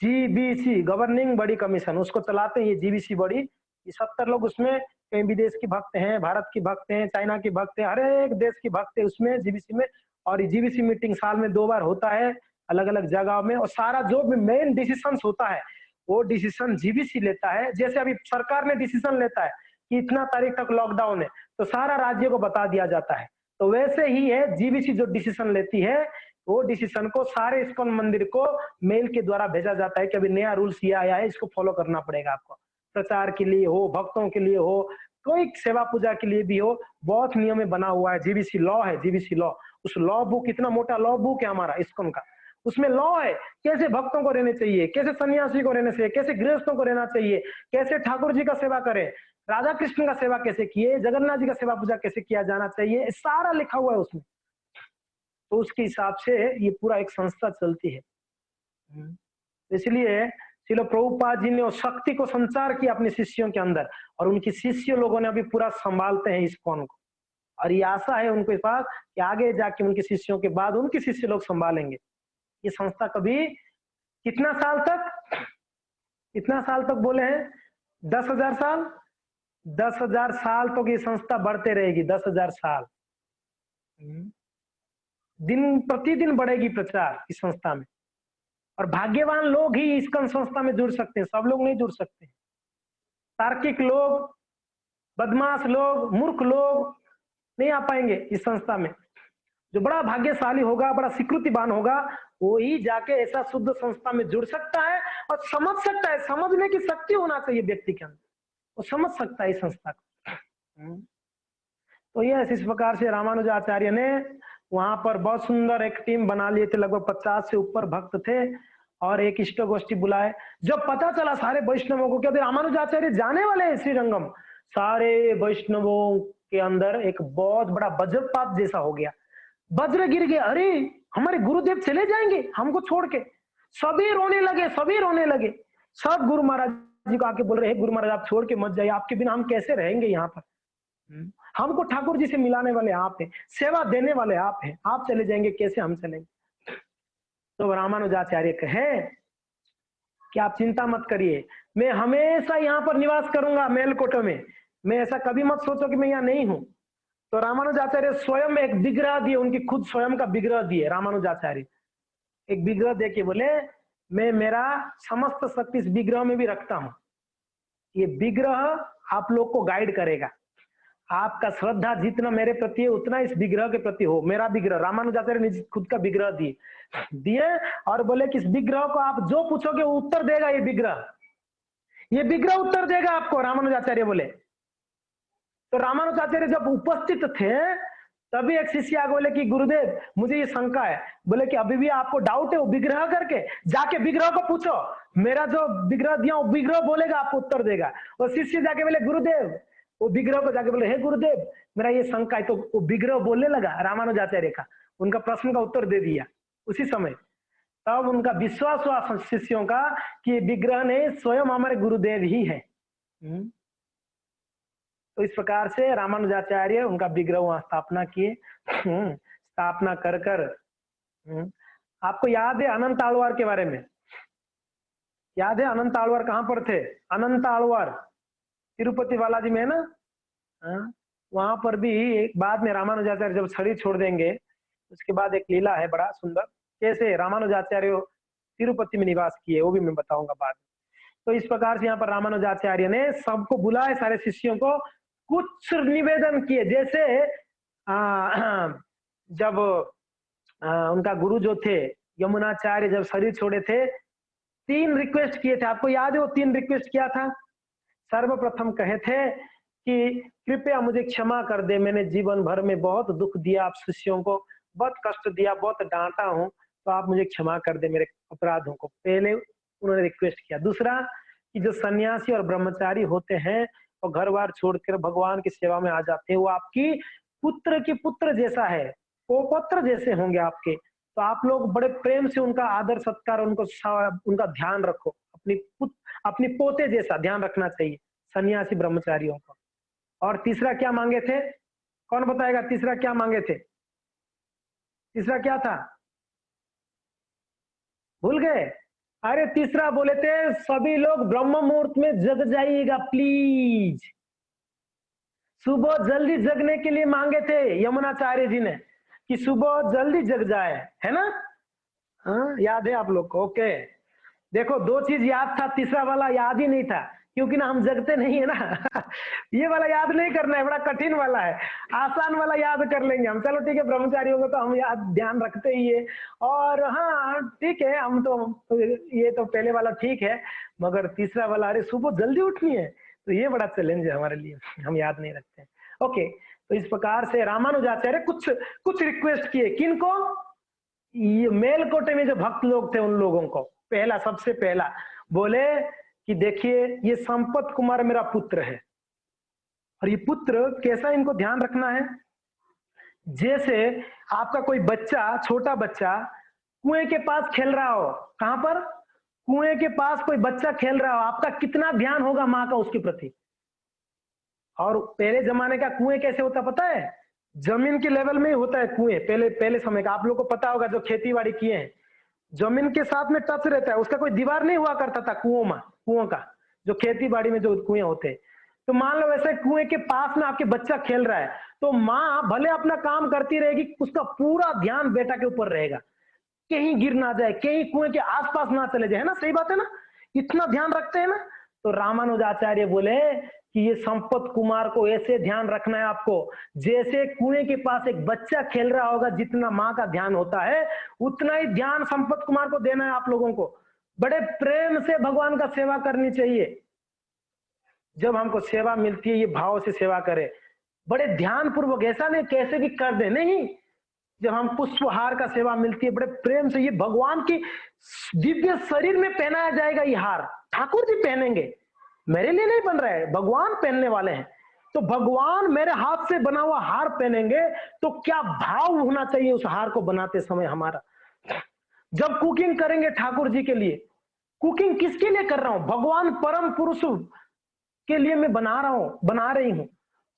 GBC governing body commission, उसको चलाते हैं ये जीबीसी बॉडी। ये 70 लोग उसमें, कहीं विदेश की भक्त हैं, भारत की भक्त हैं, चाइना की भक्त हैं, हर एक देश की भक्त है उसमें जीबीसी में। और ये जीबीसी मीटिंग साल में 2 बार होता है अलग अलग जगह में, और सारा जो भी मेन डिसीजन होता है वो डिसीजन जीबीसी लेता है। जैसे अभी सरकार ने डिसीजन लेता है कि इतना तारीख तक लॉकडाउन है, तो सारा राज्य को बता दिया जाता है। तो वैसे ही है जीबीसी जो डिसीजन लेती है, वो डिसीजन को सारे इस्कॉन मंदिर को मेल के द्वारा भेजा जाता है कि अभी नया रूल्स ये आया है, इसको फॉलो करना पड़ेगा आपको। प्रचार के लिए हो, भक्तों के लिए हो, कोई सेवा पूजा के लिए भी हो, बहुत नियम में बना हुआ है। जीबीसी लॉ है, जीबीसी लॉ। उस लॉ बुक, इतना मोटा लॉ बुक है हमारा इस्कॉन का, उसमें लॉ है कैसे भक्तों को रहने चाहिए, कैसे सन्यासी को रहने चाहिए, कैसे गृहस्थों को रहना चाहिए, कैसे ठाकुर जी का सेवा करें, राधा कृष्ण का सेवा कैसे किए, जगन्नाथ जी का सेवा पूजा कैसे किया जाना चाहिए, सारा लिखा हुआ है उसमें। तो उसके हिसाब से ये पूरा एक संस्था चलती है। इसलिए श्रील प्रभुपाद जी ने उस शक्ति को संचार किया अपने शिष्यों के अंदर, और उनकी शिष्य लोगों ने अभी पूरा संभालते हैं इस्कॉन को। और ये आशा है उनके पास कि आगे जाके उनके शिष्यों के बाद उनके शिष्य लोग संभालेंगे ये संस्था। कभी कितना साल तक, इतना साल तक बोले हैं 10,000 साल, 10,000 साल तक ये संस्था बढ़ते रहेगी। 10,000 साल दिन प्रतिदिन बढ़ेगी प्रचार इस संस्था में। और भाग्यवान लोग ही इस संस्था में जुड़ सकते हैं, सब लोग नहीं जुड़ सकते। तार्किक लोग, बदमाश लोग, मूर्ख लोग नहीं आ पाएंगे इस संस्था में। जो बड़ा भाग्यशाली होगा, बड़ा स्वीकृतिवान होगा, वो ही जाके ऐसा शुद्ध संस्था में जुड़ सकता है और समझ सकता है। समझने की शक्ति होना चाहिए व्यक्ति के अंदर, वो समझ सकता है इस संस्था को। तो ये इस प्रकार से रामानुजाचार्य ने वहां पर बहुत सुंदर एक टीम बना लिए थे। लगभग 50 से ऊपर भक्त थे, और एक इष्ट गोष्ठी बुलाए। जब पता चला सारे वैष्णवों को कि रामानुजाचार्य जाने वाले हैं श्रीरंगम, सारे वैष्णवों के अंदर एक बहुत बड़ा वज्रपात जैसा हो गया। वज्र गिर गया, अरे हमारे गुरुदेव चले जाएंगे हमको छोड़ के। सभी रोने लगे, सभी रोने लगे। सब गुरु महाराज जी को आके बोल रहे हैं, गुरु महाराज आप छोड़ के मत जाइए, आपके बिना हम कैसे रहेंगे यहाँ पर। हमको ठाकुर जी से मिलाने वाले आप हैं, सेवा देने वाले आप हैं, आप चले जाएंगे कैसे हम चलेंगे। तो रामानुजाचार्य कहे कि आप चिंता मत करिए, मैं हमेशा यहाँ पर निवास करूंगा मेलकोटे में, मैं ऐसा कभी मत सोचो कि मैं यहाँ नहीं हूँ। तो रामानुजाचार्य स्वयं एक विग्रह दिए, उनकी खुद स्वयं का विग्रह दिए। रामानुजाचार्य एक विग्रह दे के बोले मैं मेरा समस्त शक्ति इस विग्रह में भी रखता हूँ, ये विग्रह आप लोग को गाइड करेगा। आपका श्रद्धा जितना मेरे प्रति है उतना इस विग्रह के प्रति हो। मेरा विग्रह, रामानुजाचार्य ने खुद का विग्रह दिए और बोले कि इस विग्रह को आप जो पूछोगे वो उत्तर देगा। ये विग्रह उत्तर देगा आपको, रामानुजाचार्य बोले। तो रामानुजाचार्य जब उपस्थित थे तभी एक शिष्य आगे बोले कि गुरुदेव मुझे ये शंका है। बोले कि अभी भी आपको डाउट है, वो विग्रह करके जाके विग्रह को पूछो, मेरा जो विग्रह दिया वो विग्रह बोलेगा, आपको उत्तर देगा। और शिष्य जाके बोले गुरुदेव, वो विग्रह को जाके बोले हे गुरुदेव मेरा ये शंका है। तो वो विग्रह बोलने लगा रामानुजाचार्य का, उनका प्रश्न का उत्तर दे दिया उसी समय। तब उनका विश्वास हुआ शिष्यों का कि विग्रह नहीं स्वयं हमारे गुरुदेव ही है। तो इस प्रकार से रामानुजाचार्य उनका विग्रह वहां स्थापना किए। स्थापना कर कर आपको याद है अनंत आलवार के बारे में? याद है अनंत आलवार कहां पर थे? अनंत आलवार तिरुपति बालाजी में है ना। वहां पर भी बाद में रामानुजाचार्य जब छड़ी छोड़ देंगे, उसके बाद एक लीला है बड़ा सुंदर, कैसे रामानुजाचार्य तिरुपति में निवास किए, वो भी मैं बताऊंगा बाद में। तो इस प्रकार से यहाँ पर रामानुजाचार्य ने सबको बुलाए, सारे शिष्यों को, कुछ निवेदन किए। जैसे जब उनका गुरु जो थे यमुनाचार्य, जब शरीर छोड़े थे, 3 रिक्वेस्ट किए थे। आपको याद है वो 3 रिक्वेस्ट किया था? सर्वप्रथम कहे थे कि कृपया मुझे क्षमा कर दे, मैंने जीवन भर में बहुत दुख दिया, आप शिष्यों को बहुत कष्ट दिया, बहुत डांटा हूं, तो आप मुझे क्षमा कर दे मेरे अपराधों को, पहले उन्होंने रिक्वेस्ट किया। दूसरा कि जो सन्यासी और ब्रह्मचारी होते हैं और घर बार छोड़कर भगवान की सेवा में आ जाते हैं, वो आपकी पुत्र की पुत्र जैसा है, वो पुत्र जैसे होंगे आपके, तो आप लोग बड़े प्रेम से उनका आदर सत्कार, उनका ध्यान रखो, अपनी पोते जैसा ध्यान रखना चाहिए सन्यासी ब्रह्मचारियों को। और तीसरा क्या मांगे थे? कौन बताएगा तीसरा क्या मांगे थे? तीसरा क्या था? भूल गए? अरे तीसरा बोले थे सभी लोग ब्रह्म मुहूर्त में जग जाइएगा प्लीज। सुबह जल्दी जगने के लिए मांगे थे यमुनाचार्य जी ने कि सुबह जल्दी जग जाए, है ना? हाँ, याद है आप लोग को? ओके, देखो 2 चीज याद था, तीसरा वाला याद ही नहीं था, क्योंकि ना हम जगते नहीं है ना। ये वाला याद नहीं करना है, बड़ा कठिन वाला है, आसान वाला याद कर लेंगे हम। चलो ठीक है, ब्रह्मचारी होगा तो हम याद ध्यान रखते ही है। और हाँ ठीक है, हम तो ये तो पहले वाला ठीक है, मगर तीसरा वाला, अरे सुबह जल्दी उठनी है, तो ये बड़ा चैलेंज है हमारे लिए, हम याद नहीं रखते। ओके, तो इस प्रकार से रामानुजाचार्य कुछ रिक्वेस्ट किए, किनको? ये मेलकोटे में जो भक्त लोग थे उन लोगों को। पहला, सबसे पहला बोले कि देखिए ये संपत कुमार मेरा पुत्र है, और ये पुत्र कैसा, इनको ध्यान रखना है। जैसे आपका कोई बच्चा, छोटा बच्चा कुएं के पास खेल रहा हो, कहां पर? कुएं के पास कोई बच्चा खेल रहा हो, आपका कितना ध्यान होगा माँ का उसके प्रति। और पहले जमाने का कुएं कैसे होता पता है? जमीन के लेवल में ही होता है कुएं, पहले समय का। आप लोग को पता होगा जो खेती बाड़ी किए हैं, जमीन के साथ में टच रहता है, उसका कोई दीवार नहीं हुआ करता था कुओं का, जो खेती बाड़ी में जो कुएं होते हैं। तो मान लो ऐसे कुएं के पास में आपके बच्चा खेल रहा है, तो माँ भले अपना काम करती रहेगी, उसका पूरा ध्यान बेटा के ऊपर रहेगा, कहीं गिर ना जाए, कहीं कुएं के आसपास ना चले जाए, है ना? सही बात है ना? इतना ध्यान रखते हैं ना। तो रामानुजाचार्य बोले कि ये संपत कुमार को ऐसे ध्यान रखना है आपको, जैसे कुएं के पास एक बच्चा खेल रहा होगा, जितना माँ का ध्यान होता है उतना ही ध्यान संपत कुमार को देना है आप लोगों को। बड़े प्रेम से भगवान का सेवा करनी चाहिए। जब हमको सेवा मिलती है, ये भाव से सेवा करें, बड़े ध्यान पूर्वक, ऐसा नहीं कैसे भी कर दे, नहीं। जब हम पुष्पहार का सेवा मिलती है, बड़े प्रेम से, ये भगवान की दिव्य शरीर में पहनाया जाएगा, ये हार ठाकुर जी पहनेंगे, मेरे लिए नहीं बन रहा है, भगवान पहनने वाले हैं। तो भगवान मेरे हाथ से बना हुआ हार पहनेंगे, तो क्या भाव होना चाहिए उस हार को बनाते समय हमारा। जब कुकिंग करेंगे ठाकुर जी के लिए, कुकिंग किसके लिए कर रहा हूं? भगवान परम पुरुष के लिए मैं बना रही हूं,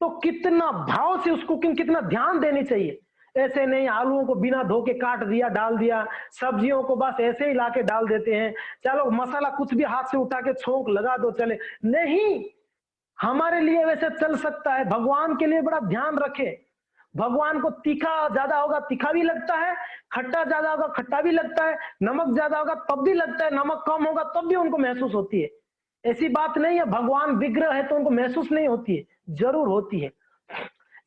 तो कितना भाव से उस कुकिंग, कितना ध्यान देनी चाहिए। ऐसे नहीं आलूओं को बिना धो के काट दिया, डाल दिया, सब्जियों को बस ऐसे ही लाके डाल देते हैं, चलो मसाला कुछ भी हाथ से उठा के छोंक लगा दो चले, नहीं। हमारे लिए वैसे चल सकता है, भगवान के लिए बड़ा ध्यान रखे। भगवान को तीखा ज्यादा होगा तीखा भी लगता है, खट्टा ज्यादा होगा खट्टा भी लगता है, नमक ज्यादा होगा तब भी लगता है, नमक कम होगा तब भी उनको महसूस होती है। ऐसी बात नहीं है भगवान विग्रह है तो उनको महसूस नहीं होती है, जरूर होती है।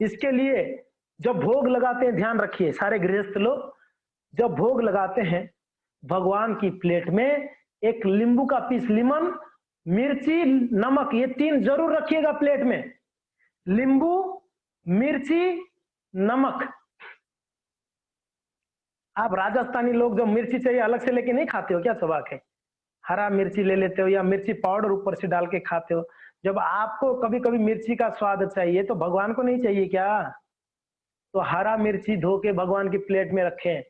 इसके लिए जब भोग लगाते हैं, ध्यान रखिए सारे गृहस्थ लोग, जब भोग लगाते हैं भगवान की प्लेट में एक नींबू का पीस, लीमन, मिर्ची, नमक, ये 3 जरूर रखिएगा प्लेट में। नींबू, मिर्ची, नमक। आप राजस्थानी लोग जो मिर्ची चाहिए अलग से लेके नहीं खाते हो क्या? चबाके हरा मिर्ची ले लेते हो, या मिर्ची पाउडर ऊपर से डाल के खाते हो। जब आपको कभी कभी मिर्ची का स्वाद चाहिए तो भगवान को नहीं चाहिए क्या? तो हरा मिर्ची धो के भगवान की प्लेट में रखें।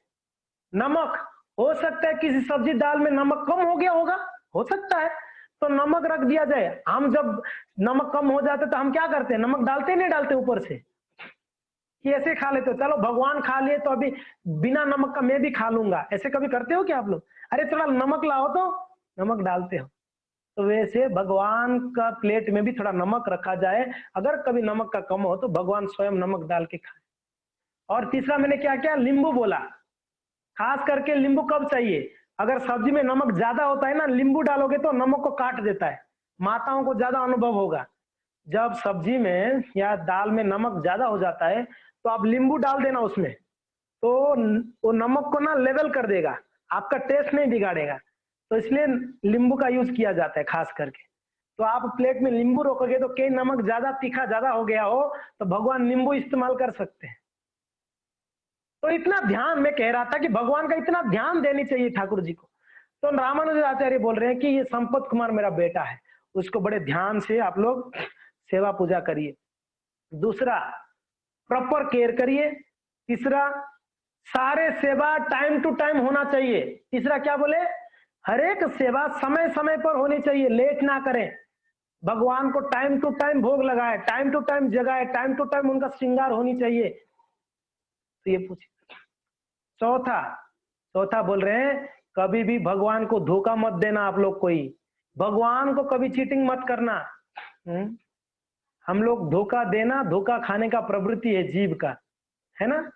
नमक, हो सकता है किसी सब्जी दाल में नमक कम हो गया होगा, हो सकता है, तो नमक रख दिया जाए। हम जब नमक कम हो जाते तो हम क्या करते हैं? नमक डालते नहीं डालते ऊपर से, कि ऐसे खा लेते हो, चलो भगवान खा लिए तो अभी बिना नमक का मैं भी खा लूंगा, ऐसे कभी करते हो क्या आप लोग? अरे थोड़ा नमक लाओ तो नमक डालते हो। तो वैसे भगवान का प्लेट में भी थोड़ा नमक रखा जाए, अगर कभी नमक का कम हो तो भगवान स्वयं नमक डाल के खाए। और तीसरा मैंने क्या क्या, नींबू बोला। खास करके नींबू कब चाहिए, अगर सब्जी में नमक ज्यादा होता है ना, नींबू डालोगे तो नमक को काट देता है। माताओं को ज्यादा अनुभव होगा, जब सब्जी में या दाल में नमक ज्यादा हो जाता है तो आप नींबू डाल देना उसमें, तो वो नमक को ना लेवल कर देगा, आपका टेस्ट नहीं बिगाड़ेगा। तो इसलिए नींबू का यूज किया जाता है खास करके। तो आप प्लेट में नींबू रखोगे तो कहीं नमक ज्यादा तीखा ज्यादा हो गया हो तो भगवान नींबू इस्तेमाल कर सकते हैं। तो इतना ध्यान, मैं कह रहा था कि भगवान का इतना ध्यान देनी चाहिए ठाकुर जी को। तो रामानुज आचार्य बोल रहे हैं कि ये संपत कुमार मेरा बेटा है, उसको बड़े ध्यान से आप लोग सेवा पूजा करिए। दूसरा, प्रॉपर केयर करिए। तीसरा, सारे सेवा टाइम टू टाइम होना चाहिए। तीसरा क्या बोले, हर एक सेवा समय समय पर होनी चाहिए, लेट ना करें। भगवान को टाइम टू टाइम भोग लगाए, टाइम टू टाइम जगाए, टाइम टू टाइम उनका श्रृंगार होनी चाहिए। तो ये पूछिए। चौथा, चौथा बोल रहे हैं कभी भी भगवान को धोखा मत देना आप लोग, कोई भगवान को कभी चीटिंग मत करना। हम लोग धोखा देना, धोखा खाने का प्रवृत्ति है जीव का, है ना।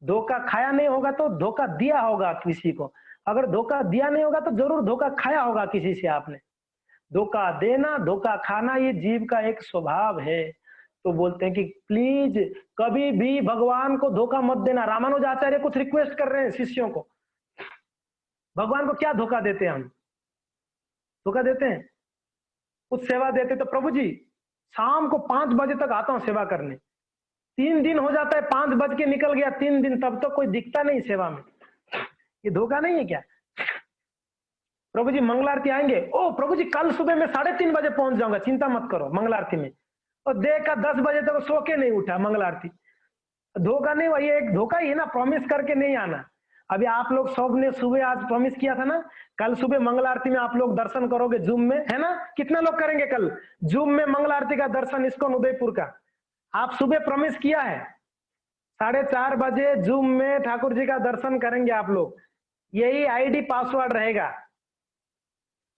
धोखा खाया नहीं होगा तो धोखा दिया होगा किसी को, अगर धोखा दिया नहीं होगा तो जरूर धोखा खाया होगा किसी से आपने। धोखा देना, धोखा खाना ये जीव का एक स्वभाव है। तो बोलते हैं कि प्लीज कभी भी भगवान को धोखा मत देना। रामानुज आचार्य कुछ रिक्वेस्ट कर रहे हैं शिष्यों को। भगवान को क्या धोखा देते हैं हम, धोखा देते हैं, कुछ सेवा देते तो प्रभु जी शाम को 5 बजे तक आता हूं सेवा करने, 3 दिन हो जाता है, 5 बज के निकल गया 3 दिन, तब तो कोई दिखता नहीं सेवा में। ये धोखा नहीं है क्या। प्रभु जी मंगल आरती आएंगे, ओ प्रभु जी कल सुबह मैं 3:30 बजे पहुंच जाऊंगा, चिंता मत करो मंगल आरती में। और देखा 10 बजे तक सो के नहीं उठा मंगल आरती। धोखा नहीं हुआ, ये एक धोखा ही है ना, प्रॉमिस करके नहीं आना। अभी आप लोग सब ने सुबह आज प्रॉमिस किया था ना, कल सुबह मंगल आरती में आप लोग दर्शन करोगे जूम में, है ना। कितना लोग करेंगे कल जूम में मंगल आरती का दर्शन, इस्कॉन उदयपुर का। आप सुबह प्रॉमिस किया है 4:30 बजे जूम में ठाकुर जी का दर्शन करेंगे आप लोग, यही आईडी पासवर्ड रहेगा।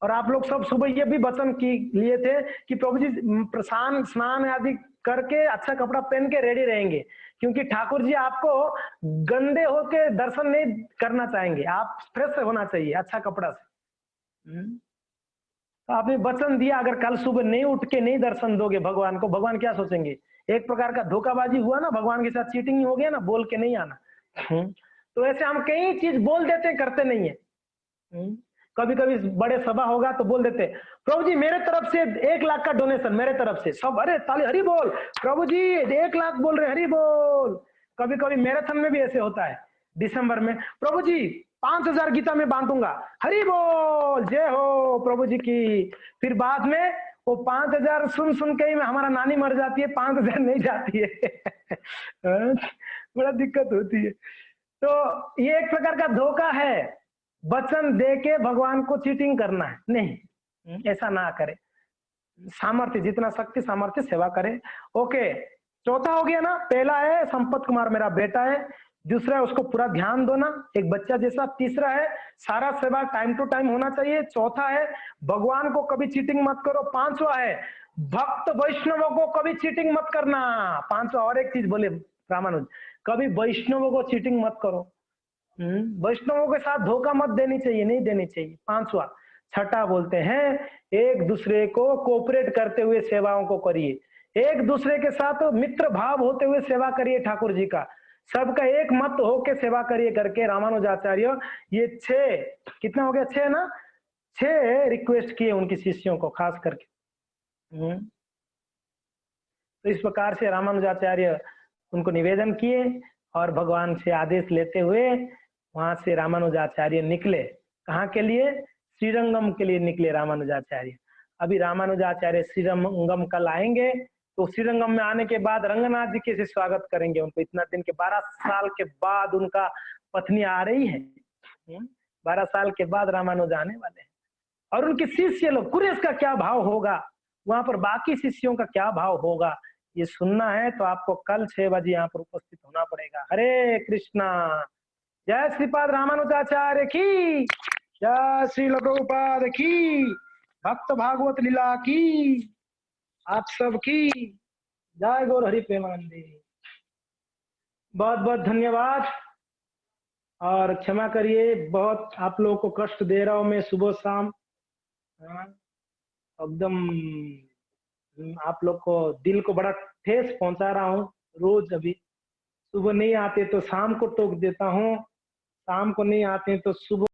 और आप लोग सब सुबह ये भी वचन की लिए थे कि प्रभु जी प्रसान स्नान आदि करके अच्छा कपड़ा पहन के रेडी रहेंगे, क्योंकि ठाकुर जी आपको गंदे होके दर्शन नहीं करना चाहेंगे, आप फ्रेश होना चाहिए अच्छा कपड़ा से। तो आपने वचन दिया, अगर कल सुबह नहीं उठ के नहीं दर्शन दोगे भगवान को, भगवान क्या सोचेंगे। एक प्रकार का धोखाबाजी हुआ ना, भगवान के साथ चीटिंग ही हो गया ना, बोल के नहीं आना। तो ऐसे हम कई चीज बोल देते हैं, करते नहीं है। कभी कभी बड़े सभा होगा तो बोल देते प्रभु जी मेरे तरफ से 1 लाख का डोनेशन, मेरे तरफ से सब, अरे ताली हरी बोल, प्रभु जी 1 लाख बोल रहे हरी बोल। कभी कभी मैराथन में भी ऐसे होता है दिसंबर में, प्रभु जी 5,000 गीता में बांटूंगा, हरी बोल, जय हो प्रभु जी की। फिर बाद में वो 5,000 सुन सुन के ही हमारा नानी मर जाती है, 5,000 नहीं जाती है। बड़ा दिक्कत होती है। तो ये एक प्रकार का धोखा है, वचन दे के भगवान को चीटिंग करना है नहीं, ऐसा ना करे। सामर्थ्य जितना शक्ति सामर्थ्य सेवा करे। ओके, चौथा हो गया ना, पहला है संपत कुमार मेरा बेटा है, दूसरा है उसको पूरा ध्यान दो ना एक बच्चा जैसा, तीसरा है सारा सेवा टाइम टू टाइम होना चाहिए, चौथा है भगवान को कभी चीटिंग मत करो, पांचवा है भक्त वैष्णवों को कभी चीटिंग मत करना। पांचवा और एक चीज बोले रामानुज, कभी वैष्णवों को चीटिंग मत करो, वैष्णवों के साथ धोखा मत देनी चाहिए, नहीं देनी चाहिए। पांचवा, छठा बोलते हैं एक दूसरे को कोऑपरेट करते हुए सेवाओं को करिए, एक दूसरे के साथ मित्र भाव होते हुए सेवा करिए ठाकुर जी का, सबका एक मत होके सेवा करिए करके रामानुजाचार्य ये 6, कितना हो गया 6 ना, 6 रिक्वेस्ट किए उनकी शिष्यों को खास करके। तो इस प्रकार से रामानुजाचार्य उनको निवेदन किए और भगवान से आदेश लेते हुए वहां से रामानुजाचार्य निकले। कहाँ के लिए, श्रीरंगम के लिए निकले रामानुजाचार्य। अभी रामानुजाचार्य श्रीरंगम कल आएंगे, तो श्रीरंगम में आने के बाद रंगनाथ जी कैसे स्वागत करेंगे उनको, इतना दिन के 12 साल के बाद उनका पत्नी आ रही है, 12 साल के बाद रामानुज आने वाले हैं। और उनके शिष्य लोग कुरेश का क्या भाव होगा, वहां पर बाकी शिष्यों का क्या भाव होगा, ये सुनना है तो आपको कल 6 बजे यहाँ पर उपस्थित होना पड़ेगा। हरे कृष्णा, जय श्रीपाद रामानुजाचार्य की, जय श्री प्रभुपाद की। भक्त भागवत लीला की, आप सबकी जय गौर हरि प्रेमानंदी। बहुत बहुत धन्यवाद और क्षमा करिए, बहुत आप लोगों को कष्ट दे रहा हूं मैं सुबह शाम। हाँ, एकदम आप लोग को दिल को बड़ा ठेस पहुंचा रहा हूँ। रोज अभी सुबह नहीं आते तो शाम को टोक देता हूँ, शाम को नहीं आते तो सुबह